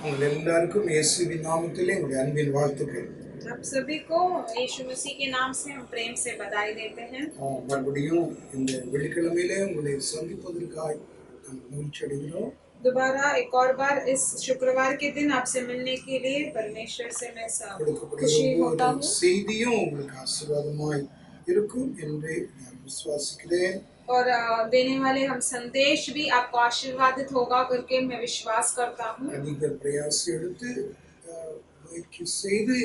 உங்கள் எல்லாருக்கும் இயேசுவின் நாமத்திலே உங்களுடைய அன்பின் வாழ்த்துக்கள். आप सभी को यीशु मसीह के नाम से हम प्रेम से बधाई देते हैं। மறுபடியும் இந்த வெள்ளிக்கிழமையிலே உங்களை சந்திப்பதற்காக நாம் மகிழ்ச்சி அடைகிறோம். दोबारा एक और बार इस शुक्रवार के दिन आपसे मिलने के लिए परमेश्वर से मैं खुशी होता हूँ। செய்தியும் உங்களுக்கு ஆசீர்வாதமாய் இருக்கும் என்று நான் விசுவாசிக்கிறேன்। और देने वाले हम संदेश भी आपको आशीर्वादित होगा करके मैं विश्वास करता हूँ। அதிக பிரயாசம் எடுத்து முயற்சி செய்து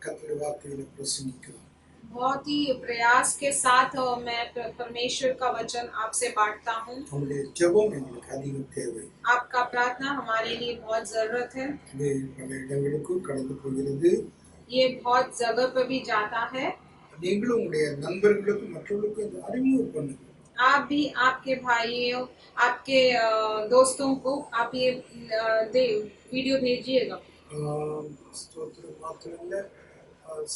கர்த்தருடைய வார்த்தைகளை பிரசங்கிக்கிறோம்। बहुत ही प्रयास के साथ मैं परमेश्वर का वचन आपसे बांटता हूँ। உங்களுடைய ஜெபம் எங்களுக்கு அதிக தேவை। आपका प्रार्थना हमारे लिए बहुत जरूरत है। இது பல இடங்களுக்கு கடந்து போகிறது। ये बहुत जगह पर भी जाता है। நீங்களும் உங்களுடைய நண்பர்களுக்கு மற்றவர்களுக்கு அறிமுகம் பண்ணுங்க। आप भी आपके भाइयों आपके दोस्तों को आप ये वीडियो भेजिएगा। ஸ்தோத்திரம் மாத்திரமல்ல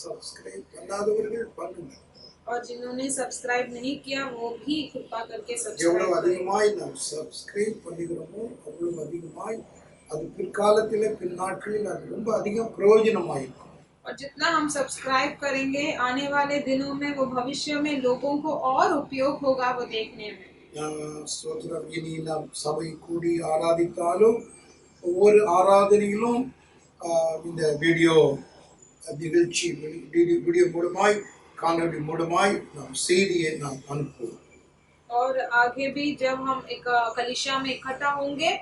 सब्सक्राइब பண்ணாதவர்கள் பண்ணுங்க। और जिन्होंने सब्सक्राइब नहीं किया वो भी कृपा करके सब्सक्राइब எவ்வளவு அதிகமாய் நாம் சப்ஸ்கிரைப் பண்ணுகிறோமோ அவ்வளவு அதிகமாய் அது பிற்காலத்திலே பின்னாட்களில் அது ரொம்ப அதிகம் பிரயோஜனமாயிருக்கும்। और जितना हम सब्सक्राइब करेंगे आने वाले दिनों में वो भविष्य में लोगों को और उपयोग होगा वो देखने में। ஸ்தோத்திரம் இனி நாம் சபை கூடி ஆராதித்தாலும் ஒவ்வொரு ஆராதனையிலும் இந்த வீடியோ நிகழ்ச்சி வீடியோ மூலமாய் காணொளி மூலமாய் நாம் செய்தியை நாம் அனுப்புவோம்। और आगे भी जब हम एक कलीसिया में इकट्ठा होंगे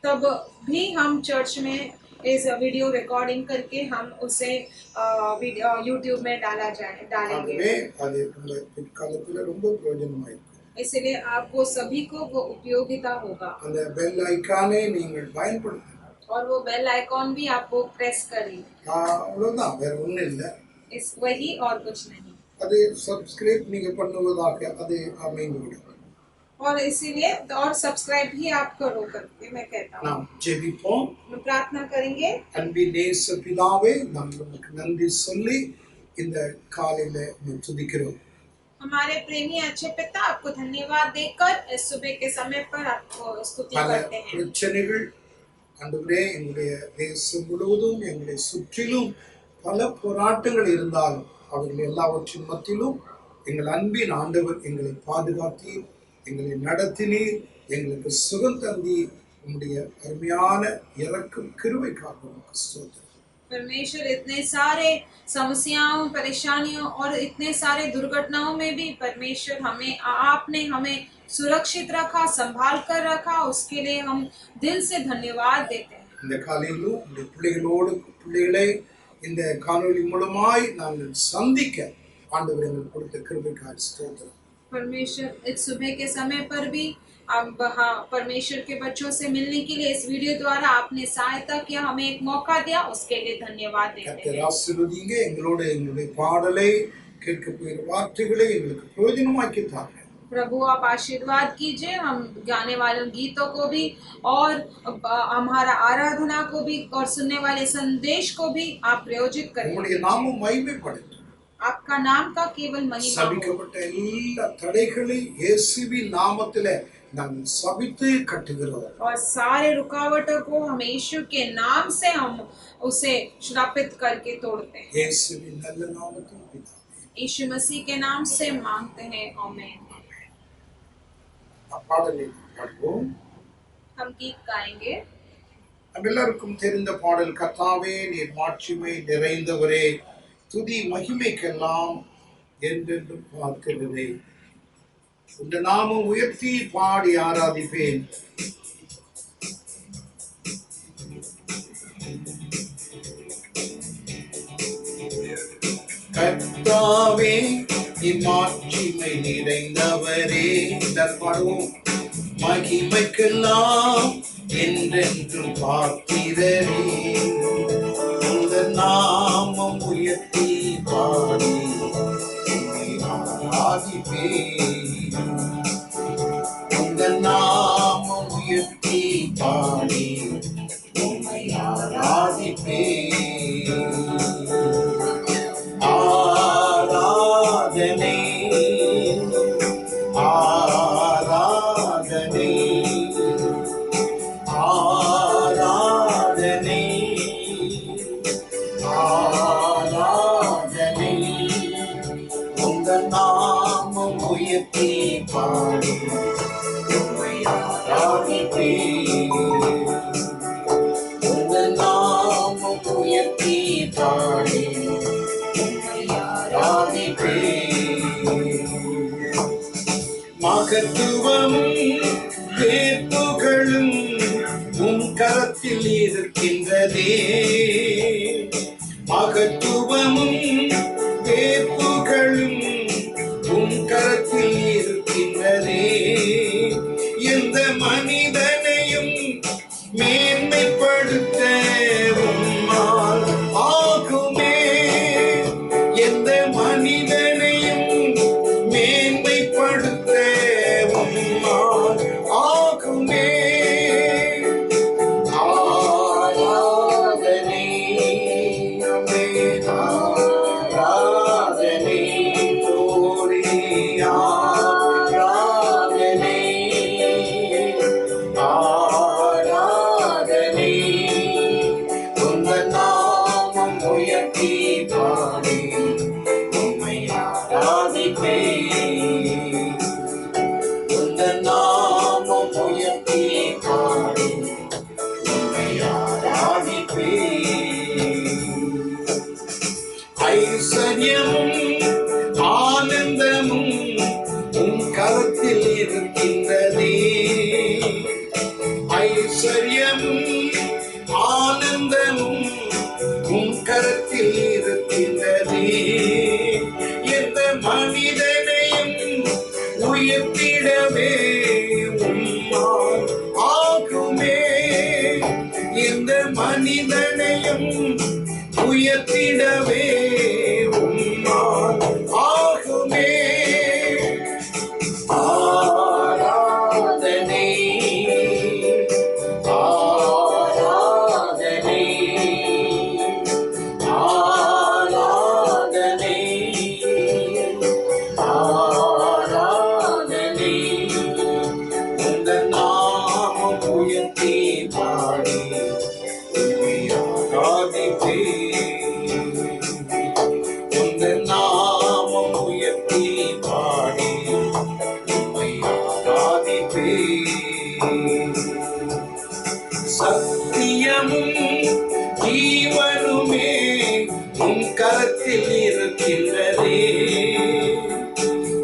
तब भी हम चर्च में इस वीडियो रिकॉर्डिंग करके हम उसे यूट्यूब में डालेंगे। அது பிற்காலத்தில் ரொம்ப பிரயோஜனமாயிருக்கும்। इसलिए आपको सभी को वो उपयोगिता होगा। அந்த பெல் ஐகானை நீங்கள் பயன்படுத்துங்க। और वो बेल आइकॉन भी आपको प्रेस करें। அவ்வளவுதான், வேற ஒண்ணும் இல்லை। इस वही और कुछ नहीं। அது சப்ஸ்கிரைப் நீங்க பண்ணுவதாக அது அமைந்துவிடும்। और इसीलिए और सब्सक्राइब भी आप करो करके मैं कहता हूँ। நாம் ஜெபிப்போம்। हम प्रार्थना करेंगे। அன்பின் நேச பிதாவே, நாம் உமக்கு நன்றி சொல்லி இந்த காலையில துதிக்கிறோம்। हमारे प्रेमी अच्छे पिता आपको धन्यवाद देकर इस सुबह के समय पर आपको स्तुति करते हैं। பிரச்சனைகள் ஆண்டவரே எங்களுடைய தேசம் முழுவதும் எங்களை சுற்றிலும் பல போராட்டங்கள் இருந்தாலும் அவர்கள் எல்லாவற்றின் மத்தியிலும் எங்கள் அன்பின் ஆண்டவர் எங்களை பாதுகாத்தீர், எங்களை நடத்தினீர், எங்களுக்கு சுகம் தந்தீர்। உங்களுடைய அருமையான இரக்கம் கிருபைக்காக உமக்கு ஸ்தோத்திரம்। परमेश्वर इतने सारे समस्याओं परेशानियों और इतने सारे दुर्घटनाओं में भी परमेश्वर आपने हमें सुरक्षित रखा, संभाल कर रखा, उसके लिए हम दिल से धन्यवाद देते हैं। இந்த காலையிலும் இந்த பிள்ளைகளை இந்த காணொளி மூலமாய் நாங்கள் சந்திக்க ஆண்டவர் எங்களுக்கு கொடுத்த கிருபைக்காக ஸ்தோத்திரம்। परमेश्वर इस सुबह के समय पर भी अब परमेश्वर के बच्चों से मिलने के लिए इस वीडियो द्वारा आपने सहायता किया, हमें एक मौका दिया, उसके लिए धन्यवाद देते हैं। ஆசீர்வதிங்க, எங்களோட எங்களுடைய பாடலை கேட்க போகிற வார்த்தைகளை எங்களுக்கு பிரயோஜனமாக்கி தாங்க। प्रभु आप आशीर्वाद कीजिए हम गाने वाले गीतों को भी और हमारा आराधना को भी और सुनने वाले संदेश को भी आप प्रयोजित करें। உம்முடைய நாமம் மகிமைப்படட்டும்। आपका नाम का केवल महिमा हो। சபிக்கப்பட்ட எல்லா தடைகளையும் இயேசுவின் நாமத்திலே நாங்கள் சபித்து கட்டுகிறோம்। और सारे रुकावटों को हम यीशु के नाम से हम उसे श्रापित करके तोड़ते हैं। இயேசுவின் நல்ல நாமத்தில் பிதாவே, यीशु मसीह के नाम से मांगते हैं, आमीन। பாடலை பாடுவோம்। हम गीत गाएंगे। நம்ம எல்லாருக்கும் தெரிந்த பாடல், கர்த்தாவே நீர் மாட்சிமை நிறைந்தவரே, துதி மகிமைக்கெல்லாம் என்றென்றும் பார்க்கிறதே, உந்த நாமம் உயர்த்தி பாடி ஆராதிப்பேன்। கர்த்தாவே மாட்சிமை நிறைந்தவரே, பாடுவோம், மகிமைக்கெல்லாம் என்றென்றும் பார்க்கிறதே, உந்த நாமம் உயர்த்தி பாடி ஆராதிப்பேன், உந்த நாமம் உயர்த்தி பாடி உம்மை ஆராதிப்பேன்। ஆராதனை ஆராதனை ஆராதனை மனிதனையும் மேன்மைப்படுத்த உம்மால் ஆகுமே. எந்த மனிதனையும் மேன்மைப்படுத்த உம்மால் ஆகுமே. ஆராதனை ஆராதனை தோழி ஆராதனை ஆராதனை உங்கள் நாமம் உயர்த்தி பாடி உம்மை ஆராதிப்பேன். உங்கள் நாமம் உயர்த்தி பாடி உம்மை ஆராதிப்பேன். ஐஸ்வர்யமும் ஆனந்தமும் உன் கரத்தில் இருக்கின்றதே. ஐஸ்வர்யமும் ஆனந்தமும் உன் கரத்தில் இருக்கின்றதே. எந்த மனிதனையும் உயர்த்திடவே உம்மால் ஆகுமே. எந்த மனிதனையும் உயர்த்திடவே உம்மால் ஆகுமே. ஆராதனை ஆராதனை ஆராதனை ஆராதனை உங்கள் நாமம் உயர்த்தி பாடி உம்மை ஆராதிப்பேன். உங்கள் நாமம் உயர்த்தி பாடி உம்மை ஆராதிப்பேன். சத்தியமும் ஜீவனுமே உன் கரத்தில் இருக்கின்றதே.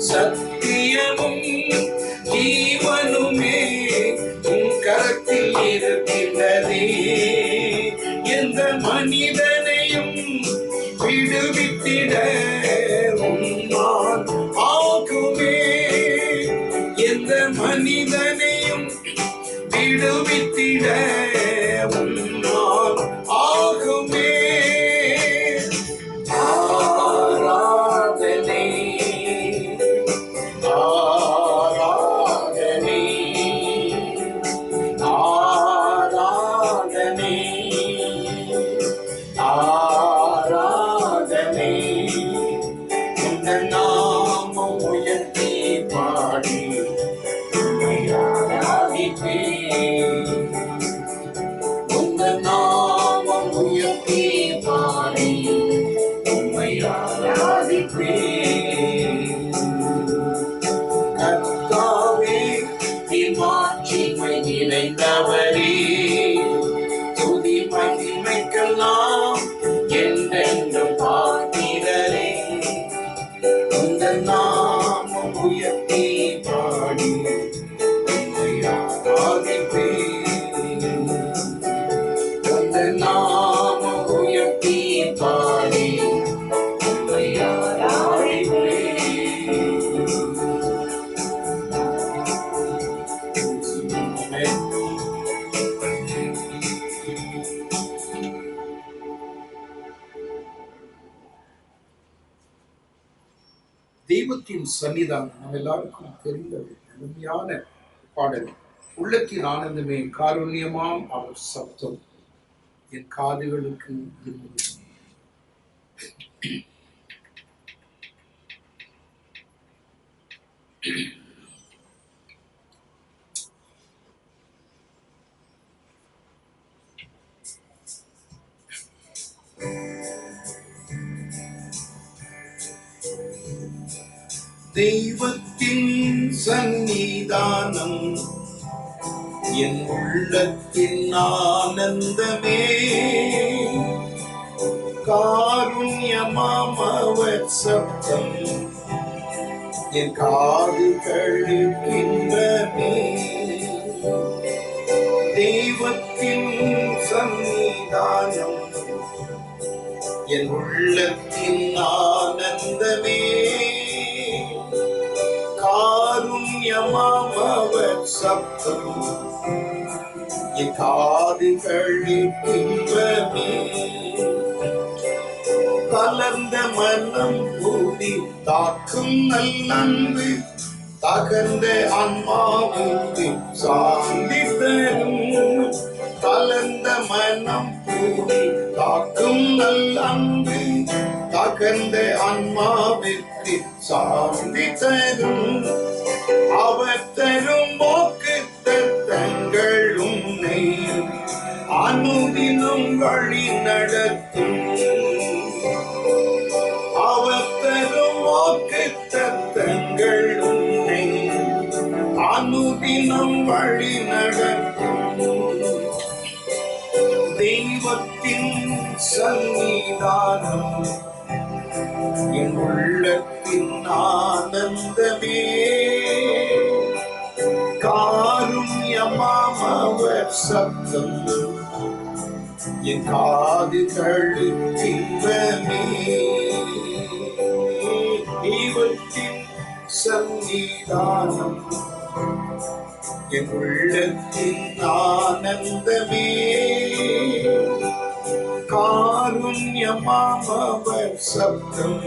சத்தியமும் ஜீவனுமே உன் கரத்தில் இருக்கின்றதே. எந்த மனிதனையும் விடுவித்திட உம்மால் ஆகுமே. எந்த மனிதனையும் விடுவித்திட உம்மால் ஆகுமே. ஆராதனை ஆராதனை ஆராதனை ஆராதனை உங்கள் நாமம் உயர்த்தி பாடி உம்மை ஆராதிப்பேன். உங்கள் நாமம் உயர்த்தி பாடி உம்மை ஆராதிப்பேன். கர்த்தாவே நீர் மாட்சிமை நிறைந்தவரே, துதி மகிமைக்கெல்லாம் என்றென்றும் பாத்திரரே. உங்கள் நாமம் உயர்த்தி பாடி உம்மை ஆராதிப்பேன். உங்கள் நாமம் உயர்த்தி பாடி உம்மை ஆராதிப்பேன். தெய்வத்தின் சன்னிதானம் நம்ம எல்லாருக்கும் தெரிந்தது. அருமையான பாடல். உள்ளத்தின் ஆனந்தமே காருண்யமாம் அவர் சப்தம் என் காதுகளுக்கு இருந்தது. தெய்வத்தின் சன்னிதானம் என் உள்ளத்தின் ஆனந்தமே, காருண்யமாம் அவர் சப்தம் என் காதுகளுக்கின்றமே. தெய்வத்தின் சன்னிதானம் என் உள்ளத்தின் ஆனந்தமே, காருண்யமாம் அவர் சப்தம் என் காதுகளில் இன்பமே. தளர்ந்த மனம் கூடி தாக்கும் நல்லன்பு தகர்ந்த ஆன்மாவுக்கு சாந்தி தரும். தளர்ந்த மனம் கூடி தாக்கும் நல்லன்பு தகர்ந்த ஆன்மாவுக்கு சாந்தி தரும். அவர் தரும் வாக்கு தத்தங்கள் உன்னை அனுதினம் வழி நடத்தும். அவர் தரும் வாக்கு தத்தங்கள் உன்னை அனுதினம் வழி நடத்தும். தெய்வத்தின் சன்னிதானம் என் உள்ளத்தின் ஆனந்தமே. காருண்யமாம் அவர் சப்தம் என் காதுகளுக்கு இன்பமே. தெய்வத்தின் சன்னிதானம் என் உள்ளத்தின் ஆனந்தமே. காருண்யமாம் அவர் சப்தம்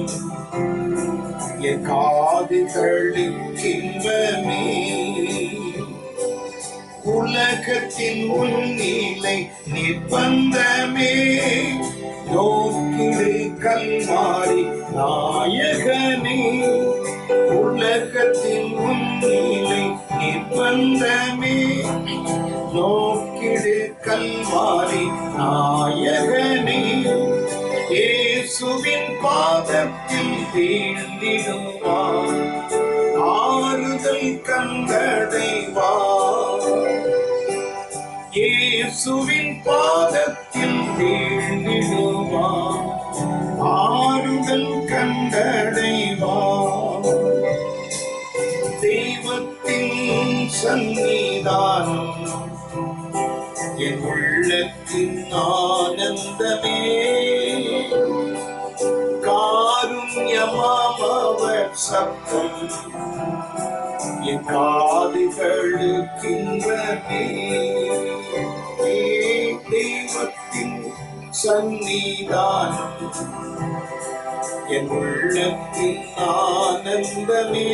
என் காதுகளுக்கு இன்பமே. உலகத்தின் உன்னிலை நிர்பந்தமே நோக்கிடு கல்வாரி நாயகனே. உலகத்தின் உன்னிலை நிர்பந்தமே நோக்கிடு கல்வாரி நாயகனே. இயேசுவின் பாதத்தில் வீழ்ந்திடுவார் ஆறுதல் கண்டடைவார். இயேசுவின் பாதத்தில் வீழ்ந்திடுவார் ஆறுதல் கண்டடைவார். தெய்வத்தின் சன்னிதானம் என் உள்ளத்தின் ஆனந்தமே. காருண்யமாம் அவர் சப்தம் என் காதுகளுக்கு இன்பமே. தெய்வத்தின் சன்னிதானம் என் உள்ளத்தின் ஆனந்தமே.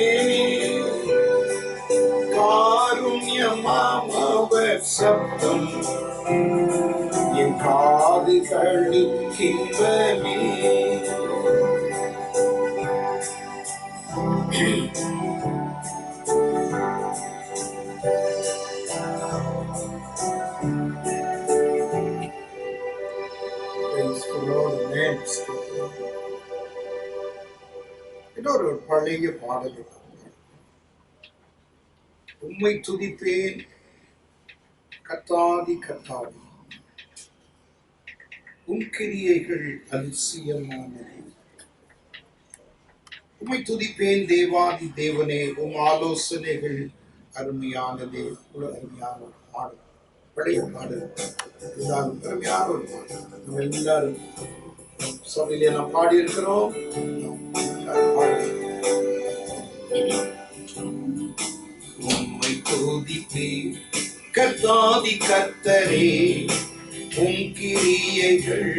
காருண்யமாம் அவர் சப்தம் என் காதுகளுக்கு இன்பமே. இன்னொரு பழைய பாடல், உம்மை துதிப்பேன் கர்த்தாதி கர்த்தாதி, உம் கிரியைகள் அதிசயமானது. உம்மை துதிப்பேன் தேவாதி தேவனே, உம் ஆலோசனைகள் அருமையானதே. ஒரு அருமையான பாடல், பழைய பாடல், அருமையான ஒரு பாடல். நம்ம எல்லாரும் சபையிலே நாம் பாடியிருக்கிறோம். உம்மை துதிப்பேன் கர்த்தாதி கர்த்தரே, உம் கிரியைகள்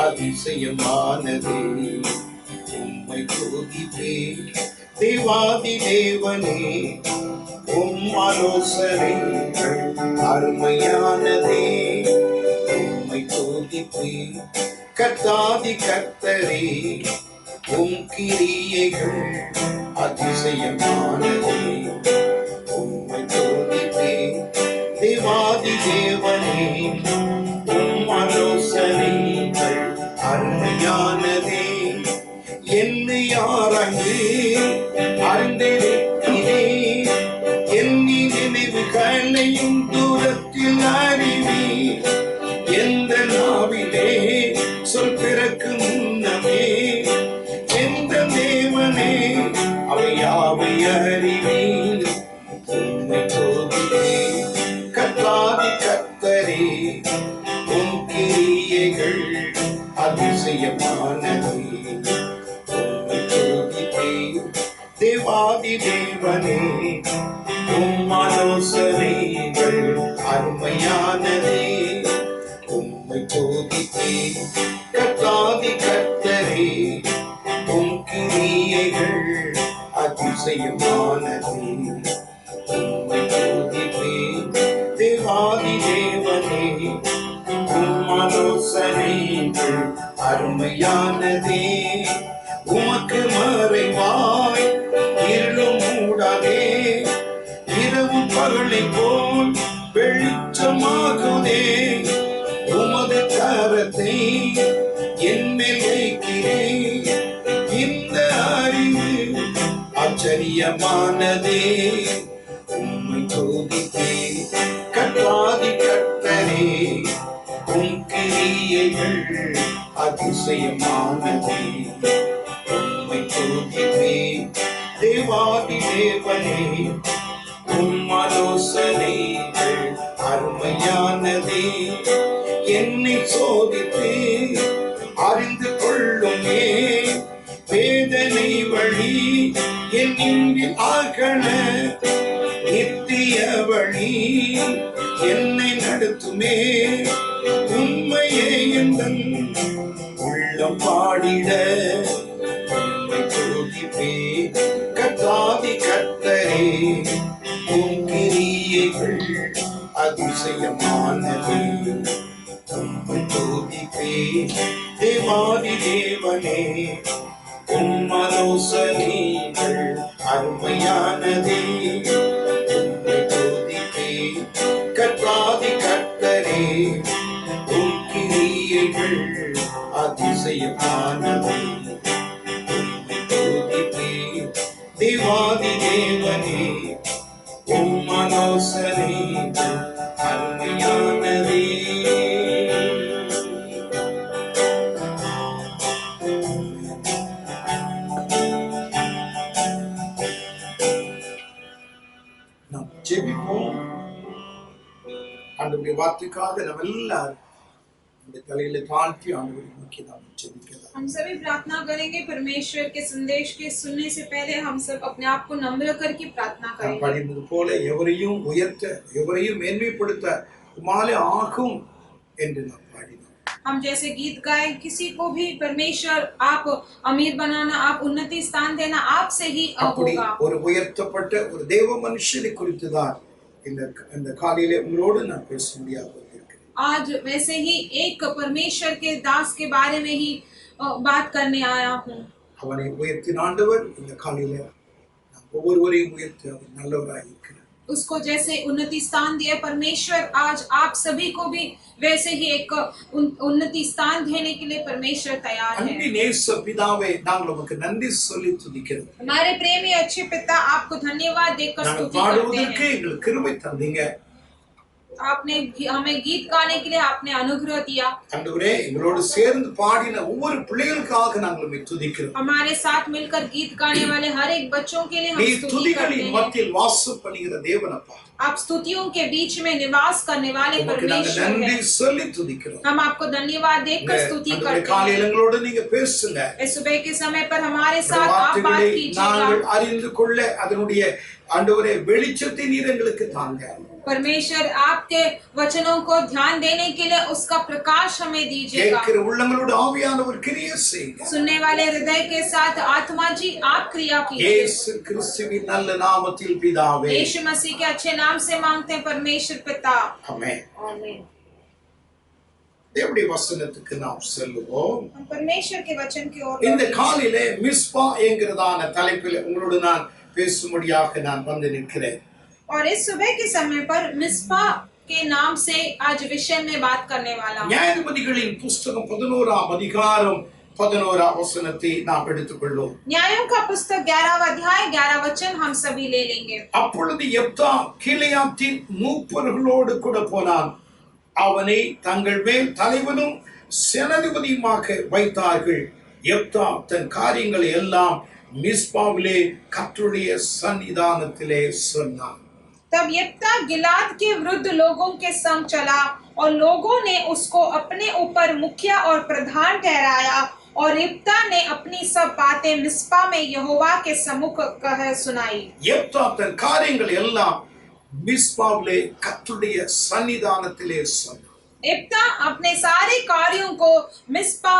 அதிசயமானதே. உம்மை துதிப்பேன் தேவாதி தேவனே, உம் ஆலோசனைகள் அருமையானதே. உம்மை துதிப்பேன் கர்த்தாதி கர்த்தரே, உம் கிரியைகள் அதிசயமானதே. உம்மை துதிப்பேன் தேவாதி தேவனே, உம் ஆலோசனைகள் அருமையானதே. என்னை யாரங்கு அறிந்திருக்கிறே, என்னை நினைவுகளையும் தூரத்தில் அறிவீர். எந்த நாவிலே சொல் பிறக்கு முன்னமே, எந்த தேவனே அவை யாவை அறிவீர். உம்மை துதிப்பேன் கர்த்தாதி கர்த்தரே, உம் கிரியைகள் அதிசயமானதே. உம்மை துதிப்பேன் தேவாதி தேவனே, உம் ஆலோசனை அருமையானதே. உம்மை துதிப்பேன் கர்த்தாதி கர்த்தரே, உம் கிரியைகள் அதிசயமானதே. உம்மை துதிப்பேன் தேவாதி தேவனே, உம் ஆலோசனைகள் அருமையானதே. உமக்கு மறைவாய் இருளும் மூடாதே, இரவு பகலை போல் வெளிச்சமாகுதே. உமது கரத்தை என்மேல் வைக்கிறேன், இந்த அறிவு ஆச்சரியமானதே. உம்மை துதிப்பேன் கர்த்தாதி கர்த்தரே, உம் கிரியைகள் அதிசயமானதே. உம்மை துதிப்பேன் தேவாதி தேவனே, உம் ஆலோசனைகள் அருமையானதே. என்னை சோதித்து அறிந்து கொள்ளுமே, வேதனை வழி என் இன்பில் ஆகல, நித்திய வழி என்னை நடத்துமே. உண்மையே எந்தன் உள்ளம் பாடிட, உம்மை துதிப்பேன் கர்த்தாதி கர்த்தரே, உம் கிரியைகள் அதிசயமானதே. உம்மை துதிப்பேன் தேவாதி தேவனே, உம் ஆலோசனைகள் அருமையானதே. உம்மை துதிப்பேன் கர்த்தாதி கர்த்தரே, உம் கிரியைகள் அதிசயமானதே. உம்மை துதிப்பேன் தேவாதி தேவனே, உம் ஆலோசனைகள் அருமையானதே. நாம் ஜெபிப்போம். ஆண்டவருடைய வார்த்தைக்காக நம்ம எல்லாரும் இந்த தலையில தாழ்த்தி ஆண்டவரை நோக்கி நாம் ஜெபிக்கலாம். हम सभी प्रार्थना करेंगे। परमेश्वर के संदेश के सुनने से पहले हम सब अपने आप को नम्र करके प्रार्थना நாம் करेंगे। படித்தது போல எவரையும் உயர்த்த எவரையும் மேன்மைப்படுத்த உம்மாலே ஆகும் என்று நாம் பாடினோம். हम जैसे गीत गाए, किसी को भी परमेश्वर आप अमीर बनाना, आप उन्नति स्थान देना आपसे ही அப்படி होगा। ஒரு உயர்த்தப்பட்ட ஒரு தேவ மனுஷனை குறித்து தான் இந்த காலையிலே உங்களோடு நான் பேச முடியாது இருக்கிறேன். आज वैसे ही एक परमेश्वर के दास के बारे में ही बात करने आया हूँ। அவனை உயர்த்தின ஆண்டவர் இந்த காலையிலே நாம் ஒவ்வொருவரையும் உயர்த்தி அவர் நல்லவராய் இருக்கிறார். उसको जैसे उन्नति स्थान दिया परमेश्वर, आज आप सभी को भी वैसे ही एक उन्नति स्थान देने के लिए परमेश्वर तैयार है। அன்பின் நேச பிதாவே, நாங்கள் உமக்கு நன்றி சொல்லி துதிக்கிறோம். हमारे प्रेमी अच्छे पिता, आपको धन्यवाद देकर நாங்கள் स्तुति करते பாடுவதற்கு हैं। எங்களுக்கு கிருபை தந்தீங்க. आपने हमें गीत गाने के लिए आपने अनुग्रह दिया। ஆண்டவரே, எங்களோடு சேர்ந்து பாடின ஒவ்வொரு பிள்ளைகளுக்காக நாங்கள் உம்மை துதிக்கிறோம். हमारे साथ मिलकर गीत गाने वाले हर एक बच्चों के लिए हम நீ स्तुति करते துதிகளின் हैं। மத்தியில் வாசம் பண்ணுகிற தேவனப்பா, आप स्तुतियों के बीच में निवास करने वाले உமக்கு நாங்கள் परमेश्वर நன்றி हैं। சொல்லி துதிக்கிறோம். हम आपको धन्यवाद देकर स्तुति ஆண்டவரே, करते காலையில் हैं। எங்களோடு நீங்க பேசுங்க. इस सुबह के समय पर हमारे உம்முடைய साथ आप बात வார்த்தைகளை कीजिएगा। நாங்கள் அறிந்து கொள்ள அதனுடைய ஆண்டவரே வெளிச்சத்தை நீர் எங்களுக்கு தாங்க. परमेश्वर आपके वचनों को ध्यान देने के लिए उसका प्रकाश हमें दीजिएगा। கேட்கிற உள்ளங்களோடு ஆவியானவர் கிரியை செய்யுங்க. सुनने वाले हृदय के साथ आत्मा जी आप क्रिया कीजिए। இயேசு கிறிஸ்துவின் நல்ல நாமத்தில் பிதாவே, यीशु मसीह के अच्छे नाम से मांगते हैं परमेश्वर पिता, ஆமென். आमीन। தேவனுடைய வசனத்துக்கு நாம் செல்லுவோம். हम परमेश्वर के वचन की ओर இந்த लौटें। காலையிலே மிஸ்பா என்கிறதான தலைப்பில் உங்களோடு நான் பேசும்படியாக நான் வந்து நிற்கிறேன். और इस सुबह के समय पर मिस्पा के नाम से आज विषय में बात करने वाला हूँ। நியாயாதிபதிகளின் புஸ்தகம் 11ஆம் அதிகாரம் 11ஆம் வசனத்தை நாம் எடுத்துக்கொள்வோம். न्यायों का पुस्तक 11वां अध्याय 11 वचन हम सभी ले लेंगे। அப்பொழுது யெப்தா கீலேயாத்தின் மூப்பர்களோடு கூட போனான். அவனை தங்கள் மேல் தலைவனும் சேனாதிபதியுமாக வைத்தார்கள். யெப்தா தன் காரியங்களை எல்லாம் மிஸ்பாவிலே கர்த்தருடைய சன்னிதானத்திலே சொன்னான். तब यिप्तह गिलाद के वृद्ध लोगों के संग चला और लोगों ने उसको अपने ऊपर मुखिया और प्रधान ठहराया और यिप्तह ने अपनी सब बातें मिस्पा में यहोवा के सम्मुख कह सुनाई। யெப்தா தன் காரியங்களை எல்லாம் மிஸ்பாவிலே கர்த்தருடைய சன்னிதானத்திலே சொன்னார். इप्ता अपने सारे कार्यों को मिस्पा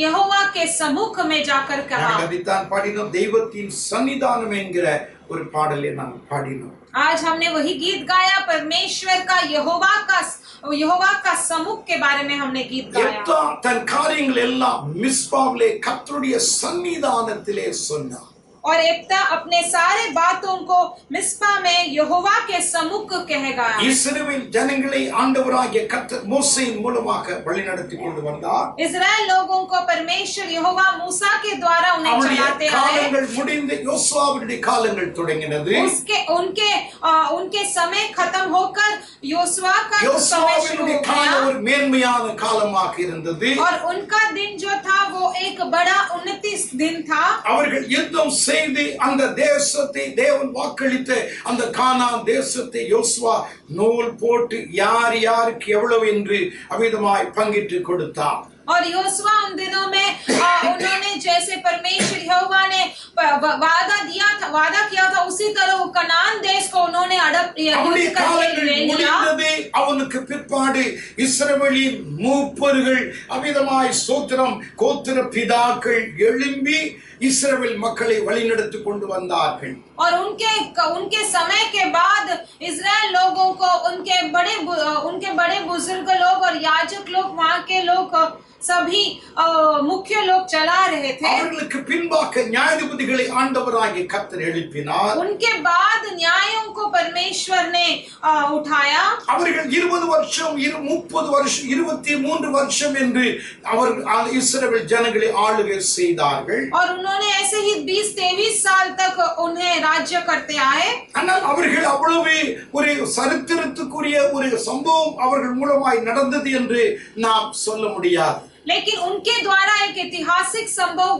यहोवा के सम्मुख में जाकर कहा। நாங்கள் அதைத்தான் பாடினோம். தெய்வத்தின் சன்னிதானம் என்கிற ஒரு பாடலை நாம் பாடினோம். आज हमने वही गीत गाया, परमेश्वर का यहोवा का सम्मुख के बारे में हमने गीत गाया। எப்தா தன் காரியங்கள் எல்லாம் மிஸ்பாவிலே கர்த்தருடைய சன்னிதானத்திலே சொன்னார். और एप्ता अपने सारे बातों को मिस्पा में यहोवा के सम्मुख कह गया। இஸ்ரவேல் ஜனங்களை ஆண்டவராகிய கர்த்தர் மோசேயின் மூலமாக வழிநடத்தி கொண்டு வந்தார். इस्राएल लोगों को परमेश्वर यहोवा मूसा के द्वारा उन्हें चलाते आए। காலங்கள் முடிந்து யோசுவாவுடைய காலங்கள் தொடங்கினது. उनके समय खत्म होकर योशुआ का समय शुरू हो गया। ஒரு மேன்மையான காலமாக இருந்தது. और उनका दिन जो था वो एक बड़ा उन्नति दिन था। அவர்கள் யுத்தம் செய்து அந்த தேசத்தை தேவன் வாக்களித்த அந்த கானான் தேசத்தை யோசுவா நூல் போட்டு யார் யாருக்கு எவ்வளவு என்று அவிதமாய் பங்கிட்டு கொடுத்தார். और योशुआ उन दिनों में उन्होंने जैसे परमेश्वर यहोवा ने वादा किया था उसी तरह कनान देश को उन्होंने அவனுக்கு பிற்பாடு இஸ்ரவேலின் மூப்பர்கள் அவிதமாய் ஸ்தோத்திரம் கோத்திர பிதாக்கள் எழும்பி இஸ்ரவேல் மக்களை வழிநடத்தி கொண்டு வந்தார்கள். और उनके समय के बाद इस्राएल लोगों को उनके बड़े बुजुर्ग लोग और याजक लोग वहां के लोग सभी मुख्य लोग चला रहे थे। அவர்களுக்கு பின்பாக நியாயாதிபதிகளை ஆண்டவராகிய கர்த்தர் எழுப்பினார். उनके बाद न्यायों को परमेश्वर ने उठाया। அவர்கள் 20 வருஷம் 30 வருஷம் 23 வருஷம் என்று அவர்கள் இஸ்ரவேல் ஜனங்களை ஆளுகை செய்தார்கள். और उन्होंने ऐसे ही 20-23 साल तक उन्हें राज्य करते आए। ஆனால் அவர்கள் அவ்வளவு ஒரு சரித்திரத்துக்குரிய ஒரு சம்பவம் அவர்கள் மூலமாய் நடந்தது என்று நாம் சொல்ல முடியாது. लेकिन उनके द्वारा एक ऐतिहासिक संभव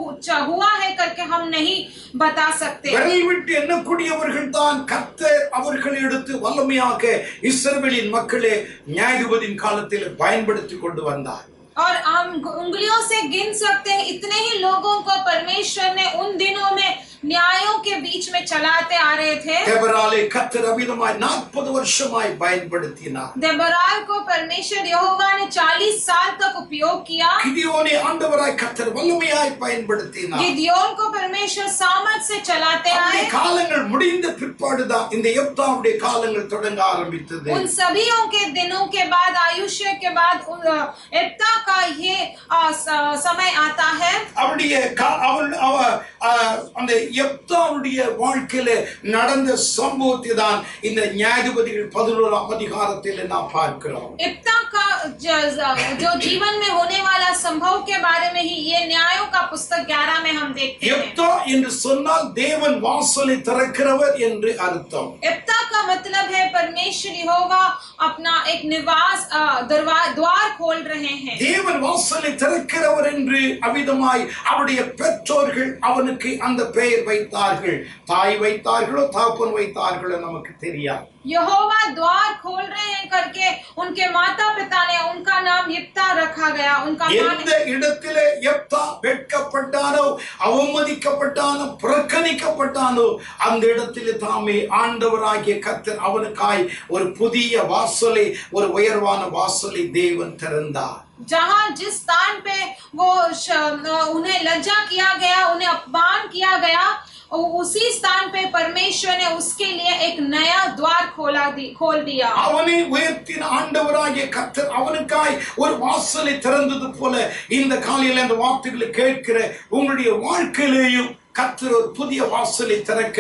हुआ है करके हम नहीं बता सकते। விரல் விட்டு எண்ணக்கூடியவர்கள் தான் கர்த்தர் அவர்களை எடுத்து வல்லமையாக இஸ்ரவேலின் மக்களை நியாயாதிபதியின் காலத்தில் பயன்படுத்தி கொண்டு வந்தார். और हम उंगलियों से गिन सकते हैं इतने ही लोगों को परमेश्वर ने उन दिनों में न्यायों के बीच में चलाते आ रहे थे। देबराले கர்த்தர் அபிதமாய் 40 வருஷமாய் பயன்படுத்தினார். देबराल को परमेश्वर यहोवा ने 40 साल तक उपयोग किया। கிதியோனை ஆண்டவராய் கர்த்தர் வல்லமையாய் பயன்படுத்தினார். गिदयोन को परमेश्वर सामर्थ से चलाते आए। காலங்கள் முடிந்த பிற்பாடு தான் இந்த யெப்தாவுடைய காலங்கள் தொடங்க ஆரம்பித்தது. उन सभीयों के दिनों के बाद आयुष्य के बाद एप्ता का ये समय आता है। அவருடைய அந்த யெப்தாவுடைய வாழ்க்கையில நடந்த சம்பவத்தை தான் இந்த நியாயாதிபதிகள் 11ஆம் அதிகாரத்தில் நாம் பார்க்கிறோம். एप्ता का जो जीवन में होने वाला संभव के बारे में ही ये न्यायों का पुस्तक 11 में हम देखते हैं। யெப்தா என்று சொன்னால் தேவன் வாசலை திறக்கிறவர் என்று அர்த்தம். एप्ता का मतलब है परमेश्वर यहोवा अपना एक निवास द्वार खोल रहे हैं। தேவன் வாசலை திறக்கிறவர் என்று அவிதமாய் அவருடைய பெற்றோர்கள் அவனுக்கு அந்த பெயர் வைத்தார்கள். தாய் வைத்தார்களோ தகப்பன் வைத்தார்களோ நமக்கு தெரியாது. यहोवा द्वार खोल रहे हैं करके उनके माता पिता ने उनका नाम यिप्ता रखा गया। उनका எந்த இடத்திலே யெப்தா வெட்கப்பட்டானோ அவமதிக்கப்பட்டானோ புறக்கணிக்கப்பட்டானோ அந்த இடத்திலே தாமே ஆண்டவராகிய கர்த்தர் அவனுக்காய் ஒரு புதிய வாசலை ஒரு உயர்வான வாசலை தேவன் திறந்தார். जहां जिस स्थान पे वो उन्हें लज्जा किया गया, उन्हें अपमान किया गया, उसी स्थान पे परमेश्वर ने उसके लिए एक नया द्वार खोल दिया। அவனை உயர்த்தின ஆண்டவராகிய கர்த்தர் அவனுக்காய் ஒரு வாசலை திறந்தது போல இந்த காலையில அந்த வார்த்தைகளை கேட்கிற உங்களுடைய வாழ்க்கையிலேயும் கர்த்தர் ஒரு புதிய வாசலை திறக்க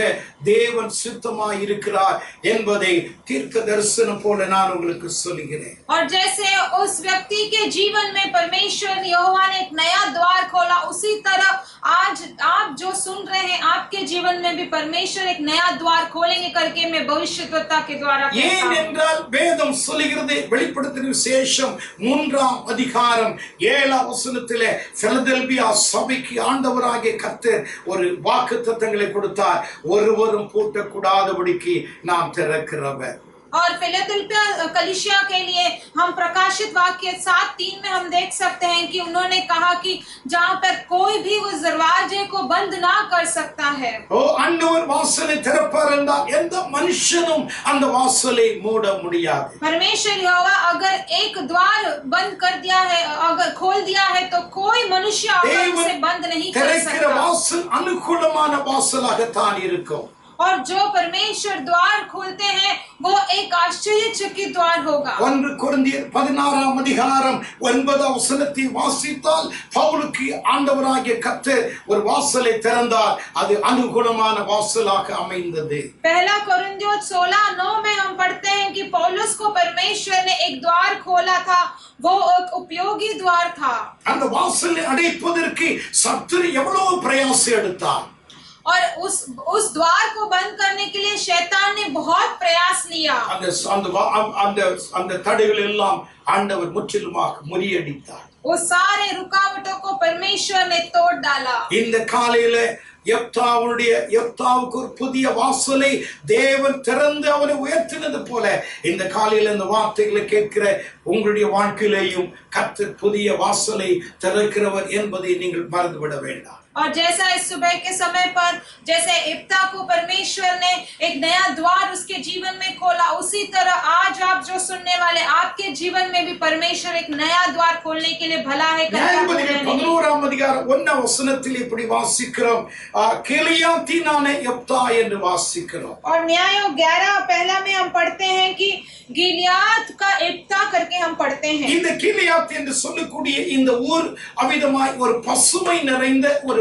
தேவன் சித்தமாய் இருக்கிறார் என்பதை தீர்க்க தரிசனம் போல நான் உங்களுக்கு சொல்கிறேன். और जैसे उस व्यक्ति के जीवन में परमेश्वर यहोवा ने एक नया द्वार खोला, उसी तरह आज आप जो सुन रहे हैं आपके जीवन में भी परमेश्वर एक नया द्वार खोलेंगे करके मैं भविष्यद्वक्ता के द्वारा कहता हूं। ஏனென்றால் வேதம் சொல்கிறது வெளிப்படுத்தின விசேஷம் 3ஆம் அதிகாரம் 7ஆம் வசனத்திலே பிலதெல்பியா சபைக்கு ஆண்டவராகிய கர்த்தர் ஒரு வாக்குத்தத்தங்களை கொடுத்தார். ஒருவரும் பூட்டக்கூடாதபடிக்கு நாம் திறக்கிறவர். और फिलदेल्फिया कलीसिया के लिए हम प्रकाशित वाक्य 7:3 में हम देख सकते हैं कि उन्होंने कहा कि जहाँ पर कोई भी उस दरवाजे को बंद ना कर सकता है। ஓ ஆண்டவர் வாசலை திறப்பார் என்றால் எந்த மனுஷனும் அந்த வாசலை மூட முடியாது. परमेश्वर यहोवा अगर एक द्वार बंद कर दिया है, अगर खोल दिया है, तो कोई मनुष्य आकर उसे बंद नहीं कर திறக்கிற सकता। வாசல் அனுகூலமான வாசலாகத்தான் இருக்கும். और जो परमेश्वर द्वार खोलते हैं वो एक आश्चर्यचकित द्वार होगा। 1 கொரிந்தியர் 16ஆம் அதிகாரம் 9ஆம் வசனத்தை வாசித்தால் பவுலுக்கு ஆண்டவராகிய கர்த்தர் ஒரு வாசலை திறந்தார், அது அனுகூலமான வாசலாக அமைந்தது। पहला कोरिन्थियों 16:9 में हम पढ़ते हैं कि पौलुस को परमेश्वर ने एक द्वार खोला था, वो एक उपयोगी द्वार था। அந்த வாசலை அடைப்பதற்கு சத்துரு எவ்வளவு பிரயாசம் எடுத்தார்। और उस द्वार को बंद करने के लिए शैतान ने बहुत प्रयास लिया। அந்த தடைகள் எல்லாம் ஆண்டவர் முற்றிலுமாக முறியடித்தார்। वो सारे रुकावटों को परमेश्वर ने तोड़ डाला। இந்த காலையில யெப்தாவுக்கு ஒரு புதிய வாசலை தேவன் திறந்து அவனை உயர்த்தினது போல இந்த காலையில இந்த வார்த்தைகளை கேட்கிற உங்களுடைய வாழ்க்கையிலேயும் கர்த்தர் புதிய வாசலை திறக்கிறவர் என்பதை நீங்கள் மறந்துவிட வேண்டாம்। और जैसा इस सुबह के समय पर जैसे इब्ता को परमेश्वर ने एक नया द्वार उसके जीवन में खोला, उसी तरह आज आप जो सुनने वाले आपके जीवन में भी परमेश्वर एक नया द्वार खोलने के लिए भला है करता है। 11ஆம் அதிகாரம் 1ஆம் வசனத்தில் இப்படி வாசிக்கிறோம், கிலியாத்தினானே யெப்தா என்று வாசிக்கிறோம்। और न्यायों 11 पहला में हम पढ़ते हैं कि गिलियाद का इब्ता करके हम पढ़ते हैं। இந்த கிலியாத் என்று சொல்லக்கூடிய இந்த ஊர் அவிதமாய் ஒரு பசுமை நிறைந்த ஒரு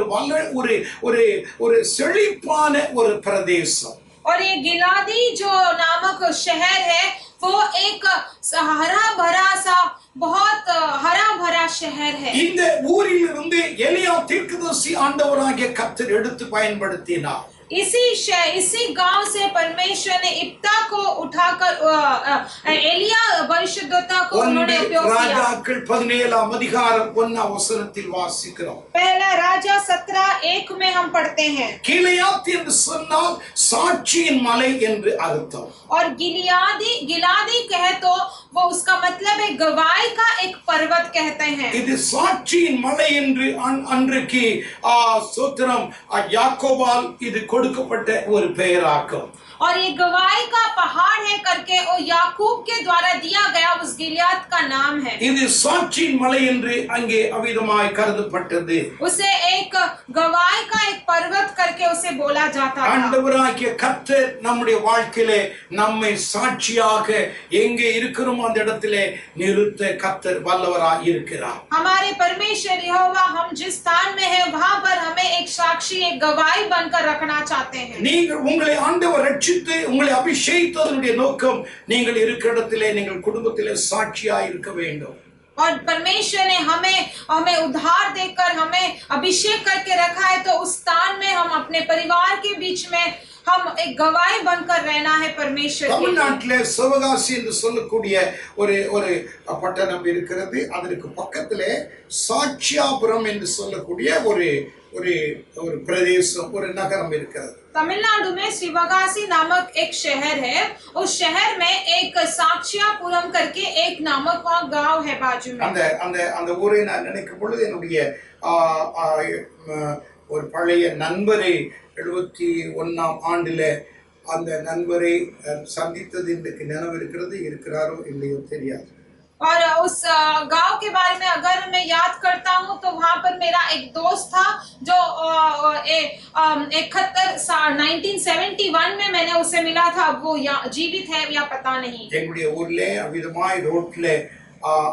செழிப்பான ஒரு பிரதேசம்। और ये गिलादी जो नामक शहर है वो एक हरा भरा सा बहुत हरा भरा शहर है। இந்த ஊரில் இருந்து எலியா தீர்க்கதரிசி ஆண்டவராகிய கர்த்தர் எடுத்து பயன்படுத்தினார்। इसी गांव से परमेश्वर ने इब्ता को उठाकर एलिया भविष्यद्वक्ता को उन्होंने उपयोग किया। ராஜாக்கள் 17ஆம் அதிகாரம் 1ஆம் வசனத்தில் வாசிக்கிறோம்। पहला राजा 17:1 में हम पढ़ते हैं। கிலியாத் என்று சொன்னால் சாட்சியின் மலை என்று அர்த்தம்। और गिलादी कहे तो वो उसका मतलब है गवाही का एक पर्वत कहते हैं। இது சாட்சியின் மலை என்று அன்றைக்கு சோத்திரம் யாக்கோபால் இது கொடுக்கப்பட்ட ஒரு பெயராகும்। और ये गवाही का पहाड़ है करके और याकूब के द्वारा दिया गया उस गिलियाद का नाम है। இது சாட்சியின் மலை என்று அங்கே அவிதமாய் கருதப்பட்டது। उसे एक गवाही का एक पर्वत करके उसे बोला जाता था। ஆண்டவராகிய கர்த்தர் நம்முடைய வாழ்க்கையிலே நம்மை சாட்சியாக எங்கே இருக்கிறோமோ அந்த இடத்திலே நிறுத்த கர்த்தர் வல்லவராய் இருக்கிறார்। हमारे परमेश्वर यहोवा हम जिस स्थान में है वहां पर हमें एक साक्षी एक गवाही बनकर रखना चाहते हैं। நீங்கள் உங்களை ஆண்டவர் ரட்சித்து உங்களை அபிஷேகித்ததனுடைய நோக்கம் நீங்கள் இருக்கிற இடத்திலே நீங்கள் குடும்பத்திலே சாட்சியாய் இருக்க வேண்டும்। और परमेश्वर ने हमें उद्धार देकर हमें अभिषेक करके रखा है, तो उस स्थान में हम अपने परिवार के बीच में हम एक गवाही बनकर रहना है परमेश्वर के लिए। தமிழ்நாட்டிலே சிவகாசி என்று சொல்லக்கூடிய ஒரு பட்டணம் இருக்கிறது, அதற்கு பக்கத்திலே சாட்சியாபுரம் என்று சொல்லக்கூடிய ஒரு பிரதேசம் ஒரு நகரம் இருக்கிறது। तमिलनाडु में शिवगासी नामक एक शहर है, उस शहर में एक साक्षियापुरम करके एक नामक वहाँ गांव है बाजू में। அந்த ஊரை நான் நினைக்கும் பொழுது என்னுடைய ஒரு பழைய நண்பரை 71ஆம் ஆண்டில அந்த நண்பரை சந்தித்தது எனக்கு நினைவு இருக்கிறாரோ இல்லையோ தெரியாது। और उस गांव के बारे में अगर मैं याद करता हूँ तो वहाँ पर मेरा एक दोस्त था जो 1971 में मैंने उसे मिला था। वो जीवित है या पता नहीं। எங்களுடைய ஊர்ல அவிதமாய் ரோட்ல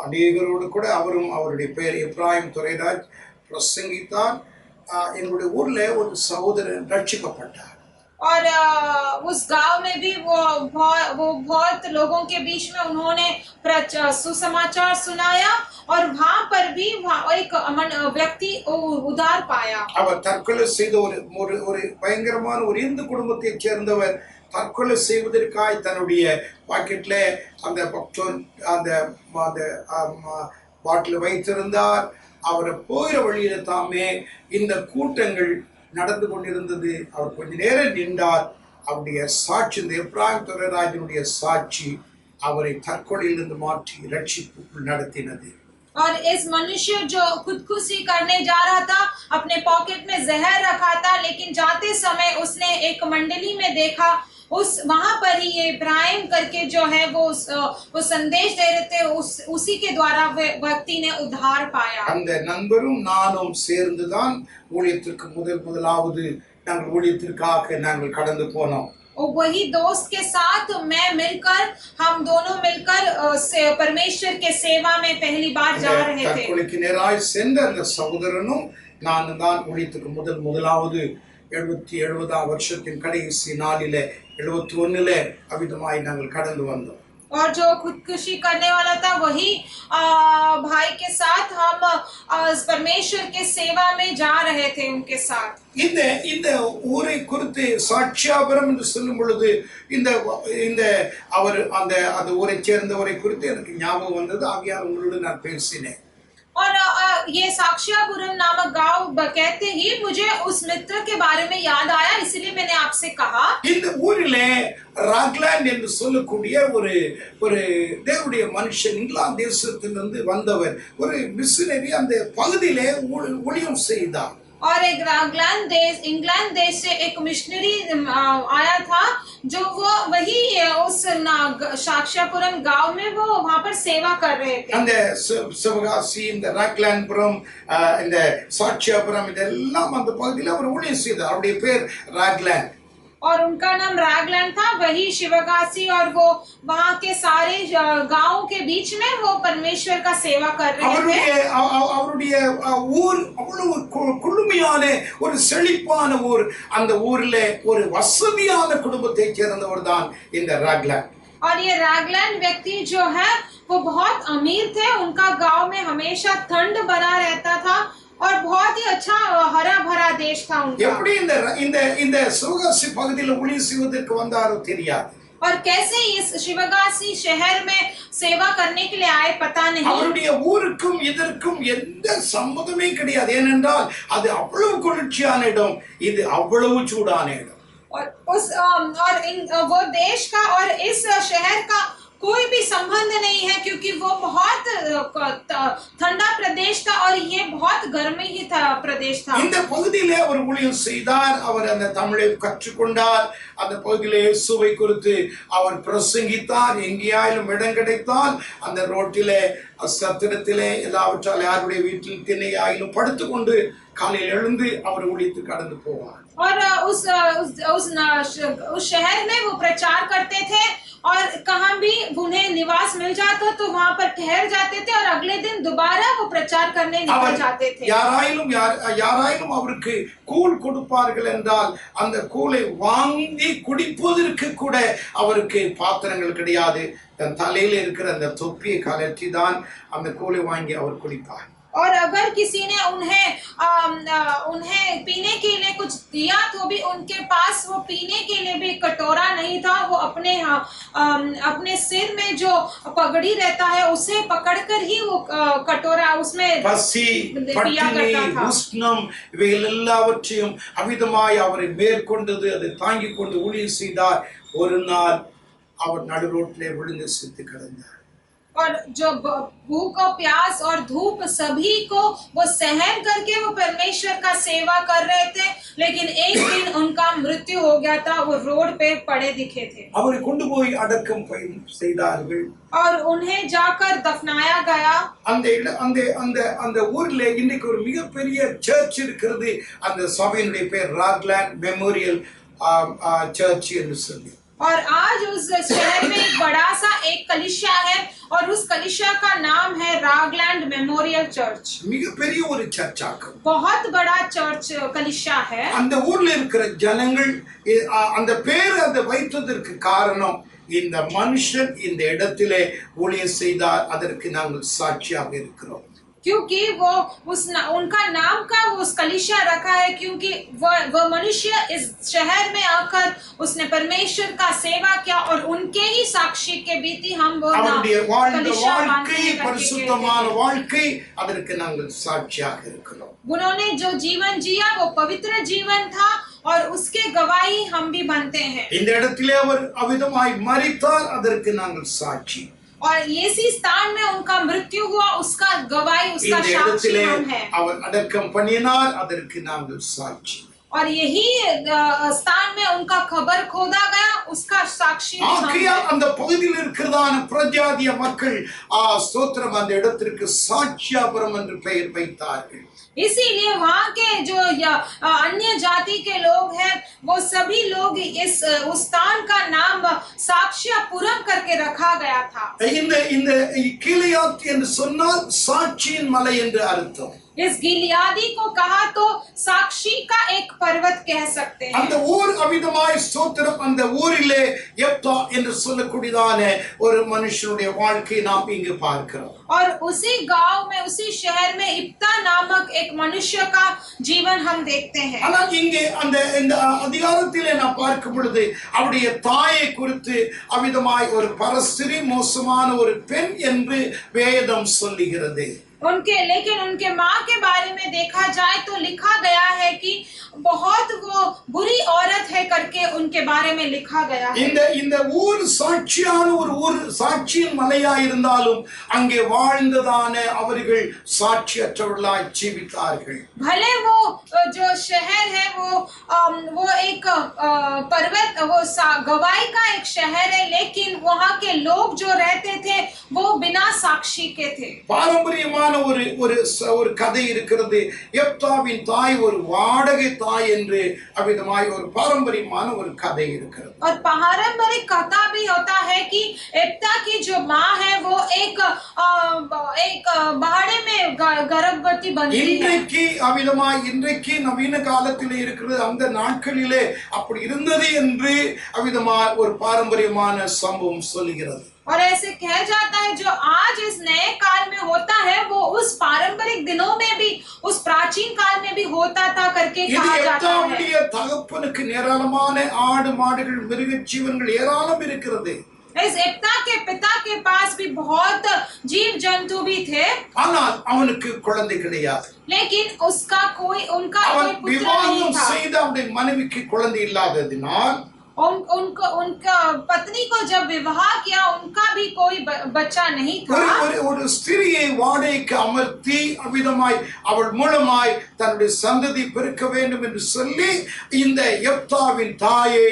அநேகரோடு கூட அவரும் அவருடைய பெயர் இப்ராஹிம் துரைராஜ் பிரசங்கித்தார்। எங்களுடைய ஊர்ல ஒரு சகோதரன் ரட்சிக்கப்பட்டார்। और उस गांव में भी वो बहुत लोगों के बीच में उन्होंने सुसमाचार सुनाया और वहां पर भी एक व्यक्ति उद्धार पाया। அவர் தற்கொலை செய்த ஒரு பயங்கரமான ஒரு இந்து குடும்பத்தைச் சேர்ந்தவர் தற்கொலை செய்வதற்காய் தன்னுடைய பாக்கெட்ல அந்த பாட்டில் வைத்திருந்தார்। அவரை போகிற வழியில தாமே இந்த கூட்டங்கள் நடந்து கொண்டிருந்தது। அவர் கொஞ்ச நேரம் நின்றார், அவருடைய சாட்சி, இந்த எப்ராயிம் துரைராஜனுடைய சாட்சி அவரை தற்கொலையிலிருந்து மாற்றி ரட்சிப்புக்குள் நடத்தினது. और इस मनुष्य जो खुदकुशी करने जा रहा था, अपने पॉकेट में जहर रखा था, लेकिन जाते समय उसने एक मंडली में देखा, उस वहां पर ही ये इब्राहिम करके जो है वो संदेश दे रहे थे, उसी के द्वारा व्यक्ति ने उद्धार पाया. அந்த நண்பரும் நானும் சேர்ந்துதான் ஊழியத்திற்கு முதலாவது நாங்கள் ஊழியத்திற்காக நாங்கள் கடந்து போனோம். और वही दोस्त के साथ हम दोनों मिलकर परमेश्वर के सेवा में पहली बार जा रहे थे. தற்கொலைக்கு நேராய் சென்ற அந்த சகோதரனும் நானும் தான் ஊழியத்துக்கு முதலாவது 70ஆம் வருஷத்தின் கடைசி நாளிலே 71 அவிதமாய் நாங்கள் கடந்து வந்தோம். और जो खुदकुशी करने वाला था वही भाई के साथ हम परमेश्वर के सेवा में जा रहे थे उनके साथ. இந்த ஊரை குறித்து சாட்சியாபுரம் என்று சொல்லும் பொழுது இந்த அவர் அந்த ஊரை சேர்ந்தவரை குறித்து எனக்கு ஞாபகம் வந்தது. ஆகையால் உங்களோடு நான் பேசினேன். और ये साक्षापुरम नामक गांव कहते ही मुझे उस मित्र के बारे में याद आया, इसलिए मैंने आपसे कहा. இந்த ஊரிலே ராக்லாண்ட் என்று சொல்லக்கூடிய ஒரு தேவனுடைய மனுஷன், இங்கிலாந்து தேசத்திலிருந்து வந்தவர், ஒரு மிஷனரி அந்த பகுதியிலே ஊழியம் செய்தார். और एक इंग्लैंड देश से एक मिशनरी आया था, जो वो वही उस साक्षापुरम गांव में वो वहां पर सेवा कर रहे थे. அந்த சிவகாசி, இந்த ராக்லாண்ட்புரம், இந்த சாட்சியாபுரம், இதெல்லாம் அந்த பகுதியில் அவர் ஊழியம் செய்தார். அவருடைய பேர் ராக்லாண்ட். और उनका नाम रैगलैंड था. वही शिवगासी और वो वहाँ के सारे गांव के बीच में वो परमेश्वर का सेवा कर रहे थे. அவருடைய ஊர் அவ்வளவு குளுமையான ஒரு செழிப்பான ஊர். அந்த ஊரிலே ஒரு வசதியான குடும்பத்தை சேர்ந்தவர் தான் இந்த ராக்லாண்ட். और ये रैगलैंड व्यक्ति जो है वो बहुत अमीर थे. उनका गांव में हमेशा ठंड बना रहता था और बहुत ही अच्छा हरा भरा देश था उनका. எப்படி இந்த சிவகாசி பகுதியில் ஊழியம் செய்வதற்கு வந்தாரோ தெரியாது. और कैसे इस शिवगासी शहर में सेवा करने के लिए आए पता नहीं. அவருடைய ஊருக்கும் இதற்கும் எந்த சம்பந்தமே கிடையாது. ஏனென்றால் அது அவ்வளவு குளிர்ச்சியான இடம், இது அவ்வளவு சூடான இடம். और वो देश का और इस शहर का कोई भी संबंध नहीं है, क्योंकि वो बहुत ठंडा प्रदेश था और ये बहुत गर्मी ही था प्रदेश था. இந்த பகுதியிலே அவர் ஊழியம் செய்தார். அவர் அந்த தமிழை கற்றுக்கொண்டார். அந்த பகுதியிலே இயேசுவை குறித்து அவர் பிரசங்கித்தார். எங்கேயாயிலும் இடம் கிடைத்தால் அந்த ரோட்டிலே, சத்திரத்திலே, எல்லாவற்றால் யாருடைய வீட்டில் திண்ணையாயிலும் படுத்துக்கொண்டு காலையில் எழுந்து அவர் ஊழியத்து கடந்து போவார். और उस शहर में वो प्रचार करते थे और कहाँ भी उन्हें निवास मिल जाता तो वहाँ पर ठहर जाते थे और अगले दिन दोबारा वो प्रचार करने निकल जाते थे. யாராயிலும் அவருக்கு கூழ் கொடுப்பார்கள் என்றால் அந்த கூழை வாங்கி குடிப்பதற்கு கூட அவருக்கு பாத்திரங்கள் கிடையாது. தன் தலையில இருக்கிற அந்த தொப்பியை கலற்றி தான் அந்த கூழை வாங்கி அவர் குடிப்பார். और अगर किसी ने उन्हें पीने के लिए कुछ दिया तो भी उनके पास वो पीने के लिए भी कटोरा नहीं था. वो अपने सिर में जो पगड़ी रहता है उसे पकड़कर ही वो कटोरा उसमें पिया करता था. உஷ்ணம் இவைகள் எல்லாவற்றையும் அவிதமாய் அவரை மேற்கொண்டது, அதை தாங்கிக் கொண்டு ஊழியம் செய்தார். ஒரு நாள் அவர் நடு ரோட்டிலே விழுந்து செத்து கிடந்தார். और जो भूख और प्यास और धूप सभी को वो सहन करके वो परमेश्वर का सेवा कर रहे थे, लेकिन एक दिन उनका मृत्यु हो गया था. वो रोड पे पड़े दिखे थे. அவரை கொண்டு போய் அடக்கம் செய்தார்கள். और उन्हें जाकर दफनाया गया. அந்த ஊர்ல இன்னைக்கு ஒரு மிகப்பெரிய சர்ச் இருக்கிறது. அந்த சபையினுடைய பேர் ராக்லாண்ட் மெமோரியல் சர்ச் என்று சொல்லி. और आज उस शहर में एक बड़ा सा एक कलीसिया है और उस कलीसिया का नाम है रागलैंड मेमोरियल चर्च. மிகப்பெரிய ஒரு சர்ச் ஆகும். बहुत बड़ा चर्च कलीसिया है. அந்த ஊர்ல இருக்கிற ஜனங்கள் அந்த பேர் அதை வைத்ததற்கு காரணம் இந்த மனுஷன் இந்த இடத்திலே ஊழியம் செய்தார். அதற்கு நாங்கள் சாட்சியாக இருக்கிறோம். क्योंकि वो उनका नाम का वो उस कलीसिया रखा है, क्योंकि वो मनुष्य इस शहर में आकर उसने परमेश्वर का सेवा किया और उनके ही साक्षी के बीती हम वो பரிசுத்தமான வாழ்க்கை அதற்கு நாங்கள் சாட்சியாக இருக்கிறோம். उन्होंने जो जीवन जिया वो पवित्र जीवन था और उसके गवाही हम भी बनते हैं। இந்த இடத்திலே அவர் அவிதமாய் மரித்தார், அதற்கு நாங்கள் சாட்சி. और इसी स्थान में उनका मृत्यु हुआ, उसका गवाही, उसका இந்த साक्षी இடத்திலே हम हैं। அவர் அடக்கம் பண்ணினார், அதற்கு நாங்கள் சாட்சி. और यही स्थान में उनका खबर खोदा गया, उसका साक्षी हम ஆகையால் हैं। அந்த பகுதியில் இருக்கிறதான பிரஜாதிய மக்கள் ஸ்தோத்திரம் அந்த இடத்திற்கு சாட்சியாபுரம் என்று பெயர் வைத்தார்கள். इसीलिए वहाँ के जो अन्य जाति के लोग हैं, वो सभी लोग उस स्थान का नाम साक्ष्यपुरम करके रखा गया था। இந்த இந்த கீலேயாத் என்று சொன்னால் சாட்சியின் மலை என்று அர்த்தம். इस गिलियादी को कहा तो साक्षी का एक पर्वत कह सकते हैं। அந்த ஊர் அவிதமாய் ஸ்தோத்திரம் அந்த ஊரிலே யெப்தா என்று சொல்லக்கூடியதான ஒரு மனுஷனுடைய வாழ்க்கையை நாம் இங்கு பார்க்கிறோம். और उसी गांव में, उसी शहर में इप्ता नामक एक मनुष्य का जीवन हम देखते हैं। ஆனால் இங்கே அந்த இந்த அதிகாரத்திலே நாம் பார்க்கும் பொழுது அவருடைய தாயை குறித்து அவிதமாய் ஒரு பரஸ்திரி, மோசமான ஒரு பெண் என்று வேதம் சொல்லுகிறது. लेकिन उनके माँ के बारे में देखा जाए तो लिखा गया है कि बहुत वो बुरी औरत है करके उनके बारे में लिखा गया है। இந்த ஊர் சாட்சியான ஒரு ஊர், சாட்சியின் மலையாய் இருந்தாலும் அங்கே வாழ்ந்ததான அவர்கள் சாட்சியற்றவர்களாய் ஜீவித்தார்கள். भले वो जो शहर है वो एक पर्वत, वो गवाही का एक शहर है, लेकिन वहाँ के लोग जो रहते थे वो बिना साक्षी के थे। பாரம்பரியமான ஒரு கதை இருக்கிறது. யெப்தாவின் தாய் ஒரு வாடகை தாய் என்று அவ்விதமாய் ஒரு பாரம்பரியமான ஒரு கதை இருக்கிறது. और पारंपरिक कथा भी होता है कि यिप्ता की जो माँ है वो एक भाड़े में गर्भवती बनती है। இன்றைக்கு நவீன காலத்தில் இருக்கிறது, அந்த நாட்களிலே அப்படி இருந்தது என்று அவ்விதமாய் ஒரு பாரம்பரியமான சம்பவம் சொல்கிறது. और ऐसे कह जाता है जो आज इस नए काल में होता है वो उस पारंपरिक दिनों में भी, उस प्राचीन काल में भी होता था करके कहा जाता है। தகப்பனுக்கு ஏராளமான ஆடு மாடுகள் மிருக ஜீவன்கள் ஏராளம் இருக்கிறது. इस यिप्ता के पिता के पास भी बहुत जीव जंतु भी थे, ஆனால் அவனுக்கு குழந்தை கிடையாது. लेकिन उनका कोई पुत्र नहीं விவாகம் था। செய்த அவனுடைய மனைவிக்கு குழந்தை இல்லாததினால் उनका पत्नी को जब विवाह किया उनका भी कोई बच्चा नहीं था। ஒரு ஸ்திரியை வாடகைக்கு அமர்த்தி அவ்விதமாய் அவள் மூலமாய் தன்னுடைய சந்ததி பெருக்க வேண்டும் என்று சொல்லி இந்த யெப்தாவின் தாயை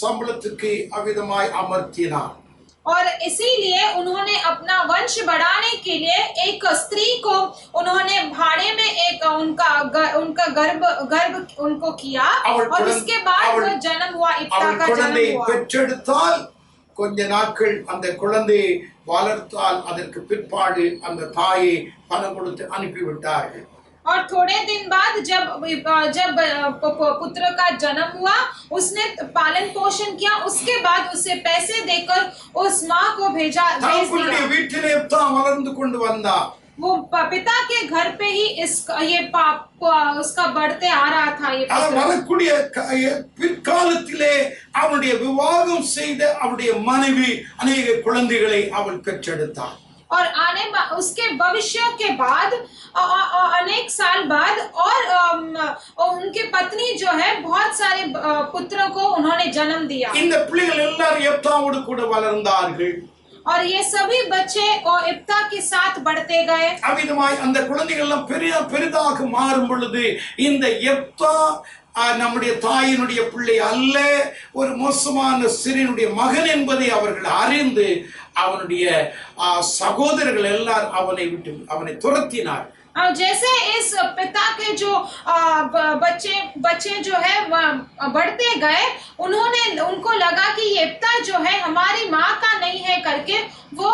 சம்பளத்துக்கு அவ்விதமாய் அமர்த்தினார். और इसीलिए उन्होंने अपना वंश बढ़ाने के लिए एक स्त्री को उन्होंने भाड़े में एक उनका गर्भ उनको किया, और उसके बाद वो जन्म हुआ, इप्ता का जन्म हुआ। பெற்றெடுத்தால் கொஞ்ச நாட்கள் அந்த குழந்தையை வளர்த்தால் அதற்கு பிற்பாடு அந்த தாயை பணம் கொடுத்து அனுப்பிவிட்டார்கள். और थोड़े दिन बाद जब पुत्र का जन्म हुआ, उसने पालन पोषण किया, उसके बाद उसे पैसे देकर उस माँ को भेज दिया। வீட்டிலே வளர்ந்து கொண்டு வந்தார். वो पिता के घर पे ही ये उसका बढ़ते आ रहा था। ये வரக்கூடிய பிற்காலத்திலே அவனுடைய விவாகம் செய்த அவனுடைய மனைவி अनेक குழந்தைகளை அவள் பெற்றெடுத்தாள். और उसके भविष्य के बाद अनेक साल बाद और उनके पत्नी जो है बहुत सारे पुत्रों को उन्होंने जन्म दिया। இந்த பிள்ளைகள் எல்லாரும் யெப்தாவோடு கூட வளர்ந்தார்கள். और ये सभी बच्चे और यिप्ता के साथ बढ़ते गए। அவ்விதமாய் அந்த குழந்தைகள் எல்லாம் பெரிதாக மாறும் பொழுது இந்த யெப்தா நம்முடைய தாயினுடைய பிள்ளை அல்ல, ஒரு மோசமான ஸ்திரீனுடைய மகன் என்பதை அவர்கள் அறிந்து அவனுடைய சகோதரர்கள் எல்லாரும் அவனை துரத்தினார். जैसे इस पिता के जो बच्चे जो है बढ़ते गए, उनको लगा कि यिप्ता जो है हमारी माँ का नहीं है करके वो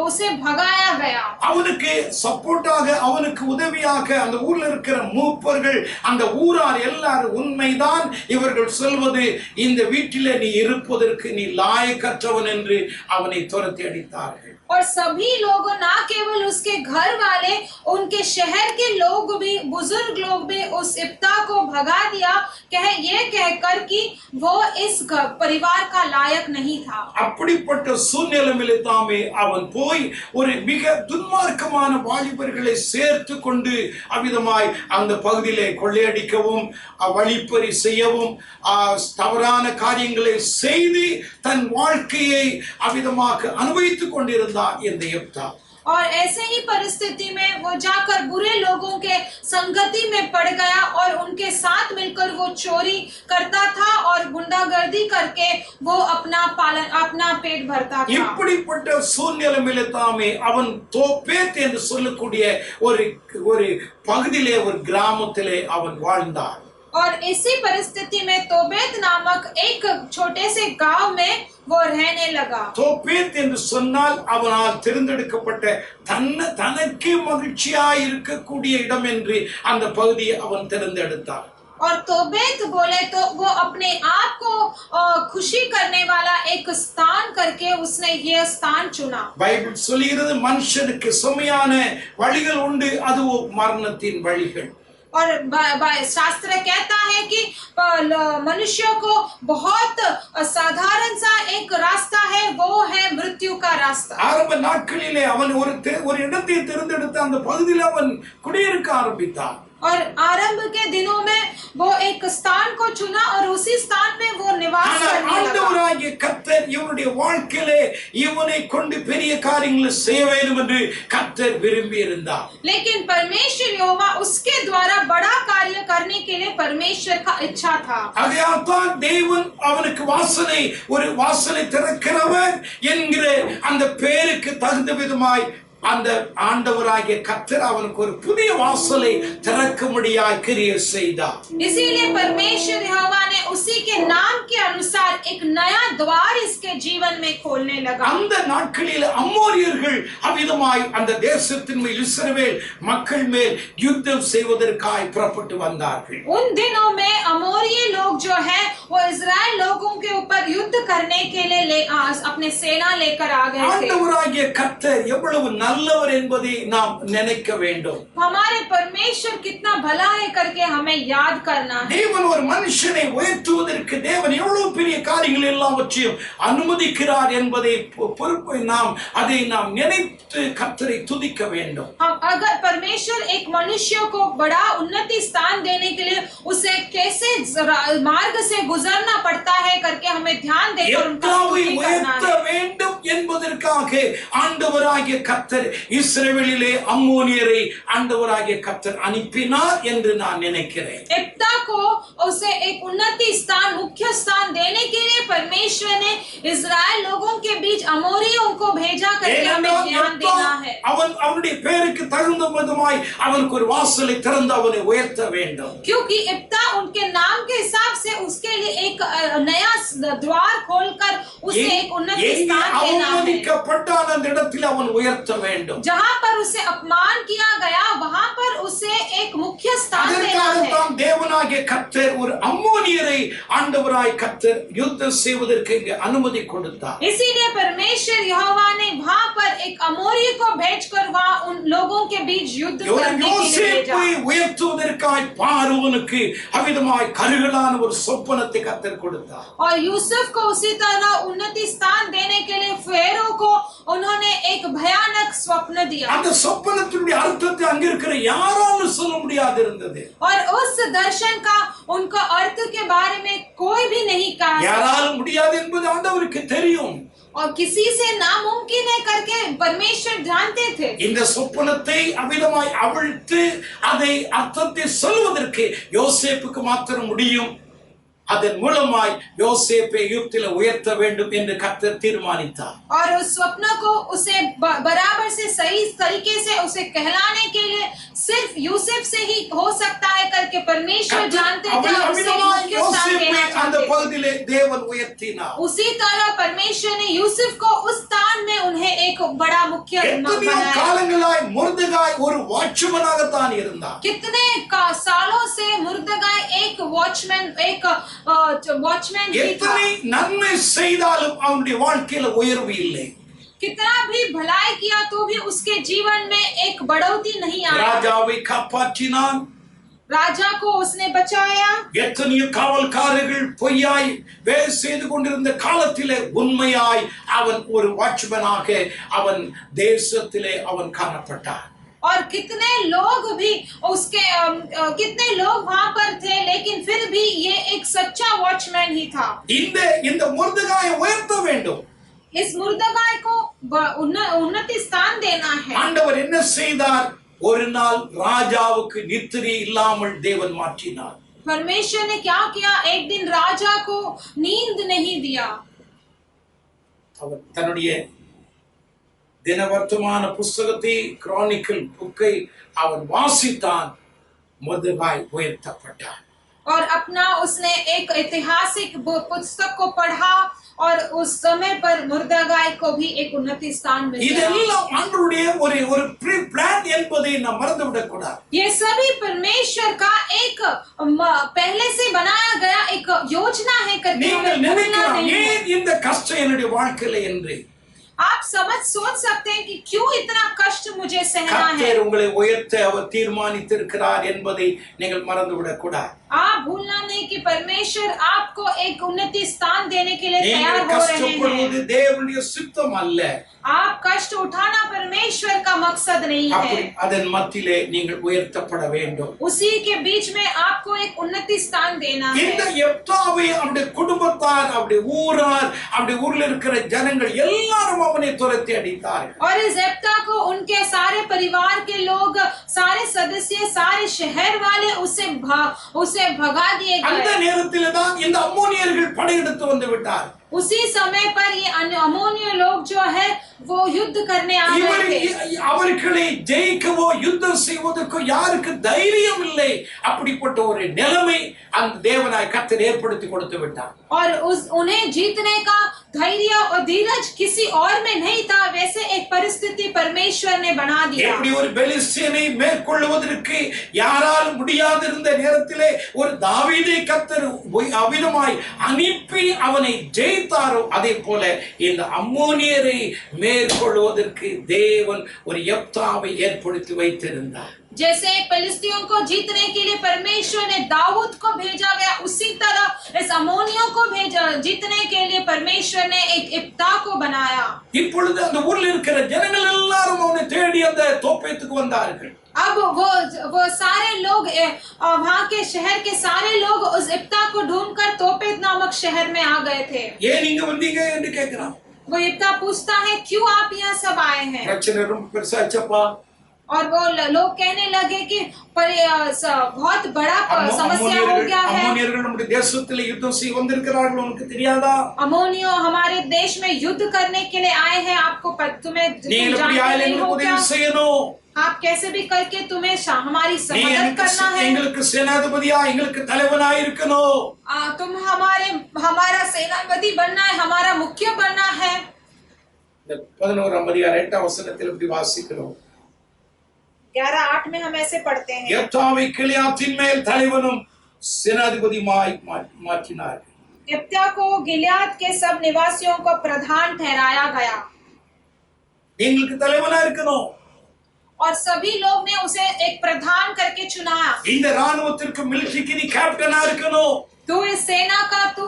उसे भगाया गया। அவனுக்கு சப்போர்ட்டாக, அவனுக்கு உதவியாக அந்த ஊர்ல இருக்கிற மூப்பர்கள், அந்த ஊரார் எல்லாரும் உண்மைதான் இவர்கள் சொல்வது, இந்த வீட்டிலே நீ இருப்பதற்கு நீ லாயக்கற்றவன் என்று அவனை துரத்தி அடித்தார்கள். और सभी लोग, ना केवल उसके घर वाले, उनके शहर के लोग भी, बुजुर्ग लोग भी उस इब्ता को भगा दिया, ये कहकर कि वो इस परिवार का लायक नहीं था। அப்படிப்பட்ட சூழ்நிலையிலே தாமே அவன் போய் ஒரு மிக துன்மார்க்கமான வாலிபர்களை சேர்த்து கொண்டு அவ்விதமாய் அந்த பகுதியிலே கொள்ளையடிக்கவும் வழிப்பறி செய்யவும் தவறான காரியங்களை செய்து தன் வாழ்க்கையை அவ்விதமாக அனுபவித்துக் கொண்டிருந்தான் இந்த எப்தா. और ऐसे ही परिस्थिति में वो जाकर बुरे लोगों के संगति में पड़ गया और उनके साथ मिलकर वो चोरी करता था और गुंडागर्दी करके वो अपना पेट भरता था। இப்படிப்பட்ட சூழ்நிலையிலே தாமே அவன் தோப்பேத் என்று சொல்லக்கூடிய ஒரு பகுதியிலே ஒரு கிராமத்திலே அவன் வாழ்ந்தான். और इसी परिस्थिति में तोबेत नामक एक छोटे से गांव में वो रहने लगा। தோப்பேத் என்று சொன்னால் அவனால் தேர்ந்தெடுக்கப்பட்ட தனக்கு மகிழ்ச்சியாய் இருக்கக்கூடிய இடம் என்று அந்த பகுதியை அவன் தேர்ந்தெடுத்தான். और तोबेत बोले तो वो अपने आप को खुशी करने वाला एक स्थान करके उसने ये स्थान चुना। பைபிள் சொல்கிறது மனுஷனுக்கு சுமையான வழிகள் உண்டு, அதுவோ மரணத்தின் வழிகள். और शास्त्र कहता है कि मनुष्य को बहुत साधारण सा एक रास्ता है, वो है मृत्यु का रास्ता। ஆரம்ப நாட்களிலே அவன் ஒரு இடத்தை தேர்ந்தெடுத்து அந்த பகுதியில் அவன் குடியிருக்க ஆரம்பித்தான். और आरंभ के दिनों में वो एक स्थान को चुना और उसी स्थान में वो निवास करने लगा। ஆண்டவராகிய கர்த்தர் இவனுடைய வாழ்க்கையிலே இவனை கொண்டு பெரிய காரியங்களை செய்ய வேண்டும் என்று கர்த்தர் விரும்பி இருந்தார். लेकिन परमेश्वर यहोवा उसके द्वारा बड़ा कार्य करने के लिए परमेश्वर का इच्छा था। ஆகையால் தான் தேவன் அவனுக்கு ஒரு வாசலை திறக்கிறவர் என்கிற அந்த பெயருக்கு தகுந்த விதமாய் அந்த ஆண்டவராகிய கர்த்தர் அவனுக்கு ஒரு புதிய வாசலை திறக்கும்படியாய் கிரியை செய்தார். इसीलिए परमेश्वर यहोवा ने उसी के नाम के अनुसार एक नया द्वार इसके जीवन में खोलने लगा। அந்த நாட்களில் அம்மோரியர்கள் அவ்விதமாய் அந்த தேசத்தின் மேல் இஸ்ரவேல் மக்கள் மேல் யுத்தம் செய்வதற்காய் புறப்பட்டு வந்தார்கள். उन दिनों में अमोरी लोग जो है वो इस्राएल लोगों के ऊपर युद्ध करने के लिए अपने सेना लेकर आ गए थे। ஆண்டவராகிய கர்த்தர் எவ்வளவு நல்லவர் என்பதை நாம் நினைக்க வேண்டும். हमारे परमेश्वर कितना भला है करके हमें याद करना है। தேவன் ஒரு மனுஷனை உயர்த்துவதற்கு தேவன் எவ்வளவு பெரிய காரியங்கள் எல்லாவற்றையும் அனுமதிக்கிறார் என்பதை பொறுப்பை அதை நாம் நினைத்து கர்த்தரை துதிக்க வேண்டும். अगर परमेश्वर एक मनुष्य को बड़ा उन्नति स्थान देने के लिए उसे कैसे मार्ग से गुजरना पड़ता है करके हमें ध्यान देकर उनका स्तुति करना है। வேண்டும் என்பதற்காக ஆண்டவராகிய கர்த்தர் இஸ்ரவேலிலே அம்மோனியரை ஆண்டவராகிய கர்த்தர் அனுப்பினார் என்று நான் நினைக்கிறேன். इब्ता को उसे एक उन्नति स्थान, मुख्य स्थान देने के लिए परमेश्वर ने इस्राएल लोगों के बीच अमोरियों को भेजा करके हमें ध्यान देना है। அவனுடைய பெயருக்கு தகுந்த விதமாய் அவனுக்கு ஒரு வாசலை திறந்து அவனை உயர்த்த வேண்டும். क्योंकि इब्ता उनके नाम के हिसाब से उसके लिए एक नया द्वार खोलकर उसे एक उन्नति स्थान देना है। அவமதிக்கப்பட்டான் அந்த இடத்தில் அவன் உயர்த்த வேண்டும். जहां पर उसे अपमान किया गया वहां पर उसे एक मुख्य स्थान देना है। அதற்காக தேவனாகிய கர்த்தர் ஒரு அம்மோனியரை ஆண்டவராய் கர்த்தர் யுத்தம் செய்வதற்கு இங்கே அனுமதி கொடுத்தார். इसीलिए परमेश्वर यहोवा ने वहां पर एक अमोरी को भेजकर वहां उन लोगों के बीच युद्ध करने के लिए भेजा। உயர்த்துவதற்காய் பார்வோனுக்கு அவ்விதமாய் கருகலான ஒரு சொப்பனத்தை கர்த்தர் கொடுத்தார். और यूसुफ को उसी तरह उन्नति स्थान देने के लिए फेरो को उन्होंने एक भयानक स्वप्न दिया। அந்த சொப்பனத்தினுடைய அர்த்தத்தை அங்க இருக்கிற யாராலும் சொல்ல முடியாது இருந்தது. और उस दर्शन का उनका अर्थ के बारे में कोई भी नहीं कहा। யாராலும் முடியாது என்பது ஆண்டவருக்கு தெரியும். और किसी से नामुमकिन है करके परमेश्वर जानते थे। இந்த சொப்பனத்தை அவ்விதமாய் அவிழ்த்து அதை அர்த்தத்தை சொல்வதற்கு யோசேப்புக்கு மாத்திரம் முடியும். அதன் மூலமாய் யோசேப்பை எகிப்திலே உயர்த்த வேண்டும் என்று கர்த்தர் தீர்மானித்தார். और उस स्वप्न को उसे बराबर से सही तरीके से उसे कहलाने के लिए सिर्फ यूसुफ से ही हो सकता है करके परमेश्वर जानते थे। அந்த பகுதியிலே தேவன் உயர்த்தினார். उसी तरह परमेश्वर ने यूसुफ को उस स्थान में उन्हें एक बड़ा मुख्य बनाया। காலங்களாய் முர்தகாய் ஒரு வாட்ச்மேனாக தான் இருந்தார். कितने सालों से मुर्दगाय एक वॉचमैन எத்தனை நன்மை செய்தாலும் அவனுடைய வாழ்க்கையில உயர்வு இல்லை. कितना भी भलाई किया तो भी उसके जीवन में एक बढ़ोतरी नहीं आई। ராஜாவை காப்பாற்றினான். राजा को उसने बचाया। எத்தனையோ காவல்காரர்கள் பொய்யாய் வேலை செய்து கொண்டிருந்த காலத்திலே உண்மையாய் அவன் ஒரு வாட்ச்மேனாக அவன் தேசத்திலே அவன் காணப்பட்டான். और कितने लोग भी उसके कितने लोग वहां पर थे, लेकिन फिर भी ये एक सच्चा वॉचमैन ही था। இந்த முர்தகாயை உயர்த்த வேண்டும். इस मुर्दगाय को उन्नति स्थान देना है। ஆண்டவர் என்ன செய்தார்? ஒரு நாள் ராஜாவுக்கு நித்திரை இல்லாமல் தேவன் மாற்றினார். परमेश्वर ने क्या किया? एक दिन राजा को नींद नहीं दिया। அவர் தன்னுடைய தினவர்த்தமான புஸ்தகத்தை கிரானிக்கல் புக்கை அவன் வாசித்தான். முர்தகாய் உயர்த்தப்பட்டான். और अपना उसने एक ऐतिहासिक पुस्तक को पढ़ा और उस समय पर मुर्दगाय को भी एक उन्नति स्थान मिला। இதெல்லாம் ஆண்டவருடைய ஒரு ப்ரீ பிளான் என்பதை நாம் மறந்துவிடக் கூடாது. ये सभी परमेश्वर का एक पहले से बनाया गया एक योजना है करके நீங்கள் हमें भूलना நினைக்கலாம் नहीं है। ஏன் இந்த கஷ்டம் என்னுடைய வாழ்க்கையில என்று. आप सोच सकते हैं कि क्यों इतना कष्ट मुझे सहना है। கர்த்தர் உங்களை உயர்த்த அவர் தீர்மானித்திருக்கிறார் என்பதை நீங்கள் மறந்துவிடக் கூடாது. आप भूलना नहीं कि परमेश्वर आपको एक उन्नति स्थान देने के लिए तैयार நீங்கள் हो रहे கஷ்டப்படுவது हैं। தேவனுடைய சித்தம் அல்ல. आप कष्ट उठाना परमेश्वर का मकसद नहीं है। அதன் மத்தியிலே நீங்கள் உயர்த்தப்பட வேண்டும். उसी के बीच में आपको एक उन्नति स्थान देना है। இந்த யெப்தாவை அவருடைய குடும்பத்தார், அவருடைய ஊரார், அவருடைய ஊர்ல இருக்கிற ஜனங்கள் எல்லாரும் அவனை துரத்தி அடித்தார்கள். और इस यिप्तह को उनके सारे परिवार के लोग, सारे सदस्य, सारे शहर वाले उसे भगा दिए அந்த गए। நேரத்தில் தான் இந்த அம்மோனியர்கள் படையெடுத்து வந்து விட்டார். उसी समय पर ये अमोनिय लोग जो है वो युद्ध करने आ गए थे। அவர்களை ஜெயிக்கவோ யுத்தம் செய்வதற்கோ யாருக்கு தைரியம் இல்லை. அப்படிப்பட்ட ஒரு நிலைமை அந்த தேவனாய் கர்த்தர் ஏற்படுத்தி கொடுத்து விட்டார். और उन्हें जीतने का धैर्य और धीरज किसी और में नहीं था। वैसे एक परिस्थिति परमेश्वर ने बना दिया। எப்படி ஒரு பெலிஸ்தியனை மேற்கொள்வதற்கு யாரால் முடியாதிருந்த நேரத்திலே ஒரு தாவீதை கர்த்தர் அவிதமாய் அனுப்பி அவனை ஜெயித்தாரோ, அதே போல இந்த அம்மோனியரை மேற்கொள்வதற்கு தேவன் ஒரு யெப்தாவை ஏற்படுத்தி வைத்திருந்தார். जैसे फिलिस्तियों को जीतने के लिए परमेश्वर ने दाऊद को भेजा गया, उसी तरह इस अमोनियों को जीतने के लिए परमेश्वर ने एक यिप्तह को बनाया। இப்பொழுது அந்த ஊர்ல இருக்கிற ஜனங்கள் எல்லாரும் அவனை தேடி அந்த தோப்பேத்துக்கு வந்தார்கள். अब वो सारे लोग वहां के शहर के सारे लोग उस यिप्तह को ढूंढकर तोपेत नामक शहर में आ गए थे। ஏன் நீங்க வந்தீங்க என்று கேக்குறான். वो यिप्तह पूछता है, क्यों आप यहाँ सब आए हैं? பிரச்சனை ரொம்ப பெருசாச்சப்பா. और वो लोग कहने लगे कि बहुत बड़ा समस्या हो गया है। அம்மோனியர்கள் நம்முடைய தேசத்திலே யுத்தம் செய்ய வந்திருக்கிறார்கள், உங்களுக்கு தெரியாதா? अमोनियो हमारे देश में युद्ध करने के लिए आए हैं, आपको तुम्हें जानते नहीं हो क्या? आप कैसे भी करके तुम्हें हमारी मदद करना है। எங்களுக்கு சேனாதிபதியா, எங்களுக்கு தலைவனாய் இருக்கணும். तुम हमारा सेनापति बनना है, हमारा मुख्य बनना है। 11 அதிகாரம் 8 வசனத்தில் இப்படி வாசிக்கிறோம். 11:8 में हम ऐसे पढ़ते हैं, யெப்தாவை கிலியாத்தின் மேல் தலைவனும் சேனாதிபதியுமாய் மாற்றினார். यिप्तह को गिलियाद के सब निवासियों को प्रधान ठहराया गया। எங்களுக்கு தலைவனா இருக்கணும். और सभी लोग ने उसे एक प्रधान करके चुना। இந்த ராணுவத்திற்கு மிலிட்டரிக்கு நீ கேப்டனா இருக்கணும். तू इस सेना का तू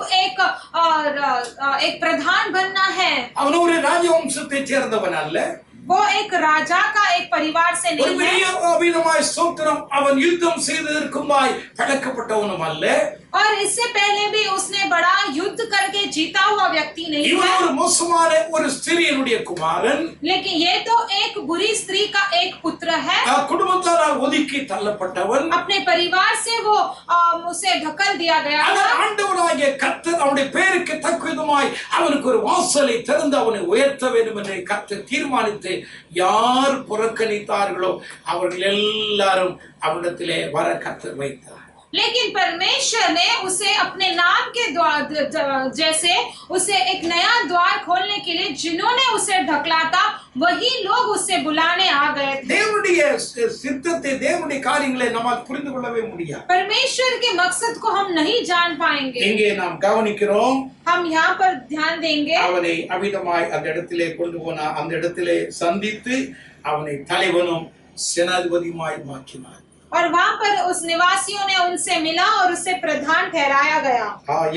एक प्रधान बनना है। அவன் ஒரு ராஜவம்சத்தை சேர்ந்தவன் அல்ல. वो एक राजा का एक परिवार से नहीं है। அபிதமாய் ஸ்தோத்திரம், அவன் யுத்தம் செய்ததற்குமாய் பழக்கப்பட்டவனும் அல்ல. और इससे पहले भी उसने बड़ा युद्ध करके जीता हुआ व्यक्ति नहीं है। இவன் ஒரு மோசமான ஒரு ஸ்திரீயினுடைய குமாரன். लेकिन ये तो एक बुरी स्त्री का एक पुत्र है। குடும்பத்தாரால் ஒதுக்கி தள்ளப்பட்டவன். अपने परिवार से वो उसे ढकल दिया गया था। ஆண்டவராகிய கர்த்தர் அவனுடைய பெயருக்கு தக்கவிதமாய் அவனுக்கு ஒரு வாசலை திறந்து அவனை உயர்த்த வேண்டும் என்று கர்த்தர் தீர்மானித்து யார் புறக்கணித்தார்களோ அவர்கள் எல்லாரும் அவனிடத்திலே வர கர்த்தர் வைத்தார். लेकिन परमेश्वर ने उसे अपने नाम के द्वार जैसे उसे एक नया द्वार खोलने के लिए जिन्होंने उसे ढकला था वही लोग उसे बुलाने आ गए थे। தேவனுடைய சித்தத்தை தேவனுடைய காரியங்களை நம்மால் புரிந்து கொள்ளவே முடியாது. परमेश्वर के मकसद को हम नहीं जान पाएंगे। இங்கே நாம் கவனிக்கிறோம், हम यहाँ पर ध्यान देंगे, அவனை அவிதமாய் அந்த இடத்திலே கொண்டு போனா அந்த இடத்திலே சந்தித்து அவனை தலைவனும் சேனாதிபதியுமாய் மாற்றினார். और वहाँ पर उस निवासियों ने उनसे मिला और उसे प्रधान ठहराया गया।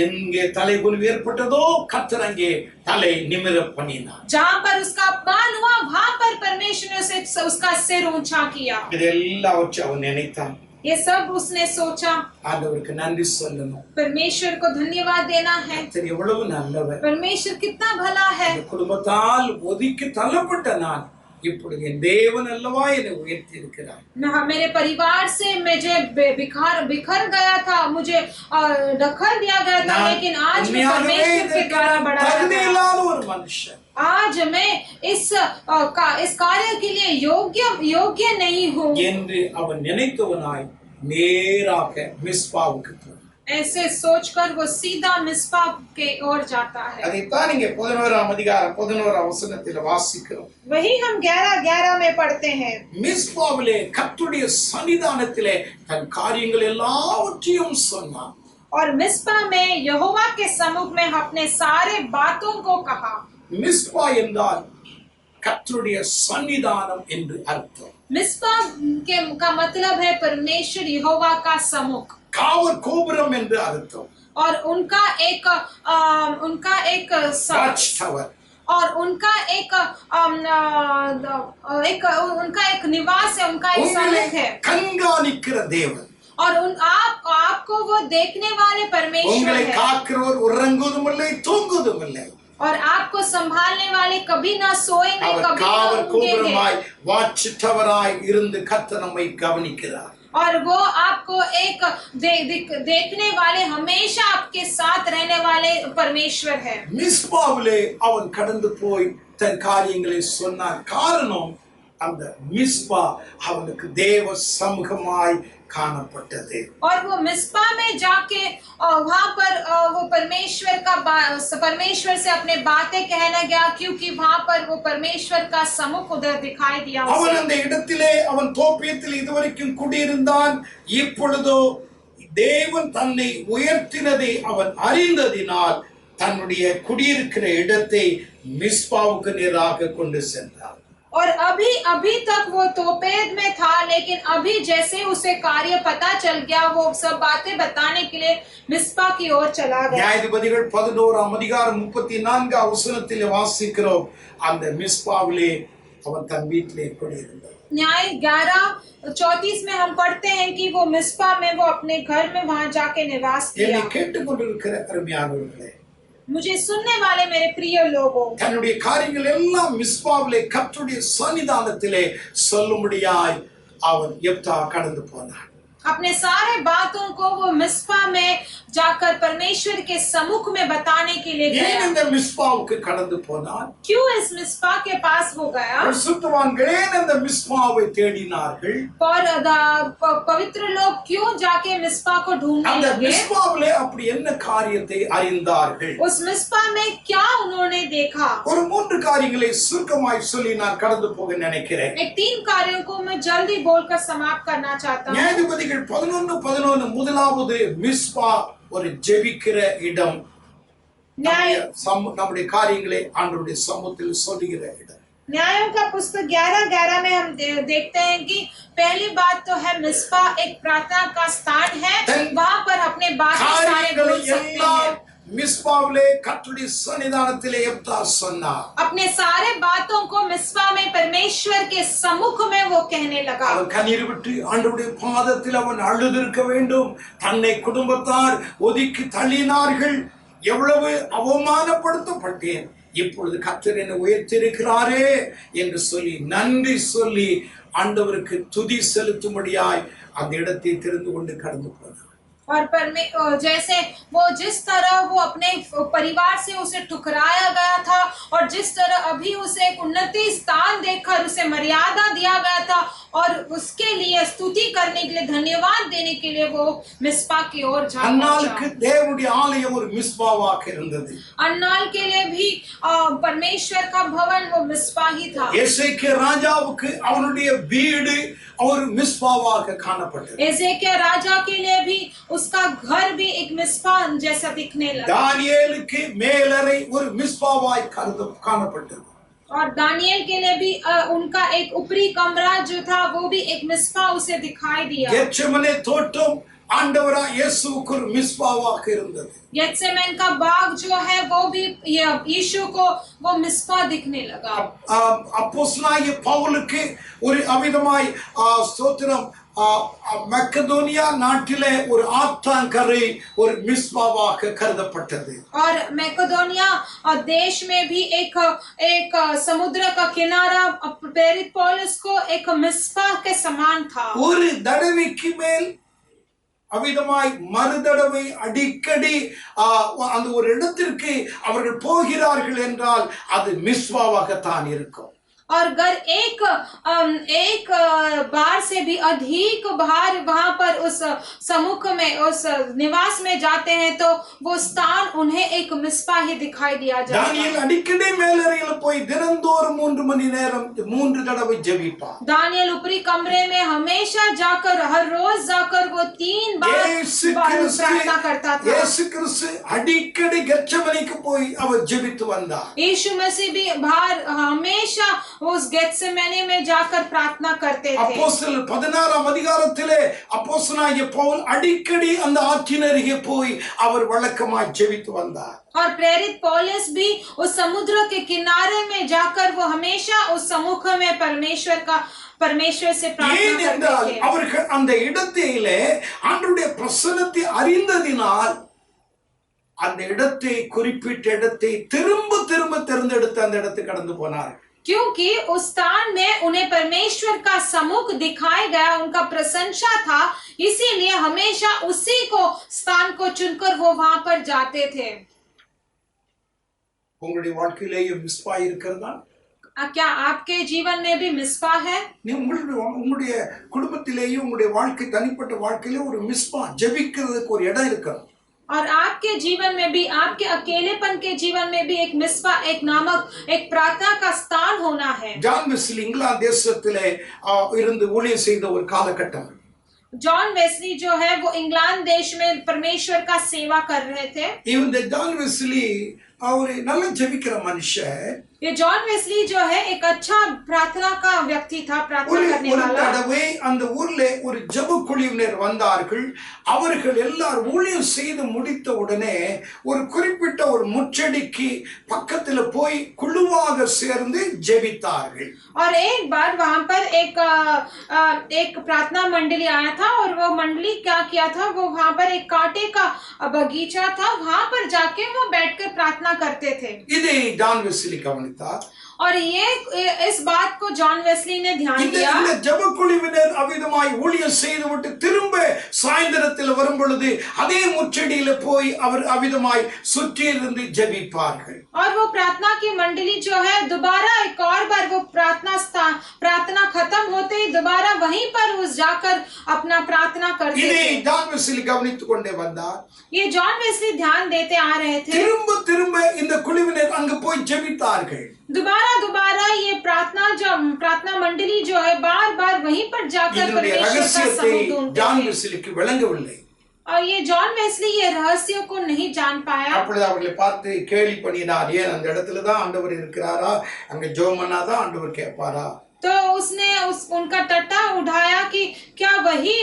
எங்கே தலைகுனிவு ஏற்பட்டதோ கர்த்தர் அங்கே தலை நிமிர பண்ணினார். जहाँ पर उसका अपमान हुआ वहाँ पर परमेश्वर ने उसे उसका सिर ऊंचा किया। இதெல்லாம் வச்சு அவன் நினைத்தான், ये सब उसने सोचा ஆண்டவருக்கு நன்றி சொல்லணும், परमेश्वर को धन्यवाद देना है, கர்த்தர் எவ்வளவு நல்லவர், परमेश्वर कितना भला है। இந்த குடும்பத்தால் ஒதுக்கி தள்ளப்பட்ட நான் இப்பொழுது என் தேவன் அல்லவா என்னை உயர்த்தி இருக்கிறார். मेरे परिवार से मुझे बिखर गया था, मुझे ढकल दिया गया था, लेकिन आज मैं परमेश्वर के द्वारा बढ़ाया गया। ஒரு மனுஷன், आज मैं इस कार्य के लिए योग्य नहीं हूँ என்று அவன் நினைத்தவனாய் நேராக மிஸ்பாவுக்கு போனான். ऐसे सोचकर वो सीधा मिस्पा के ओर जाता है। அதைத்தான் நீங்க 11ஆம் அதிகாரம் 11ஆம் வசனத்தில் வாசிக்கிறோம். वही हम 11 में पढ़ते हैं। மிஸ்பாவிலே கர்த்தருடைய சன்னிதானத்திலே தன் காரியங்கள் எல்லாவற்றையும் சொன்னான். और मिस्पा में यहोवा के सम्मुख में अपने सारे बातों को कहा। மிஸ்பா என்றால் கர்த்தருடைய சன்னிதானம் என்று அர்த்தம். मिस्पा का मतलब है परमेश्वर यहोवा का सम्मुख। காவல் கோபுரம் என்று அர்த்தம். और उनका एक வாட்ச் டவர், और उनका एक निवास है, उनका एक सम्मुख है। கண்காணிக்கிற தேவன், और आपको वो देखने वाले परमेश्वर உங்களை है। காக்கிறவர் உறங்குவதும் இல்லை தூங்குவதும் இல்லை. और आपको संभालने वाले कभी ना सोएंगे, அவர் कभी ना காவல் ऊँघेंगे। கோபுரமாய் வாட்ச் டவராய் இருந்து கர்த்தர் நம்மை கவனிக்கிறார். और वो आपको एक देखने वाले, हमेशा आपके साथ रहने वाले परमेश्वर है। மிஸ்பாவிலே அவன் கடந்து போய் தன் காரியங்களை சொன்னான். காரணம் அந்த மிஸ்பா அவனுக்கு தேவ சமூகமாய் காணப்பட்டது. और वो मिस्पा में जाके वहाँ पर वो परमेश्वर से अपने बातें कहने गया, क्योंकि वहाँ पर वो परमेश्वर का सम्मुख उधर दिखाई दिया उसे। அவன் அந்த இடத்திலே அவன் தோப்பியத்தில் இதுவரைக்கும் குடியிருந்தான். இப்பொழுதோ தேவன் தன்னை உயர்த்தினதை அவன் அறிந்ததினால் தன்னுடைய குடியிருக்கிற இடத்தை மிஸ்பாவுக்கு நேராக கொண்டு சென்றான். और अभी तक वो तोपेद में था, लेकिन अभी जैसे उसे कार्य पता चल गया, वो सब बातें बताने के लिए मिस्पा की ओर चला गया। நியாயாதிபதிகள் 11ஆம் அதிகாரம் 34ஆம் வசனத்தில் வாசிக்கிறோம், அந்த மிஸ்பாவிலே அவன் தன் வீட்டிலே குடியிருந்தான். न्याय 11:34 में हम पढ़ते हैं कि वो मिस्पा में वो अपने घर में वहां जाके निवास என்னை किया। கேட்டுக்கொண்டிருக்கிற அருமையானவர்களே, मुझे सुनने वाले मेरे प्रिय लोगों, தன்னுடைய காரியங்கள் எல்லாம் மிஸ்பாவிலே கர்த்தருடைய சன்னிதானத்திலே சொல்லும்படியாய் அவன் யெப்தா கடந்து போனான். अपने सारे बातों को वो मिस्पा में जाकर परमेश्वर के सम्मुख में बताने के लिए ஏன் गया। இந்த மிஸ்பாவுக்கு கடந்து போனான்? क्यों इस मिस्पा के पास वो गया? பரிசுத்தவான்களே அந்த மிஸ்பாவை தேடினார்கள். और पवित्र लोग क्यों जाके मिस्पा को ढूंढने அந்த लगे? மிஸ்பாவிலே அப்படி என்ன காரியத்தை அறிந்தார்கள்? उस मिस्पा में क्या उन्होंने देखा? ஒரு 3 காரியங்களை சுருக்கமாய் சொல்லி நான் கடந்து போக நினைக்கிறேன். एक 3 कार्यों को मैं जल्दी बोलकर समाप्त करना चाहता हूँ। நியாயாதிபதிகள் 11:11 முதலாவது மிஸ்பா ஒரு ஜெபிக்கிற இடம், நம்முடைய காரியங்களை ஆண்டவருடைய சமூகத்தில் சொல்லுகிற இடம். न्यायों का पुस्तक 11:11 में हम देखते हैं कि पहली बात तो है मिस्पा एक प्रार्थना का स्थान है, वहाँ पर अपने बातें सारे बोल सकते हैं। மிஸ்பாவிலே கர்த்தருடைய சன்னிதானத்திலே யெப்தா சொன்னார். अपने सारे बातों को मिस्पा में परमेश्वर के सम्मुख में वो कहने लगा। அவன் கண்ணீர் விட்டு ஆண்டவருடைய பாதத்தில் அவன் அழுதிருக்க வேண்டும். தன்னை குடும்பத்தார் ஒதுக்கி தள்ளினார்கள். எவ்வளவு அவமானப்படுத்தப்பட்டேன், இப்பொழுது கர்த்தர் என்னை உயர்த்தியிருக்கிறாரே என்று சொல்லி நன்றி சொல்லி ஆண்டவருக்கு துதி செலுத்தும்படியாய் அந்த இடத்தை தெரிந்து கொண்டு கடந்து போனார். और जैसे वो जिस तरह वो अपने परिवार से उसे ठुकराया गया था और जिस तरह अभी उसे एक उन्नति स्थान देकर उसे मर्यादा दिया गया था और उसके लिए स्तुति करने के लिए धन्यवाद देने के लिए वो मिस्पा की ओर जा அன்னாளுக்கு पहुंचा। தேவனுடைய ஆலயம் ஒரு மிஸ்பாவாக இருந்தது. अन्नाल के लिए भी परमेश्वर का भवन वो मिस्पा ही था। எசேக்கியா ராஜாவுக்கு அவனுடைய வீடு ஒரு மிஸ்பாவாக காணப்பட்டது. एजेकिया राजा के लिए भी उसका घर भी एक मिस्पा जैसा दिखने लगा। தானியேலுக்கு மேலறை ஒரு மிஸ்பாவாய் காணப்பட்டது. और दानियल के लिए भी उनका एक ऊपरी कमरा जो था वो भी एक मिस्पा उसे दिखाई दिया। கெத்செமனே தோட்டம் ஆண்டவரா இயேசுவுக்கு ஒரு மிஸ்பாவாக இருந்தது. गेत्सेमन का बाग जो है वो भी यीशु को वो मिस्पा दिखने लगा। அப்போஸ்தலனாகிய பவுலுக்கு ஒரு அவிதமாய் ஸ்தோத்திரம் மக்கெதோனியா நாட்டிலே ஒரு ஆற்றங்கரை ஒரு மிஸ்பாவாக கருதப்பட்டது. और मैकेडोनिया देश में भी एक समुद्र का किनारा प्रेरित पौलुस को एक मिस्पा के समान था। ஒரு தடவைக்கு மேல் அவிதமாய் மறுதடவை அடிக்கடி அந்த ஒரு இடத்திற்கு அவர்கள் போகிறார்கள் என்றால் அது மிஸ்பாவாகத்தான் இருக்கும். और अगर एक बार से भी अधिक बार वहां पर उस सम्मुख में उस निवास में जाते हैं तो वो स्थान उन्हें एक मिस्पा ही दिखाई दिया जाता है। தானியேல் அடிக்கடி மேலறையில் போய் தினந்தோறும் 3 மணி நேரம் 3 தடவை ஜெபிப்பார். दानियल ऊपरी कमरे में हमेशा जाकर हर रोज जाकर वो 3 बार प्रार्थना करता था। இயேசு கிறிஸ்து அடிக்கடி கெத்செமனேக்கு போய் அவர் ஜெபித்து வந்தார். यीशु मसीह भी बाहर हमेशा उस गेत्सेमने में जाकर प्रार्थना करते थे। அப்போஸ்தலர் 16ஆம் அதிகாரத்திலே அப்போஸ்தலனாகிய பவுல் அடிக்கடி அந்த ஆற்றின் அருகே போய் அவர் வழக்கமாய் ஜெபித்து வந்தார். और प्रेरित पौलुस भी उस समुद्र के किनारे में जाकर वो हमेशा उस सम्मुख में परमेश्वर से प्रार्थना करते थे। அவர்கள் அந்த இடத்திலே ஆண்டவருடைய பிரசன்னத்தை அறிந்ததினால் அந்த இடத்தை குறிப்பிட்ட இடத்தை திரும்ப திரும்ப தேர்ந்தெடுத்து அந்த இடத்துக்கு கடந்து போனார்கள். क्योंकि उस स्थान में उन्हें परमेश्वर का सम्मुख दिखाया गया, उनका प्रशंसा था, इसीलिए हमेशा उसी को स्थान को चुनकर वो वहां पर जाते थे। உங்களுடைய வாழ்க்கையிலேயும் மிஸ்பா இருக்கிறதா? क्या आपके जीवन में भी मिस्पा है? உங்களுடைய குடும்பத்திலேயும் உங்களுடைய வாழ்க்கை தனிப்பட்ட வாழ்க்கையில ஒரு மிஸ்பா ஜெபிக்கிறதுக்கு ஒரு இடம் இருக்கணும். और आपके जीवन में भी आपके अकेलेपन के जीवन में भी एक मिस्पा एक नामक एक प्रार्थना का स्थान होना है। ஜான் வெஸ்லி இங்கிலாந்து தேசத்திலே இருந்து ஊழியம் செய்த ஒரு காலகட்டம். जॉन वेस्ली जो है वो इंग्लैंड देश में परमेश्वर का सेवा कर रहे थे। இந்த ஜான் வெஸ்லி ஒரு நல்ல ஜெபிக்கிற மனுஷன். ये जॉन वेस्ली जो है एक अच्छा प्रार्थना का व्यक्ति था, प्रार्थना करने वाला। தடவை அந்த ஊர்ல ஒரு ஜெப குழுவினர் வந்தார்கள். அவர்கள் எல்லாரும் ஊழியம் செய்து முடித்த உடனே ஒரு குறிப்பிட்ட ஒரு முச்சடிக்கு பக்கத்துல போய் குழுவாக சேர்ந்து ஜெபித்தார்கள். और एक बार वहां पर एक प्रार्थना मंडली आया था और वो मंडली क्या किया था, वो वहां पर एक कांटे का बगीचा था, वहां पर जाके वो बैठकर प्रार्थना करते थे। இதை ஜான் வெஸ்லி கவனித்தார். और ये इस बात को जॉन वेस्ली ने ध्यान दिया। இந்த ஜெப குழுவினர் அவிதமாய் ஊழியம் செய்துவிட்டு திரும்ப சாயந்தரத்தில் வரும் பொழுது அதே முச்சடியில போய் அவர் அவிதமாய் சுற்றி இருந்து ஜெபிப்பார்கள். और वो प्रार्थना की मंडली जो है दोबारा एक और बार वो प्रार्थना खत्म होते ही दोबारा वहीं पर उस जाकर अपना प्रार्थना करते இதை थे। ஜான் வெஸ்லி கவனித்துக் கொண்டே வந்தார். ये जॉन वेस्ली ध्यान देते आ रहे थे। திரும்ப திரும்ப இந்த குழுவினர் அங்கு போய் ஜெபித்தார்கள். दोबारा ये प्रार्थना मंडली जो है बार बार वहीं पर जाकर परमेश्वर का सबूत ढूंढते ஜான் थे। வெஸ்லிக்கு விளங்கவில்லை. और ये जॉन वेस्ली ये रहस्य को नहीं जान पाया। அப்பொழுது அவர்களை பார்த்து கேலி பண்ணினார். ஏன் அந்த இடத்துல தான் ஆண்டவர் இருக்கிறாரா? அங்க ஜெபம் பண்ணாதான் ஆண்டவர் கேட்பாரா? तो उसने उनका टट्टा उठाया कि क्या वही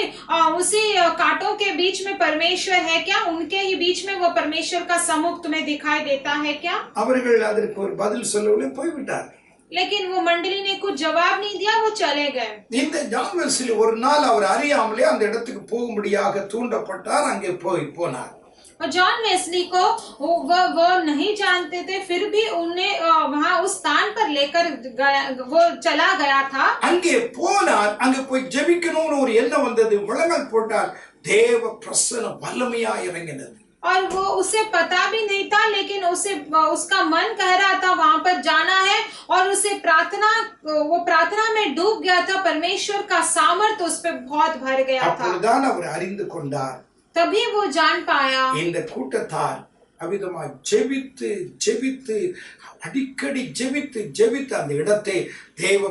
उसी कांटों के बीच में परमेश्वर है क्या? उनके ही बीच में वो परमेश्वर का सम्मुख तुम्हें दिखाई देता है क्या? அவர்கள் அதற்கு ஒரு பதில் சொல்லவில்லை, போய்விட்டார். लेकिन वो मंडली ने कुछ जवाब नहीं दिया, वो चले गए। இந்த ஜான் வெஸ்லி ஒரு நாள் அவர் அறியாமலே அந்த இடத்துக்கு போகும்படியாக தூண்டப்பட்டார். அங்கே போனார். और जॉन वेस्ली को वो नहीं जानते थे, फिर भी उन्हें वहां उस स्थान पर लेकर वो चला गया था। அங்கே போனார். அங்கே போய் ஜெபிக்கணும்னு ஒரு எண்ணம் வந்தது. முழங்கால் போட்டார். தேவ பிரசன்ன வல்லமையா இறங்கினது. और वो उसे पता भी नहीं था, लेकिन उसका मन कह रहा था वहां पर जाना है, और वो प्रार्थना में डूब गया था। परमेश्वर का सामर्थ उस पे बहुत भर गया था। அப்பொழுதுதான் அவர் அறிந்து கொண்டார், तभी वो जान पाया இந்த கூட்டத்தார் அவிதமாய் ஜெபித்து ஜெபித்து அடிக்கடி ஜெபித்து ஜெபித்து அந்த இடத்தை தேவ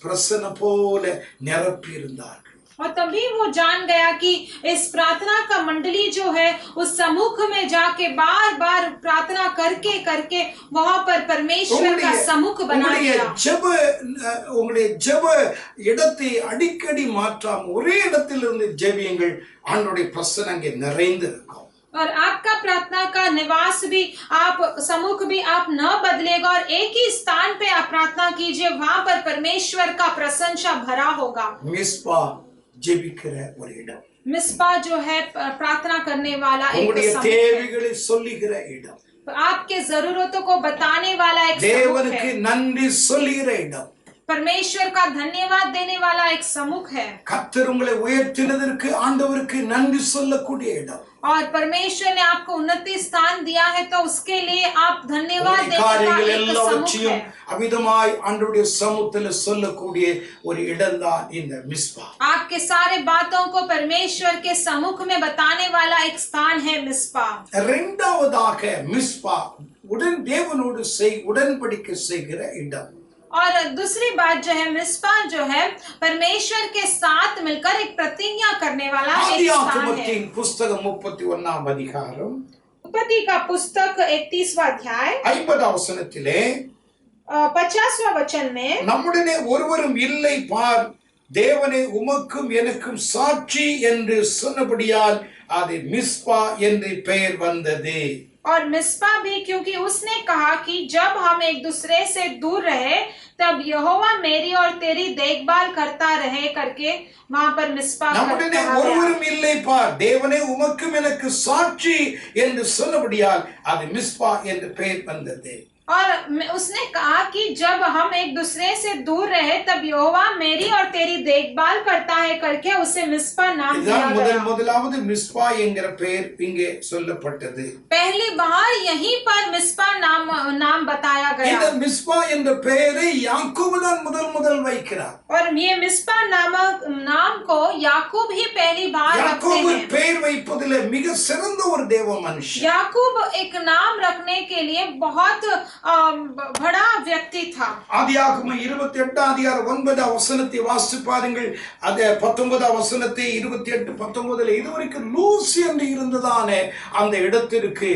பிரசன்ன போல நிரப்பி இருந்தார்கள். और तभी वो जान गया कि इस प्रार्थना का मंडली जो है उस समुख में जाके बार बार प्रार्थना करके करके वहां पर परमेश्वर का समुख बना दिया। உங்களுடைய ஜெப இடத்தை அடிக்கடி மாற்றாம ஒரே இடத்திலிருந்து ஜெபியுங்கள், ஆண்டவருடைய பிரசன்னம் அங்கே நிறைந்து இருக்கும். और आपका प्रार्थना का निवास भी, आप समुख भी आप न बदलेगा, और एक ही स्थान पे आप प्रार्थना कीजिए, वहां पर परमेश्वर का प्रशंसा भरा होगा। மிஸ்பா ஜெபிக்கிற ஒரு இடம், मिस्पा जो है प्रार्थना करने वाला एक உங்களுடைய समुख है, தேவைகளை சொல்லுகிற இடம், आपके जरूरतों को बताने वाला एक समुख தேவனுக்கு है, நன்றி சொல்லுகிற இடம், परमेश्वर का धन्यवाद देने वाला एक समुख है, கர்த்தர் உங்களை உயர்த்தினதற்கு ஆண்டவருக்கு நன்றி சொல்லக்கூடிய இடம், और परमेश्वर ने आपको उन्नति स्थान दिया है तो उसके लिए आप धन्यवाद देने का एक समुख है। அவிதமாய் ஆண்டவருடைய சமூகத்தில் சொல்லக்கூடிய ஒரு இடம் தான் இந்த மிஸ்பா. आपके सारे बातों को परमेश्वर के समुख में बताने वाला एक स्थान है मिस्पा। இரண்டாவதாக மிஸ்பா தேவனோடு உடன்படிக்கை செய்கிற இடம். और दूसरी बात जो है, मिस्पा जो है परमेश्वर के साथ मिलकर एक प्रतिज्ञा करने वाला एक स्थान है। ஆதியாகமத்தின் புத்தகம் 31ஆம் அதிகாரம், उत्पत्ति का पुस्तक 31वां अध्याय 50 வசனத்திலே 50वां वचन में, நம்முடனே ஒருவரும் இல்லை பார், தேவனே உமக்கும் எனக்கும் சாட்சி என்று சொன்னபடியால் அது மிஸ்பா என்று பெயர் வந்தது. और मिस्पा भी, क्योंकि उसने कहा कि जब हम एक दूसरे से दूर रहे तब यहोवा मेरी और तेरी देखभाल करता रहे करके वहां पर मिस्पा நம்முடனே ஒருவரும் இல்லை பார், தேவனே உமக்கும் எனக்கு சாட்சி என்று சொன்னபடியால் அது மிஸ்பா என்று பெயர் வந்தது. और उसने कहा कि जब हम एक दूसरे से दूर रहे तब यहोवा मेरी और तेरी देखभाल करता है करके उसे मिस्पा नाम दिया गया। முதலாவது மிஸ்பா என்கிற பெயர் இங்கே சொல்லப்பட்டது. पहली बार यहीं पर मिस्पा नाम बताया गया। இந்த மிஸ்பா என்ற பெயரை யாக்கோபு தான் முதல் வைக்கிறார். और ये मिस्पा नामक नाम को याकूब ही पहली बार रखते யாக்கோபு हैं। பெயர் வைப்பதில் மிக சிறந்த ஒரு தேவ மனுஷன். याकूब एक नाम रखने के लिए बहुत बड़ा व्यक्ति था। ஆதியாகமம் 28ஆம் அதிகாரம் 9ஆம் வசனத்தை வாசித்து பாருங்கள். அது 19ஆம் வசனத்தை 28-19 இதுவரைக்கும் லூஸ் என்று இருந்ததானே அந்த இடத்திற்கு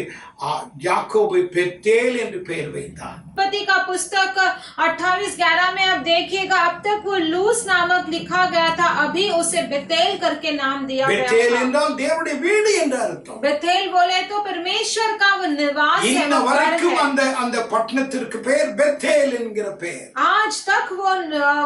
யாக்கோபு பெத்தேல் என்று பெயர் வைத்தார். उत्पत्ति का पुस्तक 28:11 में आप देखिएगा, अब तक वो लूस नामक लिखा गया था, अभी उसे बेतेल करके नाम दिया गया था। பெத்தேல் என்றால் தேவனுடைய வீடு என்று அர்த்தம். बेतेल बोले तो परमेश्वर का वो निवास है, இன்ன வரைக்கும் அந்த பட்டணத்திற்கு பெயர் பெத்தேல் என்கிற பெயர். आज तक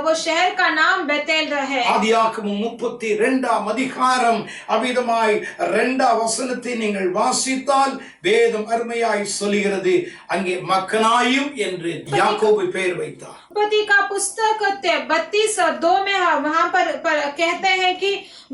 वो शहर का नाम बेतेल रहे। ஆதியாகமம் 32ஆம் அதிகாரம் அவிதமாய் 2ஆம் வசனத்தை நீங்கள் வாசித்தால் வேதம் அருமையாய் சொல்கிறது, அங்கே மக்கனாயும் என்று யாக்கோபு பெயர் வைத்தார். उत्पत्ति का पुस्तक 32:2 में वहां पर कहते हैं कि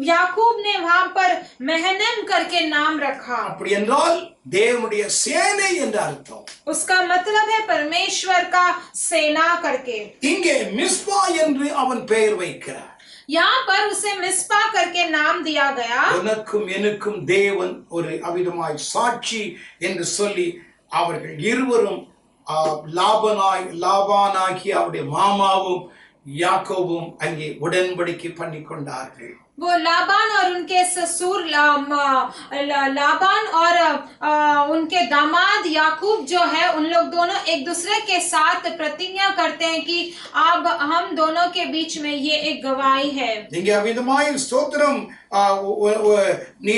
याकूब ने वहां पर महनन करके नाम रखा। அப்படி என்றால் தேவனுடைய சேனை என்று அர்த்தம். उसका मतलब है परमेश्वर का सेना करके। இங்கே மிஸ்பா என்று அவன் பெயர் வைக்கிறார். यहाँ पर उसे मिस्पा करके नाम दिया गया। உனக்கும் எனக்கும் தேவன் ஒரு அவிதமாய் சாட்சி என்று சொல்லி அவர்கள் இருவரும் லாபானாகி அவருடைய மாமாவும் யாக்கோபும் அங்கே உடன்படிக்கை பண்ணி கொண்டார்கள். वो लाबान और उनके ससुर लाबान और उनके दामाद याकूब जो है, उन लोग दोनों एक दूसरे के साथ प्रतिज्ञा करते हैं कि अब हम दोनों के बीच में ये एक गवाही है। நீங்க அவிதமாய் ஸ்தோத்திரம், நீ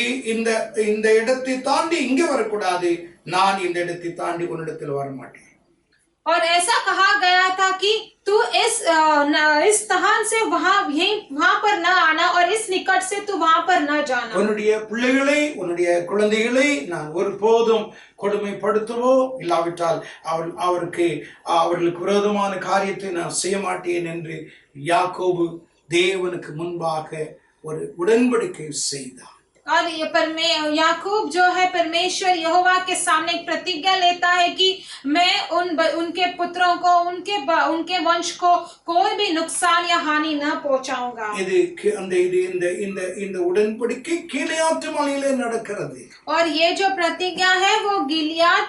இந்த இடத்தை தாண்டி இங்க வரக்கூடாது, நான் இந்த இடத்தை தாண்டி உன்னிடத்தில் வர மாட்டேன். और ऐसा कहा गया था कि तू इस स्थान से वहां पर न आना और इस निकट से तू वहां पर न जाना। உன்னுடைய பிள்ளைகளை உன்னுடைய குழந்தைகளை நான் ஒருபோதும் கொடுமைப்படுத்தவோ இல்லாவிட்டால் அவர்களுக்கு விரோதமான காரியத்தை நான் செய்ய மாட்டேன் என்று யாக்கோபு தேவனுக்கு முன்பாக ஒரு உடன்படிக்கை செய்தார். और याकूब जो है परमेश्वर यहोवा के सामने एक प्रतिज्ञा लेता है कि मैं उनके पुत्रों को उनके वंश को कोई भी नुकसान या हानि न पहुंचाऊंगा। இது அந்த இது இந்த இந்த இந்த உடன்படிக்கை கீலேயாத்து மலையிலே நடக்கிறது. और ये जो प्रतिज्ञा है वो गिलियाद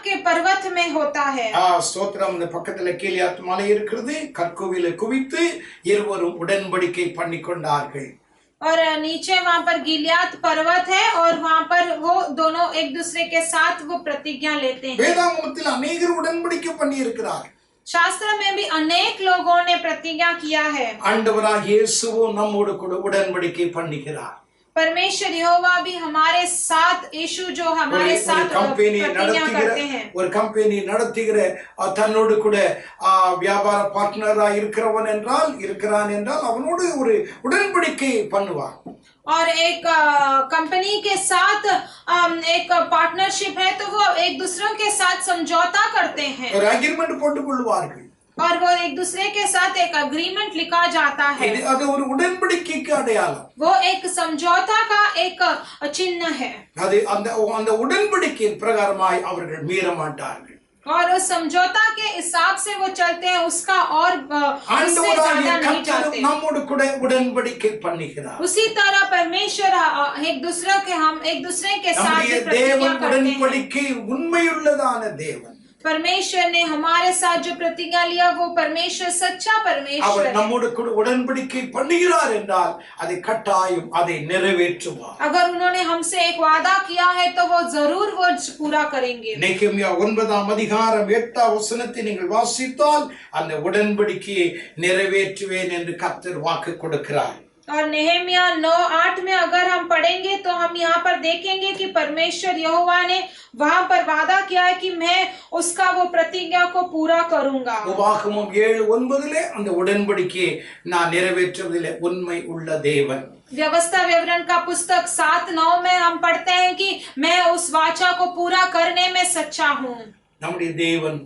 के पर्वत में होता है। ஸ்தோத்திரம். இந்த பக்கத்துல கீலேயாத்து மலை இருக்கிறது. கற்கோவிலை குவித்து இருவரும் உடன்படிக்கை பண்ணிக்கொண்டார்கள். और नीचे वहां पर गिलियाद पर्वत है और वहां पर वो दोनों एक दूसरे के साथ वो प्रतिज्ञा लेते हैं। வேதாகமத்தில் अनेகர் உடன்படிக்கை பண்ணி இருக்கிறார். शास्त्र में भी अनेक लोगों ने प्रतिज्ञा किया है। ஆண்டவராகிய இயேசுவும் நம்மோடு கூட உடன்படிக்கை பண்ணுகிறார். परमेश्वर यहोवा भी हमारे साथ, यीशु जो हमारे साथ प्रतिज्ञा करते हैं। ஒரு கம்பெனி நடத்துகிற தன்னோடு கூட வியாபார பார்ட்னரா இருக்கிறான் என்றால் அவனோடு ஒரு உடன்படிக்கை பண்ணுவான். और एक कंपनी के साथ एक पार्टनरशिप है तो वो एक दूसरों के साथ समझौता करते हैं। ஒரு அக்ரிமெண்ட் போட்டுக் கொள்வார்கள். और वो एक दूसरे के साथ एक अग्रीमेंट लिखा जाता है। அது ஒரு உடன்படிக்கைக்கு அடையாளம். वो एक समझौता का एक चिन्ह है। அது அந்த உடன்படிக்கையின் பிரகாரமாய் அவர்கள் மீற மாட்டார்கள். और उस समझौता के हिसाब से वो चलते हैं, उसका और उससे ज्यादा नहीं चाहते। நம்மோடு கூட உடன்படிக்கை பண்ணுகிறார். उसी तरह परमेश्वर एक दूसरे के साथ प्रतिज्ञा करते हैं। உடன்படிக்கை உண்மையுள்ளதான தேவன். परमेश्वर ने हमारे साथ जो प्रतिज्ञा लिया वो परमेश्वर सच्चा परमेश्वर அவர் है। நம்மோடு கூட உடன்படிக்கை பண்ணுகிறார் என்றால் அதை கட்டாயம் அதை நிறைவேற்றுவார். अगर उन्होंने हमसे एक वादा किया है तो वो जरूर वो पूरा करेंगे। நெகேமியா 9ஆம் அதிகாரம் 8ஆம் வசனத்தை நீங்கள் வாசித்தால் அந்த உடன்படிக்கையை நிறைவேற்றுவேன் என்று கர்த்தர் வாக்கு கொடுக்கிறார். और नेहेमिया 9:8 में अगर हम पढ़ेंगे तो हम यहाँ पर देखेंगे कि परमेश्वर यहोवा ने वहां पर वादा किया है कि मैं उसका वो प्रतिज्ञा को पूरा करूंगा। உபாகமம் 7:9 அந்த உடன்படிக்கையை நான் நிறைவேற்றுவதிலே உண்மை உள்ள தேவன். व्यवस्था विवरण का पुस्तक 7:9 में हम पढ़ते हैं कि मैं उस वाचा को पूरा करने में सच्चा हूँ। நம்முடைய தேவன்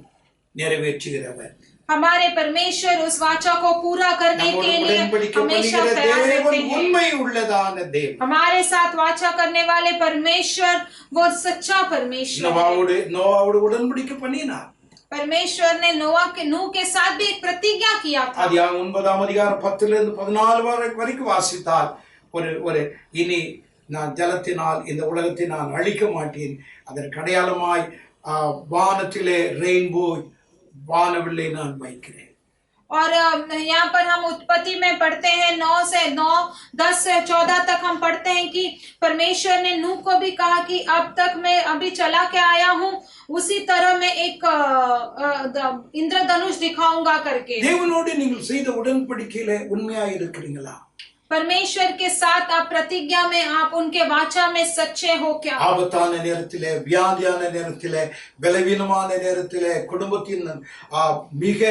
நிறைவேற்றுகிறவர். हमारे परमेश्वर उस वाचा को पूरा करने के लिए हमेशा तैयार रहते हैं। उन्मय उल्लदान देव हमारे साथ वाचा करने वाले परमेश्वर वो सच्चा परमेश्वर है। नोवावोடு உடன்படிக்கை பண்ணினார். परमेश्वर ने नूह के साथ भी एक प्रतिज्ञा किया था। ஆதியாகமம் 9ஆம் அதிகாரம் 10 லிருந்து 14 வரைக்கும் வாசித்தால் ஒரு இனி நான் ஜலத்தினால் இந்த உலகத்தை நான் அழிக்க மாட்டேன், அதற்கு அடையாளமாய் வானத்திலே ரெயின்போ வானவில்லை நான் வைக்கிறேன்। और यहाँ पर हम उत्पत्ति में पढ़ते हैं 9 से 10 से 14 तक हम पढ़ते हैं कि परमेश्वर ने नूह को भी कहा कि अब तक मैं अभी चला के आया हूँ, उसी तरह मैं एक इंद्रधनुष दिखाऊंगा करके। தேவனோடு நீங்கள் செய்த உடன்படிக்கையிலே உண்மையாய் இருக்கிறீங்களா? परमेश्वर के साथ आप प्रतिज्ञा में, आप उनके वाचा में सच्चे हो क्या? ஆபத்தான நேரத்திலே, வியாதியான நேரத்திலே, பலவீனமான நேரத்திலே, குடும்பத்தின் மிக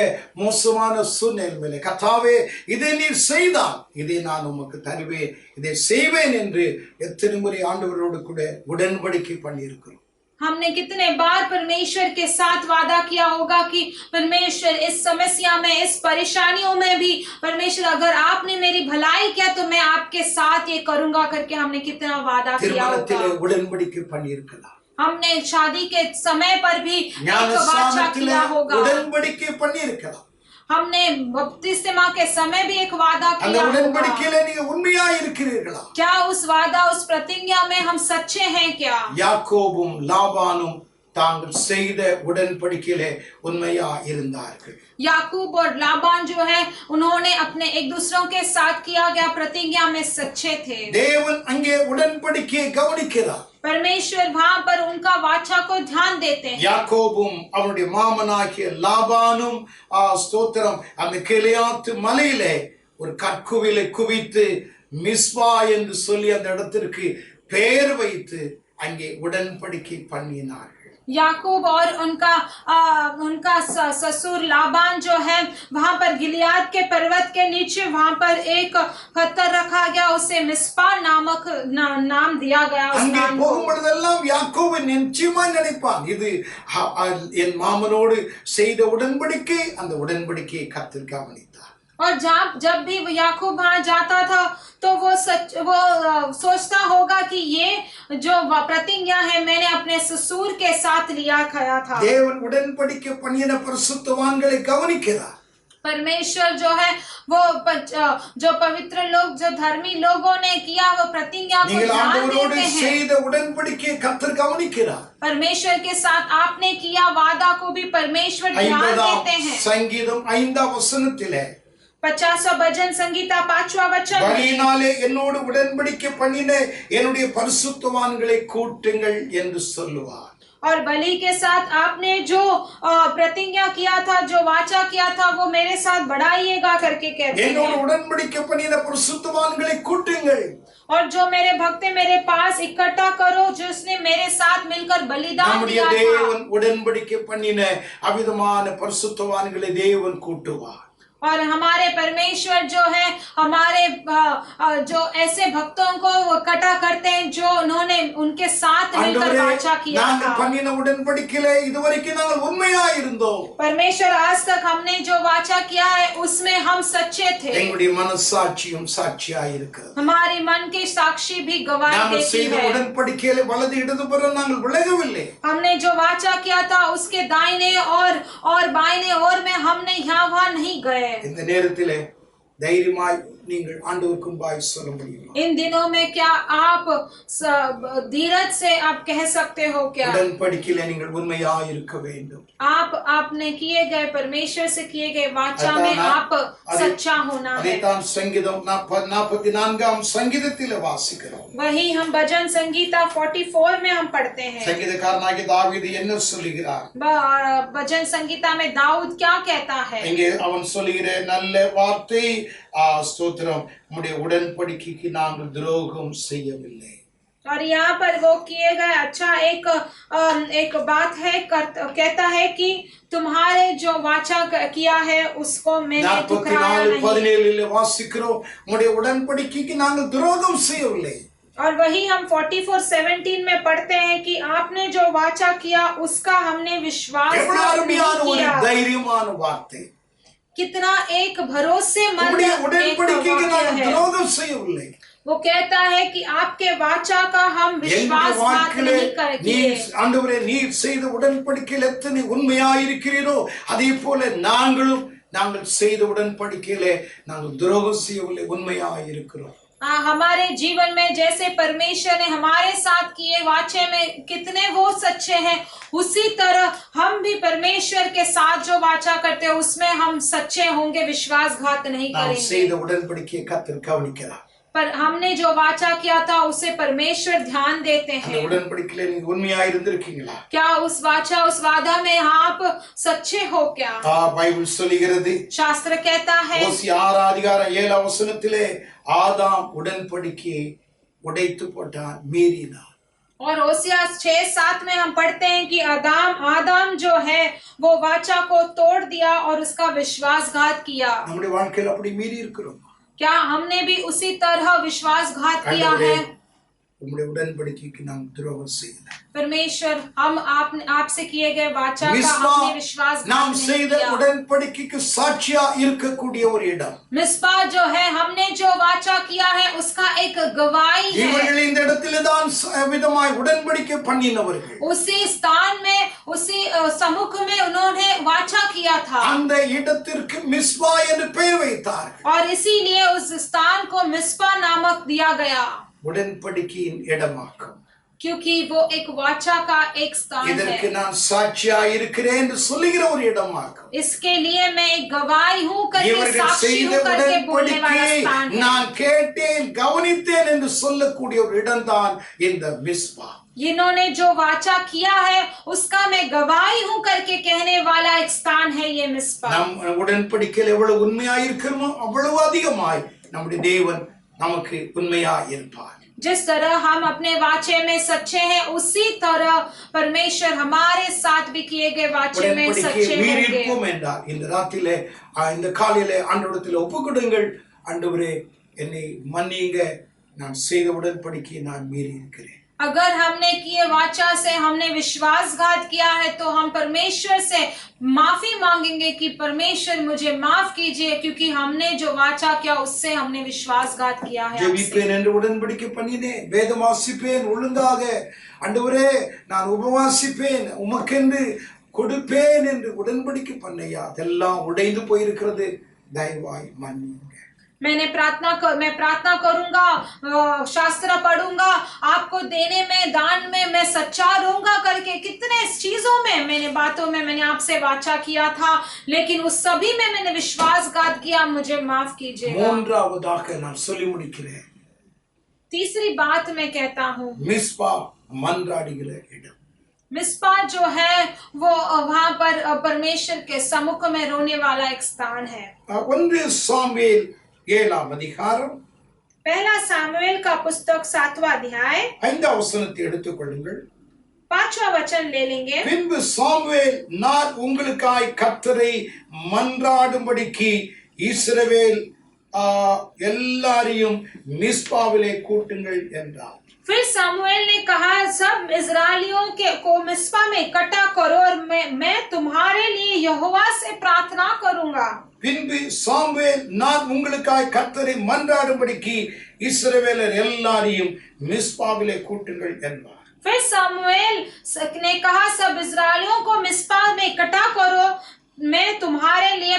மோசமான சூழ்நிலையிலே கர்த்தாவே இதை நீர் செய்தால் இதை நான் உமக்கு தருவேன், இதை செய்வேன் என்று எத்தனை முறை ஆண்டவரோடு கூட உடன்படிக்கை பண்ணியிருக்கிறோம்। हमने कितने बार परमेश्वर के साथ वादा किया होगा कि परमेश्वर इस समस्या में, इस परेशानियों में भी परमेश्वर अगर आपने मेरी भलाई किया तो मैं आपके साथ ये करूंगा करके हमने कितना वादा किया होगा। उडன்படிக்கை பண்ணியிருக்கலாம்। हमने शादी के समय पर भी एक वाचा किया होगा। उडன்படிக்கை பண்ணியிருக்கலாம்। हमने बपतिस्मा के समय भी एक वादा किया होगा। क्या उस वादा, उस प्रतिज्ञा में हम सच्चे हैं क्या? யாக்கோபும் லாபானும் தாங்கள் செய்த உடன்படிக்கையிலே உண்மையா இருந்தார்கள்। याकूब और लाबान जो है उन्होंने अपने एक दूसरों के साथ किया गया प्रतिज्ञा में सच्चे थे। தேவன் அங்கே உடன்படிக்கையை கவனிக்கிறார்। परमेश्वर वहां पर उनका वाचा को ध्यान देते हैं। யாக்கோபும் அவனுடைய மாமனாகிய லாபானும் ஸ்தோத்திரம் அந்த கிலியாத் மலையிலே ஒரு கற்குவிலை குவித்து மிஸ்பா என்று சொல்லி அந்த இடத்திற்கு பெயர் வைத்து அங்கே உடன்படிக்கை பண்ணினார்கள்। याकूब और उनका ससुर लाबान जो है वहां पर गिलियाद के पर्वत के नीचे वहां पर एक पत्थर रखा गया, उसे मिस्पा नामक नाम दिया गया। அங்கே போகும்போதெல்லாம் யாக்கோபு நிச்சயமா நினைப்பான், இது என் மாமனோடு செய்த உடன்படிக்கை, அந்த உடன்படிக்கையை கர்த்தர் கவனித்தார்। और जब भी याकूब वहां जाता था तो वो सोचता होगा कि ये जो प्रतिज्ञा है मैंने अपने ससुर के साथ लिया खाया था। தேவன் உடன்படிக்கை பண்ணின பரிசுத்தவான்களை கவனிக்கிறார். परमेश्वर जो है वो जो पवित्र लोग, जो धर्मी लोगों ने किया वो प्रतिज्ञा को நீங்கள் ध्यान ஆண்டவரோடு देते हैं। செய்த உடன்படிக்கையை கர்த்தர் கவனிக்கிறார். परमेश्वर के साथ आपने किया वादा को भी परमेश्वर ध्यान देते हैं। சங்கீதம் 5ஆம் வசனத்திலே 50वां भजन संगीता 5वां वचन, பலியினாலே என்னோடு உடன்படிக்கை பண்ணின என்னுடைய பரிசுத்தவான்களை கூட்டுங்கள் என்று சொல்லுவார். और बलि के साथ आपने जो प्रतिज्ञा किया था, जो वाचा किया था, वो मेरे साथ बढ़ाइएगा करके कहते हैं। என்னோடு உடன்படிக்கை பண்ணின பரிசுத்தவான்களை கூட்டுங்கள். और जो मेरे भक्त मेरे पास इकट्ठा करो, जिसने मेरे साथ मिलकर बलिदान நம்முடைய दिया था। தேவன் உடன்படிக்கை பண்ணின அவிதமான பரிசுத்தவான்களை தேவன் கூட்டுவார். और हमारे परमेश्वर जो है हमारे जो ऐसे भक्तों को इकट्ठा करते हैं जो उन्होंने उनके साथ मिलकर वाचा किया था। பண்ணின உடன்படிக்கையிலே இதுவரைக்கும் நாங்கள் உண்மையாய் இருந்தோம். परमेश्वर आज तक हमने जो वाचा किया है उसमें हम सच्चे थे। எங்களுடைய மனசாட்சியும் சாட்சியாய் இருக்கிறது. हमारी मन की साक्षी भी गवाही நாங்கள் देती செய்த है। உடன்படிக்கையிலே வலது இடதுபுறம் நாங்கள் விலகவில்லை. हमने जो वाचा किया था उसके दाहिने और बाइने ओर में हमने यहाँ वहाँ नहीं गए। இந்த நேரத்திலே தைரியமாய் நீங்கள் ஆண்டவருக்கு முன்பாய் சொல்ல முடியுமா? इन दिनों में क्या आप धीरज से आप कह सकते हो क्या? உடன்படிக்கையிலே நீங்கள் உண்மையாய் இருக்க வேண்டும். आपने किए गए परमेश्वर से किए गए वाचा में आप सच्चा होना है। அதைத்தான் சங்கீதம் 44ஆம் சங்கீதத்திலே வாசிக்கிறோம். वही हम भजन संगीता 44 में हम पढ़ते हैं। சங்கீதக்காரனாகிய தாவீது என்ன சொல்லுகிறார்? भजन संगीता में दाऊद क्या कहता है? இங்கே அவன் சொல்லுகிற நல்ல வார்த்தை, ஸ்தோத்திரம், உம்முடைய உடன்படிக்கைக்கு நாங்கள் துரோகம் செய்யவில்லை. और यहाँ पर वो किए गए अच्छा एक बात है, कहता है कि तुम्हारे जो वाचा किया है उसको मैंने ठुकराया नहीं। 44:17 வாசிக்கிறோம், உம்முடைய உடன்படிக்கைக்கு நாங்கள் துரோகம் செய்யவில்லை. और वही हम 44:17 में पढ़ते हैं कि आपने जो वाचा किया उसका हमने विश्वास नहीं किया। தைரியமான வார்த்தை. कितना एक भरोसेमंद एक वाक्य है। वो कहता है कि आपके वाचा का हम विश्वासघात नहीं करेंगे। ஆண்டவரே, நீர் செய்த உடன்படிக்கையில் எத்தனை உண்மையாய் இருக்கிறீரோ அதே போல நாங்கள் செய்த உடன்படிக்கையிலே நாங்கள் துரோகம் செய்யவில்லை, உண்மையாய் இருக்கிறோம். हमारे जीवन में जैसे परमेश्वर ने हमारे साथ किए वाचे में कितने वो सच्चे हैं, उसी तरह हम भी परमेश्वर के साथ जो वाचा करते हैं उसमें हम सच्चे होंगे, विश्वासघात नहीं करेंगे। செய்த உடன்படிக்கையை கர்த்தர் கவனிக்கிறார். पर हमने जो वाचा किया था उसे परमेश्वर ध्यान देते हैं। உடன்படிக்கையில நீங்க உண்மையா இருந்திருக்கீங்களா? क्या उस वाचा उस वादा में आप सच्चे हो क्या? பைபிள் சொல்லுகிறது, शास्त्र कहता है ஓசியா 6:7 வசனத்திலே ஆதாம் உடன்படிக்கையை உடைத்து போட்டான், மீறினான். और ओसिया 6:7 में हम पढ़ते हैं कि आदाम जो है वो वाचा को तोड़ दिया और उसका विश्वासघात किया। நம்முடைய வாழ்க்கையில அப்படி மீறி இருக்கிறோம். क्या हमने भी उसी तरह विश्वासघात किया है? உம்முடைய உடன்படிக்கைக்கு நாம் துரோகம் செய்யல. परमेश्वर हम आपसे किए गए वाचा का हमने विश्वासघात நாம் नहीं செய்த किया। உடன்படிக்கைக்கு சாட்சியா இருக்கக்கூடிய ஒரு இடம். मिस्पा जो है हमने जो वाचा किया है उसका एक गवाही है। இவர்கள் இந்த இடத்திலே தான் விதமாய் உடன்படிக்கை பண்ணினவர்கள். उसी स्थान में उसी सम्मुख में उन्होंने वाचा किया था। அந்த இடத்திற்கு மிஸ்பா என்று பெயர் வைத்தார்கள். और इसीलिए उस स्थान को मिस्पा नामक दिया गया। உடன்படிக்கையின் இடமாக்கும். क्योंकि वो एक वाचा का एक स्थान இதற்கு है। நான் சாட்சியா இருக்கிறேன் என்று சொல்லுகிற ஒரு இடமாக்கும். इसके लिए मैं एक गवाही हूँ करके, இவர்கள் साक्षी செய்த हूँ करके बोलने वाला உடன்படிக்கையை स्थान है। நான் கேட்டேன், கவனித்தேன் என்று சொல்லக்கூடிய ஒரு இடம்தான் இந்த மிஸ்பா. इन्होंने जो वाचा किया है उसका मैं गवाही हूँ करके कहने वाला एक स्थान है ये मिस्पा। நம் உடன்படிக்கையில் எவ்வளவு உண்மையாய் இருக்கிறோமோ அவ்வளவு அதிகமாய் நம்முடைய தேவன் நமக்கு உண்மையாய் இருப்பார். जिस तरह हम अपने वाचे में सच्चे हैं उसी तरह परमेश्वर हमारे साथ भी किए गए वाचे में सच्चे होंगे। என்றால் இந்த ராத்திரிலே இந்த காலையிலே ஆண்டவரிடத்தில் ஒப்புக்கொடுங்கள், ஆண்டவரே என்னை மன்னியுங்க, நான் செய்த உடன்படிக்கையை நான் மீறி இருக்கிறேன். अगर हमने किए वाचा से हमने विश्वासघात किया है तो हम परमेश्वर से माफी मांगेंगे कि परमेश्वर मुझे माफ कीजिए, क्योंकि हमने जो वाचा किया उससे हमने विश्वासघात किया है आपसे। ஜெபிப்பேன் என்று உடன்படிக்கை பண்ணினேன், வேதம் வாசிப்பேன் ஒழுங்காக, ஆண்டவரே நான் உபவாசிப்பேன் உமக்கென்று கொடுப்பேன் என்று உடன்படிக்கை பண்ணையா, அதெல்லாம் உடைந்து போயிருக்கிறது, தயவாய் மன்னியுங்க. मैं प्रार्थना करूंगा, शास्त्र पढ़ूंगा, आपको देने में दान में मैं सच्चा रहूंगा करके कितने चीजों में मैंने बातों में मैंने आपसे वाचा किया था, लेकिन उस सभी में मैंने विश्वासघात किया, मुझे माफ कीजिएगा। மூன்றாவதாக நான் சொல்லி முடிக்கிறேன், तीसरी बात मैं कहता हूँ, மிஸ்பா மன்றாடுகிற இடம்। मिस्पा जो है वो वहां पर परमेश्वर के सम्मुख में रोने वाला एक स्थान है। 1 சாமுவேல் 7ஆம் அதிகாரம் पहला सामुएल का पुस्तक 7वां अध्याय 5ஆம் வசனத்தை எடுத்துக்கொள்ளுங்கள்। 5वां वचन ले लेंगे। பின்பு சாமுவேல், நான் உங்களுக்காய் கர்த்தரை மன்றாடும்படிக்கு இஸ்ரவேல் எல்லாரையும் மிஸ்பாவிலே கூட்டுங்கள் என்றார்। फिर सामुएल ने कहा, सब इजरायलियों को मिस्पा में इकट्ठा करो और मैं तुम्हारे लिए यहोवा से प्रार्थना करूंगा। பின்பு சாமுவேல், நான் உங்களுக்காய் கர்த்தரை மன்றாடும்படிக்கு இஸ்ரவேலர் எல்லாரையும் மிஸ்பாவிலே கூட்டுங்கள் என்றார்। फिर सामुएल ने कहा, सब इजरायलियों को मिस्पा में इकट्ठा करो, मैं तुम्हारे लिए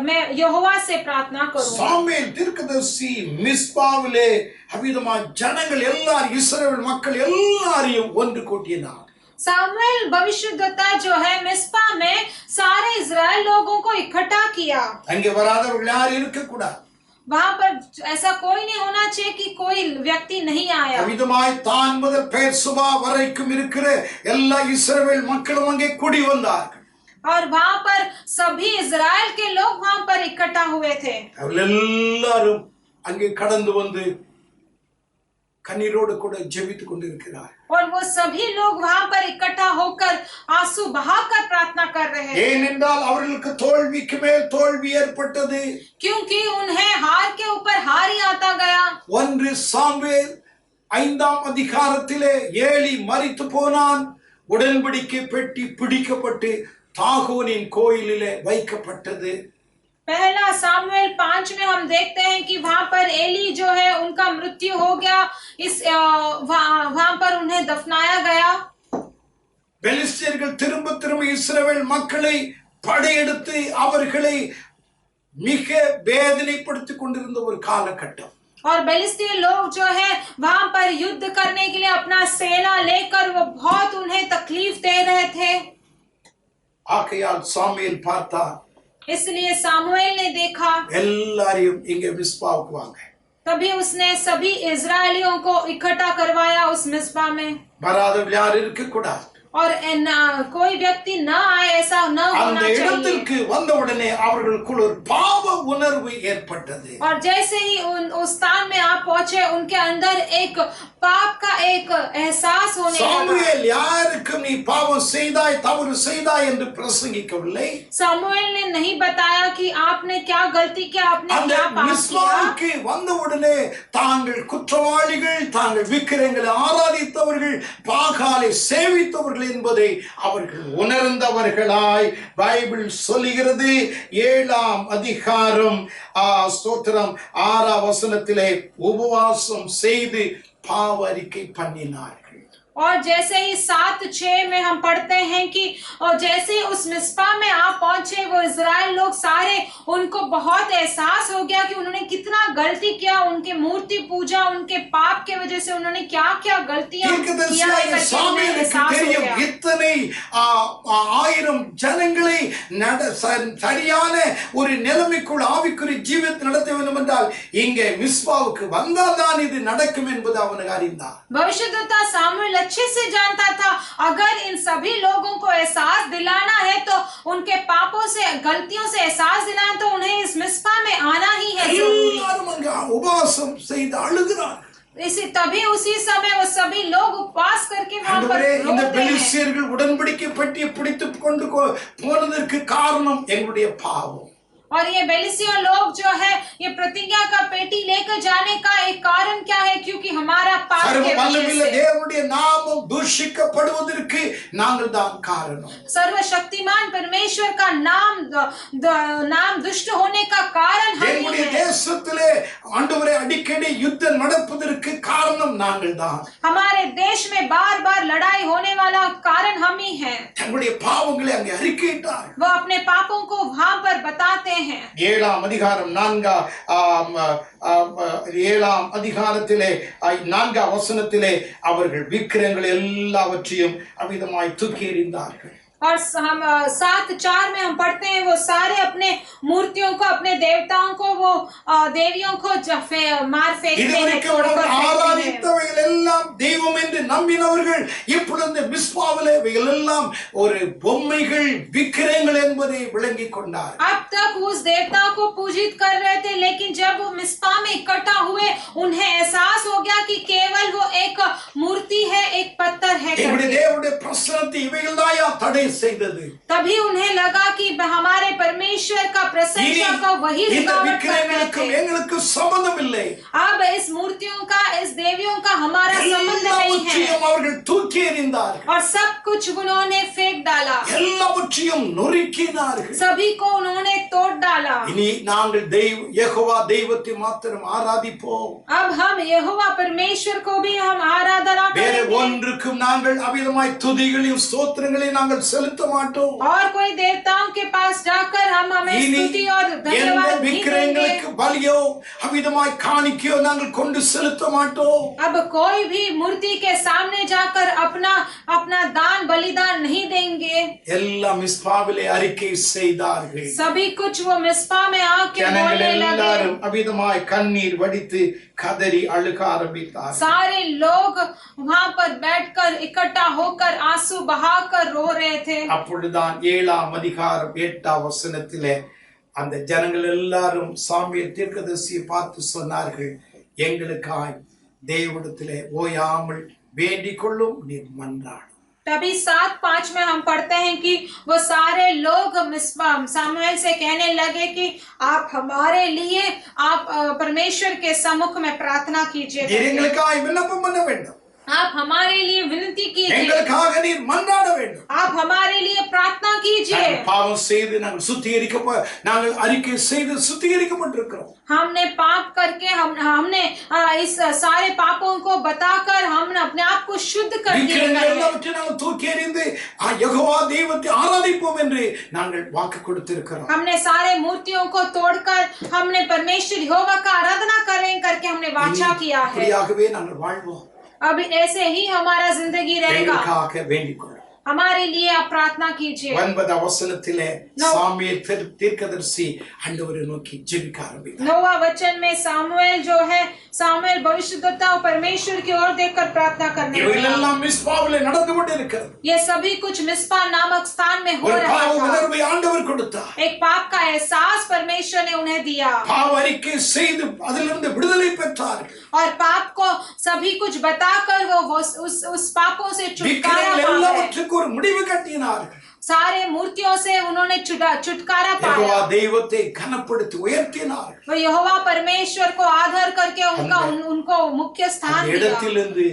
मैं यहोवा से प्रार्थना करूंगा। சாமுவேல் தீர்க்கதரிசி மிஸ்பாவிலே அவ்விதமா ஜனங்கள் எல்லாரும், இஸ்ரவேல் மக்கள் எல்லாரையும் ஒன்று கூட்டினார்। सामुएल भविष्यद्वक्ता जो है मिस्पा में सारे इजराइल लोगों को इकट्ठा किया। அங்கே வராதவர்கள் யாரும் இருக்க கூடாது, वहां पर ऐसा कोई नहीं होना चाहिए कि कोई व्यक्ति नहीं आया। அவ்விதமாய் தான் முதல் பெயர்சபா வரைக்கும் இருக்கிற எல்லா இஸ்ரவேல் மக்களும் அங்கே கூடி வந்தார்கள்। और वहां पर सभी इजराइल के लोग वहां पर इकट्ठा हुए थे। அவர்கள் எல்லாரும் அங்கே கடந்து வந்து கண்ணீரோடு கூட ஜெபித்துக் கொண்டிருக்கிறார்। और वो सभी लोग वहां पर इकट्ठा होकर आंसू बहाकर प्रार्थना कर रहे हैं। ஏனென்றால் அவர்களுக்கு தோல்விக்கு மேல் தோல்வி ஏற்பட்டது, क्योंकि उन्हें हार के ऊपर हार ही आता गया। 1 சாமுவேல் 5ஆம் அதிகாரத்திலே ஏலி மரித்து போனான், உடன்படிக்கை பெட்டி பிடிக்கப்பட்டு தாகோனின் கோயிலிலே வைக்கப்பட்டது। पहला सामुएल 5 में हम देखते हैं कि वहां पर एली जो है उनका मृत्यु हो गया, वहां पर उन्हें दफनाया गया। பெலிஸ்தியர்கள் திரும்ப திரும்ப இஸ்ரவேல் மக்களை படையெடுத்து அவர்களை மிக வேதனைப்படுத்திக் கொண்டிருந்த ஒரு காலகட்டம்। और बेलिस्तीय लोग जो है वहां पर युद्ध करने के लिए अपना सेना लेकर वो बहुत उन्हें तकलीफ दे रहे थे। ஆகையால் சாமுவேல் பார்த்தார், इसलिए सामुएल ने देखा, எல்லாரையும் இங்கே மிஸ்பாவுக்கு வாங்க। तभी उसने सभी इजरायलियों को इकट्ठा करवाया उस मिस्पा में। வராதவர்கள் யாரும் இருக்க கூடாது, और कोई व्यक्ति न आए, ऐसा न होना அந்த चाहिए। இடத்திற்கு வந்தவுடனே அவர்களுக்குள் ஒரு பாவ உணர்வு ஏற்பட்டது। और जैसे ही उस स्थान में आप पहुंचे, उनके अंदर एक पाप का एक एहसास होने लगा। சாமுவேல் யாருக்கும் நீ பாவம் செய்தாய் தவறு செய்தாய் என்று பிரசங்கிக்கவில்லை। सामुएल ने नहीं बताया कि आपने क्या गलती किया, आपने அந்த क्या पाप किया। மிஸ்பாவுக்கு வந்தவுடனே தாங்கள் குற்றவாளிகள், தாங்கள் விக்கிரங்களை ஆராதித்தவர்கள், பாகாலை சேவித்தவர்கள் என்பதை அவர்கள் உணர்ந்தவர்களாய் பைபிள் சொல்லுகிறது। 7ஆம் அதிகாரம் ஸ்தோத்திரம் 6ஆம் வசனத்திலே உபவாசம் செய்து பாவ அறிக்கை பண்ணினார்கள்। और जैसे ही 7:6 में हम पढ़ते हैं कि और जैसे ही उस मिस्पा में आप पहुंचे, वो इजराइल लोग सारे, उनको बहुत एहसास हो गया कि उन्होंने कितना गलती किया, उनके मूर्ति पूजा, उनके पाप के वजह से उन्होंने क्या क्या गलतियां किया है करके उन्हें एहसास हो गया। இத்தனை 1000 ஜனங்களை சரியான ஒரு நிலைமைக்குள் ஆவிக்குரிய ஜீவிதத்தை நடத்த வேண்டும் என்றால் இங்கே மிஸ்பாவுக்கு வந்தால்தான் இது நடக்கும் என்பது அவனுக்கு அறிந்தார்। भविष्यद्वक्ता सामुएल अच्छे से जानता था, अगर इन सभी लोगों को एहसास दिलाना है तो उनके पापों से, गलतियों से एहसास दिलाना, तो उन्हें इस मिस्पा में आना ही है। உபவாசம் செய்து அழுகிறார்। तभी उसी समय वो सभी लोग उपवास करके वहां पर இந்த रोते हैं। பெலிஸ்தியர்கள் உடன்படிக்கை பெட்டியை பிடித்துக் கொண்டு போனதற்கு காரணம் எங்களுடைய பாவம்। और ये बेलिसियों लोग जो है ये प्रतिज्ञा का पेटी लेकर जाने का एक कारण क्या है? क्योंकि हमारा पाप சர்வ के वजह வல்லமையுள்ள से தேவனுடைய நாமம் தூஷிக்கப்படுவதற்கு நாங்கள் தான் காரணம். सर्वशक्तिमान परमेश्वर का नाम दुष्ट होने का कारण हम ही எங்களுடைய हैं। தேசத்திலே ஆண்டவரே அடிக்கடி யுத்தம் நடப்பதற்கு காரணம் நாங்கள் தான். हमारे देश में बार बार लड़ाई होने वाला कारण हम ही हैं। தங்களுடைய பாவங்களை அங்கே அறிக்கையிட்டார். वो अपने पापों को वहां पर बताते हैं। 7ஆம் அதிகாரம் 7ஆம் அதிகாரத்திலே 4ஆம் வசனத்திலே அவர்கள் விக்கிரகங்கள் எல்லாவற்றையும் அவிதமாய் தூக்கி எறிந்தார்கள். और हम 7:4 में हम पढ़ते हैं वो सारे अपने मूर्तियों को अपने देवताओं को वो देवियों को मार फेंकते हैं, இதுவரைக்கும் तोड़कर फेंकते हैं। ஆராதித்தவைகள் எல்லாம் தெய்வம் என்று நம்பினவர்கள் இப்பொழுது மிஸ்பாவிலே இவைகள் எல்லாம் ஒரு பொம்மைகள் விக்கிரகங்கள் என்பதை விளங்கிக் கொண்டார். अब तक उस देवता को पूजित कर रहे थे, लेकिन जब वो मिस्पा में इकट्ठा हुए उन्हें एहसास हो गया कि केवल वो एक मूर्ति है, एक पत्थर है எங்களுடைய करके। தேவனுடைய பிரசன்னத்தை இவைகள் தாயா தடை செய்தது. तभी उन्हें लगा कि हमारे परमेश्वर का प्रशंसा का वही இந்த रुकावट कर रहे விக்கிரகங்களுக்கும் थे। எங்களுக்கு சம்பந்தம் இல்லை. अब इस मूर्तियों का, इस देवियों का हमारा संबंध नहीं है எல்லாவற்றையும் அவர்கள் தூக்கி எறிந்தார்கள். और सब कुछ उन्होंने फेंक डाला, எல்லாவற்றையும் நொறுக்கினார்கள். सभी को उन्होंने तोड़ डाला। இனி நாங்கள் யெகோவா தெய்வத்தை மாத்திரம் ஆராதிப்போம். अब हम यहोवा परमेश्वर को भी हम आराधना வேற करेंगे ஒன்றுக்கும் நாங்கள் அவிதமாய் துதிகளையும் ஸ்தோத்திரங்களையும் நாங்கள் செலுத்த மாட்டோம். और कोई देवताओं के पास जाकर हम हमें இனி स्तुति और எந்த धन्यवाद नहीं देंगे। விக்கிரகங்களுக்கு பலியோ அவிதமாய் காணிக்கையோ நாங்கள் கொண்டு செலுத்த மாட்டோம். अब कोई भी मूर्ति के सामने जाकर अपना दान बलिदान नहीं देंगे। எல்லாம் மிஸ்பாவிலே அறிக்கை செய்தார்கள். सभी कुछ वो मिस्पा में आके ஜனங்கள் बोलने लगे। எல்லாரும் அவிதமாய் கண்ணீர் வடித்து கதறி அழுக ஆரம்பித்தார். सारे लोग वहां पर बैठकर इकट्ठा होकर आंसू बहाकर रो रहे थे। அப்பொழுதுதான் 7ஆம் அதிகாரம் 8ஆம் வசனத்திலே அந்த ஜனங்கள் எல்லாரும் சாமுவேல் தீர்க்கதரிசியை பார்த்து சொன்னார்கள், எங்களுக்காய் தேவனிடத்திலே ஓயாமல் வேண்டிக் கொள்ளும், நீர் மன்றாடு. तभी 7:5 में हम पढ़ते हैं कि वो सारे लोग सामुएल से कहने लगे कि आप हमारे लिए आप परमेश्वर के सम्मुख में प्रार्थना कीजिए, நீர் எங்களுக்காய் விண்ணப்பம் பண்ண வேண்டும். आप हमारे लिए विनती कीजिए, எங்களுக்காக நீர் மன்றாட வேண்டும். आप हमारे लिए प्रार्थना कीजिए। நாங்கள் பாவம் செய்து நாங்கள் அறிக்கை செய்து சுத்திகரிக்கப்பட்டிருக்கிறோம். हमने पाप करके हमने इस सारे पापों को बताकर हमने अपने आप को शुद्ध कर दिया விக்கிரகங்கள் है। எல்லாவற்றையும் நாங்கள் தூக்கி எறிந்து யெகோவா தெய்வத்தை ஆராதிப்போம் என்று நாங்கள் வாக்கு கொடுத்திருக்கிறோம். हमने सारे मूर्तियों को तोड़कर हमने परमेश्वर यहोवा का आराधना करें करके हमने वाचा किया है। அப்படியாகவே நாங்கள் வாழ்வோம். अब ऐसे ही हमारा जिंदगी रहेगा। எங்களுக்காக வேண்டிக் கொள்ளும். हमारे लिए आप प्रार्थना कीजिए। 9ஆம் வசனத்திலே சாமுவேல் தீர்க்கதரிசி ஆண்டவரை நோக்கி ஜெபிக்க ஆரம்பித்தார். 9वां वचन में सामुएल जो है, सामुएल भविष्यद्वक्ता परमेश्वर की ओर देखकर प्रार्थना करने लगा। இவைகளெல்லாம் மிஸ்பாவிலே நடந்து கொண்டிருக்கிறது. ये सभी कुछ मिस्पा नामक स्थान में हो ஒரு रहा பாவ था। உணர்வை ஆண்டவர் கொடுத்தார். एक पाप का एहसास परमेश्वर ने उन्हें दिया பாவ அறிக்கை செய்து அதிலிருந்து விடுதலை பெற்றார்கள். और पाप को सभी कुछ बताकर वो उस पापों से छुटकारा விக்கிரகங்கள் पा गए। எல்லாவற்றுக்கும் ஒரு முடிவு கட்டினார்கள். सारे मूर्तियों से उन्होंने छुटकारा யெகோவா पाया। தெய்வத்தை கனப்படுத்தி உயர்த்தினார்கள். वो यहोवा परमेश्वर को आदर करके उनको मुख्य स्थान அந்த दिया। இடத்திலிருந்து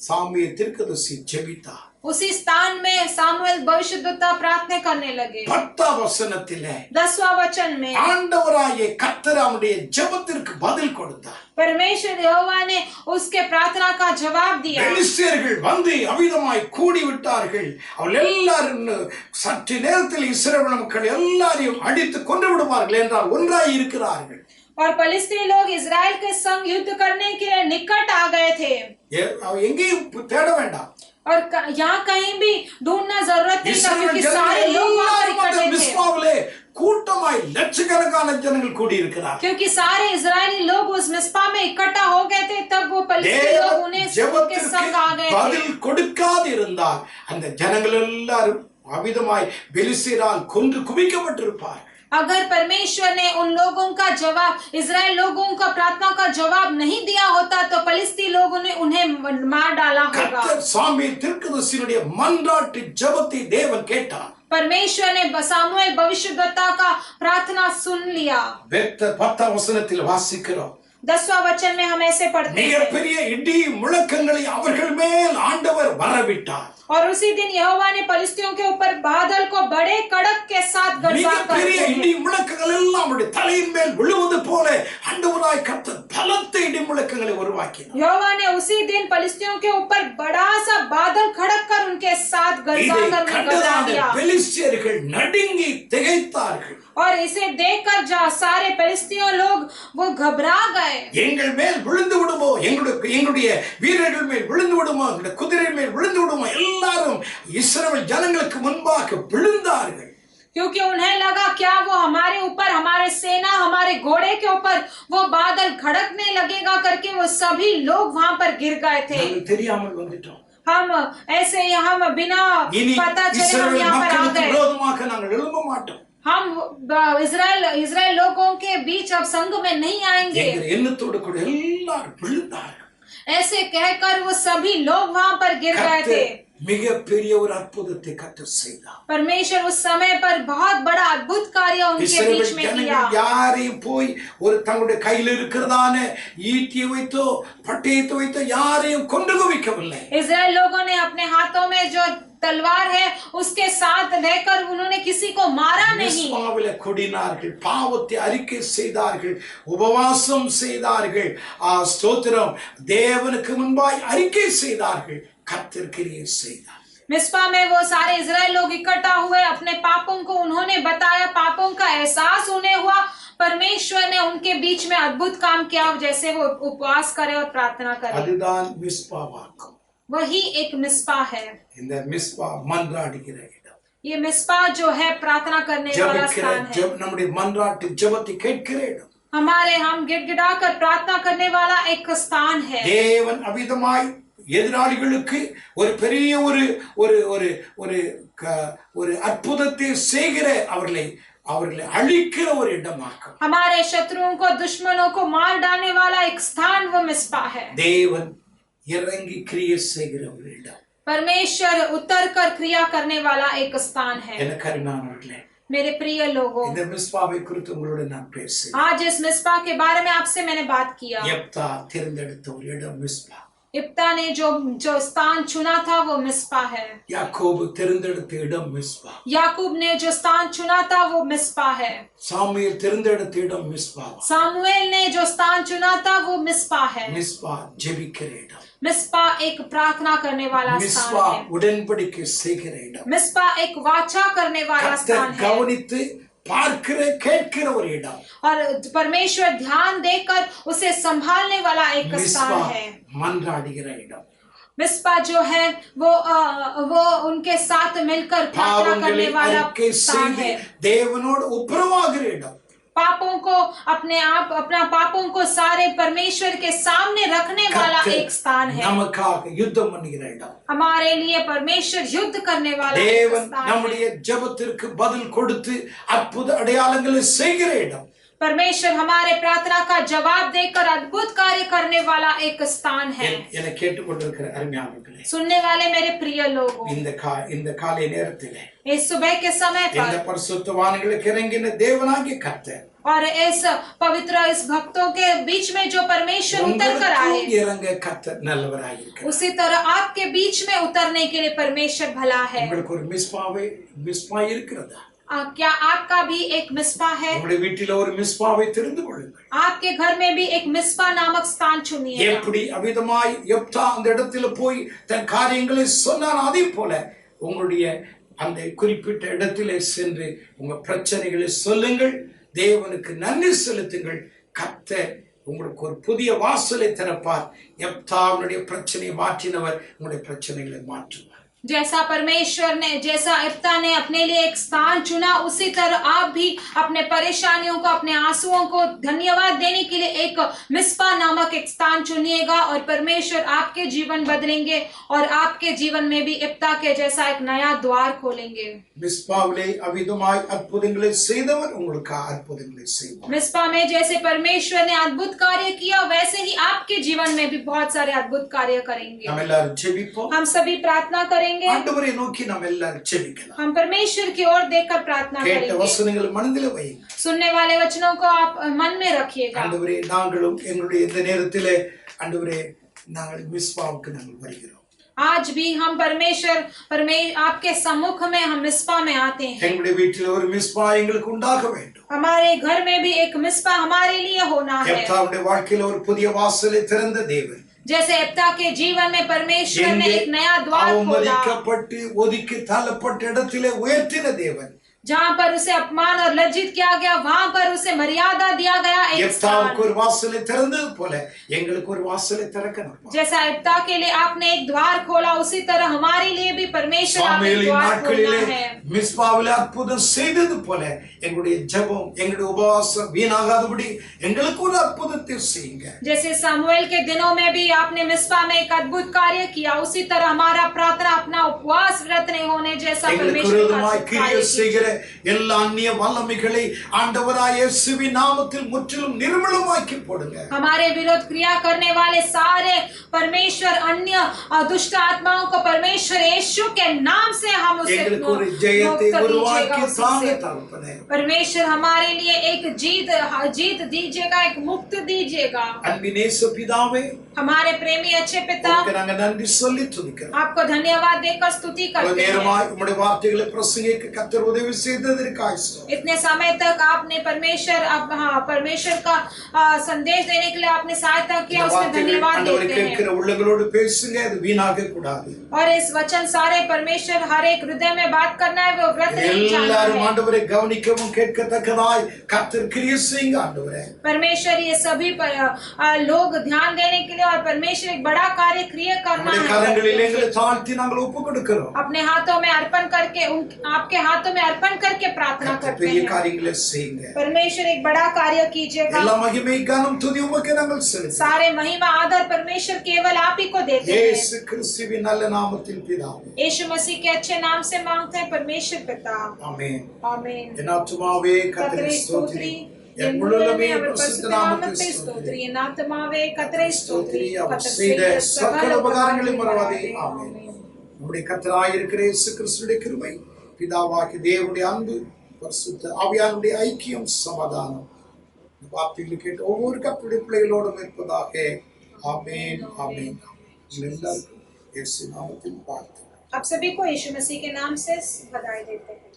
சாமுவேல் தீர்க்கதரிசி ஜெபித்தார். उसी स्थान में सामुएल भविष्यद्वक्ता प्रार्थना करने लगे। 10ஆம் வசனத்திலே 10वां वचन में ஆண்டவராகிய கர்த்தர் அவருடைய ஜெபத்திற்கு பதில் கொடுத்தார். परमेश्वर यहोवा ने उसके प्रार्थना का जवाब दिया। பெலிஸ்தியர்கள் வந்து அவிதமாய் கூடி விட்டார்கள். அவர்கள் எல்லாரும் சற்று நேரத்தில் இஸ்ரவேல் மக்கள் எல்லாரையும் அடித்து கொன்று விடுவார்கள் என்றால் ஒன்றாய் இருக்கிறார்கள். और फलिस्तीनी लोग इजराइल के संग युद्ध करने के लिए निकट आ गए थे। எங்கேயும் தேட வேண்டாம். और यहाँ कहीं भी ढूंढना जरूरत नहीं था, क्योंकि सारे लोग वहाँ पर इकट्ठे थे। மிஸ்பாவிலே கூட்டமாய் லட்சக்கணக்கான ஜனங்கள் கூடி இருக்கிறார். क्योंकि सारे इजरायली लोग उस मिस्पा में इकट्ठा हो गए थे, तब वो फलिस्तीनी लोग उन्हें के संग आ गए थे। பதில் கொடுக்காது இருந்தால் அந்த ஜனங்கள் எல்லாரும் அவிதமாய் பெலிஸ்தியரால் கொன்று குவிக்கப்பட்டிருப்பார். अगर परमेश्वर ने उन लोगों का जवाब, इजराइल लोगों का प्रार्थना का जवाब नहीं दिया होता, तो फलिस्तीनी लोगों ने उन्हें मार डाला होगा। கர்த்தர் சாமுவேல் தீர்க்கதரிசியினுடைய மன்றாட்டு ஜெபத்தை தேவன் கேட்டார். परमेश्वर ने सामुएल भविष्यद्वक्ता का प्रार्थना सुन लिया। 10 வசனத்தில் வாசிக்கிறோம், 10वां वचन में हम ऐसे पढ़ते हैं, மிகப்பெரிய இடி முழக்கங்களை அவர்கள் மேல் ஆண்டவர் வரவிட்டார். और उसी दिन यहोवा ने पलिस्तियों के ऊपर बादल को बड़े कड़क के साथ गरजा कर மிகப்பெரிய दिया। இடி முழக்கங்கள் எல்லாம் அவருடைய தலையின் மேல் விழுவது போல ஆண்டவராய் கர்த்தர் பலத்த இடி முழக்கங்களை உருவாக்கினார். यहोवा ने उसी दिन पलिस्तियों के ऊपर बड़ा सा बादल खड़क कर उनके साथ गरजा இதை कर उन्हें गरजा கண்டதான दिया। பெலிஸ்தியர்கள் நடுங்கி திகைத்தார்கள். और इसे देखकर जा सारे फिलिस्तीय लोग वो घबरा गए। எங்கள் மேல் விழுந்து விடுமோ, எங்களுடைய வீரர்கள் மேல் விழுந்து விடுமோ, எங்களுடைய குதிரை மேல் விழுந்து விடுமோ, எல்லாரும் இஸ்ரவேல் ஜனங்களுக்கு முன்பாக விழுந்தார்கள். क्योंकि उन्हें लगा क्या वो हमारे ऊपर, हमारे सेना, हमारे घोड़े के ऊपर वो बादल खड़कने लगेगा करके वो सभी लोग वहां पर गिर गए थे। நாங்கள் தெரியாமல் வந்துட்டோம். हम ऐसे हम बिना இனி पता चले हम இஸ்ரவேல் यहाँ पर आ மக்களுக்கு गए। விரோதமாக நாங்கள் எழும்ப மாட்டோம். हम इजराइल लोगों के बीच अब संग में नहीं आएंगे। என்கிற எண்ணத்தோடு கூட எல்லாரும் விழுந்தார்கள். ऐसे कहकर वो सभी लोग वहां पर गिर गए थे। மிகப்பெரிய ஒரு அற்புதத்தை கர்த்தர் செய்தார். परमेश्वर उस समय पर बहुत बड़ा अद्भुत कार्य उनके बीच में किया। யாரையும் போய் ஒரு தங்களுடைய கையில் இருக்கிறதான ஈட்டியை வைத்தோ பட்டயத்தை வைத்தோ யாரையும் கொண்டு குவிக்கவில்லை. इजराइल लोगों ने अपने हाथों में जो तलवार है उसके साथ रहकर उन्होंने किसी को मारा नहीं। மிஸ்பாவிலே கூடினார்கள், பாவத்தை அறிக்கை செய்தார்கள், உபவாசம் செய்தார்கள், ஸ்தோத்திரம், தேவனுக்கு முன்பாய் அறிக்கை செய்தார்கள், கர்த்தர் கிரியை செய்தார். मिस्पा में वो सारे इजराइल लोग इकट्ठा हुए, अपने पापों को उन्होंने बताया, पापों का एहसास उन्हें हुआ। परमेश्वर ने उनके बीच में अद्भुत काम किया, जैसे वो उपवास करे और प्रार्थना करे। அதுதான் மிஸ்பாவாக்கும். वही एक मिस्पा है। இந்த மிஸ்பா மன்றாடுகிற இடம். ये मिस्पा जो है प्रार्थना करने वाला स्थान है। நம்முடைய மன்றாட்டு ஜெபத்தை கேட்கிற இடம். हमारे हम गिड़गिड़ा कर प्रार्थना करने वाला एक स्थान है। தேவன் அவிதமாய் எதிராளிகளுக்கு ஒரு பெரிய ஒரு ஒரு ஒரு ஒரு ஒரு அற்புதத்தை செய்கிற அவர்களை அழிக்கிற ஒரு இடமாக்கும். हमारे शत्रुओं को, दुश्मनों को मार डालने वाला एक स्थान वो मिस्पा है। தேவன் இறங்கி கிரியை செய்கிற ஒரு இடம். परमेश्वर उतर कर क्रिया करने वाला एक स्थान है। எனக்கு அருமையானவர்களே, मेरे प्रिय लोगों, இந்த மிஸ்பாவை குறித்து உங்களோட நான் பேசுகிறேன். आज इस मिस्पा के बारे में आपसे मैंने बात किया। யெப்தா தேர்ந்தெடுத்த ஒரு இடம் மிஸ்பா. इप्ता ने जो स्थान चुना था वो मिस्पा है। யாக்கோபு தேர்ந்தெடுத்த இடம் மிஸ்பா. याकूब ने जो स्थान चुना था वो मिस्पा है। சாமுவேல் தேர்ந்தெடுத்த இடம் மிஸ்பா. सामुएल ने जो स्थान चुना था वो मिस्पा है। மிஸ்பா ஜெபிக்கிற இடம். मिस्पा एक प्रार्थना करने वाला स्थान மிஸ்பா है। உடன்படிக்கை செய்கிற இடம். मिस्पा एक वाचा करने वाला स्थान है। கவனித்து பார்க்கிற கேட்கிற ஒரு இடம். और परमेश्वर ध्यान देकर उसे संभालने वाला एक स्थान है। மன்றாடுகிற இடம். मिस्पा जो है वो उनके साथ मिलकर प्रार्थना करने वाला स्थान है। தேவனோடு ஒப்புரவாகிற இடம். पापों को अपना पापों को सारे परमेश्वर के सामने रखने वाला एक स्थान है। நமக்காக யுத்தம் பண்ணுகிற இடம். हमारे लिए परमेश्वर युद्ध करने वाला एक தேவன் स्थान है। நம்முடைய ஜெபத்திற்கு பதில் கொடுத்து அற்புத அடையாளங்களை செய்கிற இடம். परमेश्वर हमारे प्रार्थना का जवाब देकर अद्भुत कार्य करने वाला एक स्थान है। என்னை கேட்டுக்கொண்டிருக்கிற அருமையானவர்களே, सुनने वाले मेरे प्रिय लोगों, இந்த காலை நேரத்திலே इस सुबह के समय இந்த पर பரிசுத்தவான்களுக்கு இறங்கின தேவனாகிய கர்த்தர் और इस पवित्र इस भक्तों के बीच में जो परमेश्वर उतर कर आए, இறங்க கர்த்தர் நல்லவராயிருக்கிறார். उसी तरह आपके बीच में उतरने के लिए परमेश्वर भला है। உங்களுக்கு ஒரு மிஸ்பா இருக்கிறதா? क्या आपका भी एक मिस्पा है? உங்களுடைய வீட்டில ஒரு மிஸ்பாவை தெரிந்து கொள்ளுங்கள். आपके घर में भी एक मिस्पा नामक स्थान चुनिए। எப்படி அவிதமாய் யெப்தா அந்த இடத்துல போய் தன் காரியங்களை சொன்னான், அதே போல உங்களுடைய அந்த குறிப்பிட்ட இடத்திலே சென்று உங்க பிரச்சனைகளை சொல்லுங்கள், தேவனுக்கு நன்றி செலுத்துங்கள். கர்த்தர் உங்களுக்கு ஒரு புதிய வாசலை திறப்பார். யெப்தாவுடைய பிரச்சனையை மாற்றினவர் உங்களுடைய பிரச்சனைகளை மாற்றுவார். जैसा इप्ता ने अपने लिए एक स्थान चुना, उसी तरह आप भी अपने परेशानियों को, अपने आंसुओं को धन्यवाद देने के लिए एक मिस्पा नामक एक स्थान चुनिएगा और परमेश्वर आपके जीवन बदलेंगे और आपके जीवन में भी इप्ता के जैसा एक नया द्वार खोलेंगे। மிஸ்பாவிலே அவிதமாய் அற்புதங்களை செய்தவர் உங்களுக்கு அற்புதங்களை செய்வார். मिस्पा में जैसे परमेश्वर ने अद्भुत कार्य किया, वैसे ही आपके जीवन में भी बहुत सारे अद्भुत कार्य करेंगे। நாம் எல்லாரும் ஜெபிப்போம். हम सभी प्रार्थना करेंगे। करेंगे? ஆண்டவரை நோக்கி நாம் எல்லாரும் ஜெபிக்கலாம். हम परमेश्वर की ओर देखकर प्रार्थना கேட்ட करेंगे। வசனங்களை மனதிலே வையுங்க. सुनने वाले वचनों को आप मन में रखिएगा। ஆண்டவரே நாங்களும் எங்களுடைய இந்த நேரத்திலே ஆண்டவரே நாங்கள் மிஸ்பாவுக்கு நாங்கள் வருகிறோம். आज भी हम आपके सम्मुख में हम मिस्पा में आते हैं। எங்களுடைய வீட்டில் ஒரு மிஸ்பா எங்களுக்கு உண்டாக வேண்டும். हमारे घर में भी एक मिस्पा हमारे लिए होना है। எப்தாவுடைய வாழ்க்கையில ஒரு புதிய வாசலை திறந்த தேவன், जैसे एप्ता के जीवन में परमेश्वर ने एक नया द्वार खोला, அவமதிக்கப்பட்டு ஒதுக்கி தள்ளப்பட்ட இடத்திலே உயர்த்தின தேவன், जहाँ पर उसे अपमान और लज्जित किया गया वहाँ पर उसे मर्यादा दिया गया एक स्थान। ஒரு வாசலை திறந்தது போல எங்களுக்கு ஒரு வாசலை திறக்கணும். जैसा एप्ता के लिए आपने एक द्वार खोला उसी तरह हमारे लिए भी परमेश्वर आपने एक द्वार खोलना है। மிஸ்பாவிலே அற்புதம் செய்தது போல எங்களுடைய ஜெபம் எங்களுடைய உபவாசம் வீணாகாதபடி எங்களுக்கு ஒரு அற்புதத்தை செய்யுங்க. जैसे सामुएल के दिनों में भी आपने मिस्पा में एक अद्भुत कार्य किया उसी तरह हमारा प्रार्थना अपना उपवास व्रत नहीं होने जैसा परमेश्वर का எல்லா அந்நிய வல்லமைகளை ஆண்டவராய் இயேசுவின் நாமத்தில் முற்றிலும் நிர்மூலமாக்கி போடுங்க. हमारे विरोध क्रिया करने वाले सारे परमेश्वर अन्य दुष्ट आत्माओं को परमेश्वर यीशु के नाम से हम उसे परमेश्वर हमारे लिए एक जीत दीजिएगा, एक मुक्त दीजिएगा। हमारे प्रेमी अच्छे पिता आपको धन्यवाद देकर स्तुति करते हैं। इतने समय तक आपने परमेश्वर का संदेश देने के लिए आपने सहायता किया, उसमें धन्यवाद देते हैं। और इस वचन सारे परमेश्वर हर एक हृदय में बात करना है, वो व्रत नहीं जाना है। परमेश्वर ये सभी लोग ध्यान देने के लिए और परमेश्वर एक बड़ा कार्य क्रिया करना है। अपने हाथों में अर्पण करके आपके हाथों में अर्पण करके प्रार्थना करते हैं। परमेश्वर एक बड़ा कार्य कीजिएगा। सारे महिमा आदर परमेश्वर केवल आप ही को देते हैं। यीशु मसीह के अच्छे नाम से मांगते हैं परमेश्वर पिता, आमीन आमीन। கர்த்தரை ஸ்தோத்திரி, என் முழுமே அவர் பரிசுத்த நாமத்தை ஸ்தோத்திரி, என் ஆத்துமாவே கர்த்தரை ஸ்தோத்திரி, அவர் செய்த சகல உபகாரங்களையும் மறவாதே, ஆமென்। நம்முடைய கர்த்தராய் இருக்கிற இயேசு கிறிஸ்துவின் கிருபை, பிதாவாகிய தேவனுடைய அன்பு, பரிசுத்த ஆவியானவருடைய ஐக்கியம், சமாதானம் வார்த்தைகளை கேட்டு ஒவ்வொரு கர்த்தருடைய பிள்ளைகளோடும் இருப்பதாக, ஆமென் ஆமென்। எல்லாருக்கும் இயேசு நாமத்தில் வாழ்த்துக்கள்। आप सभी को यीशु मसीह के नाम से बधाई देते हैं।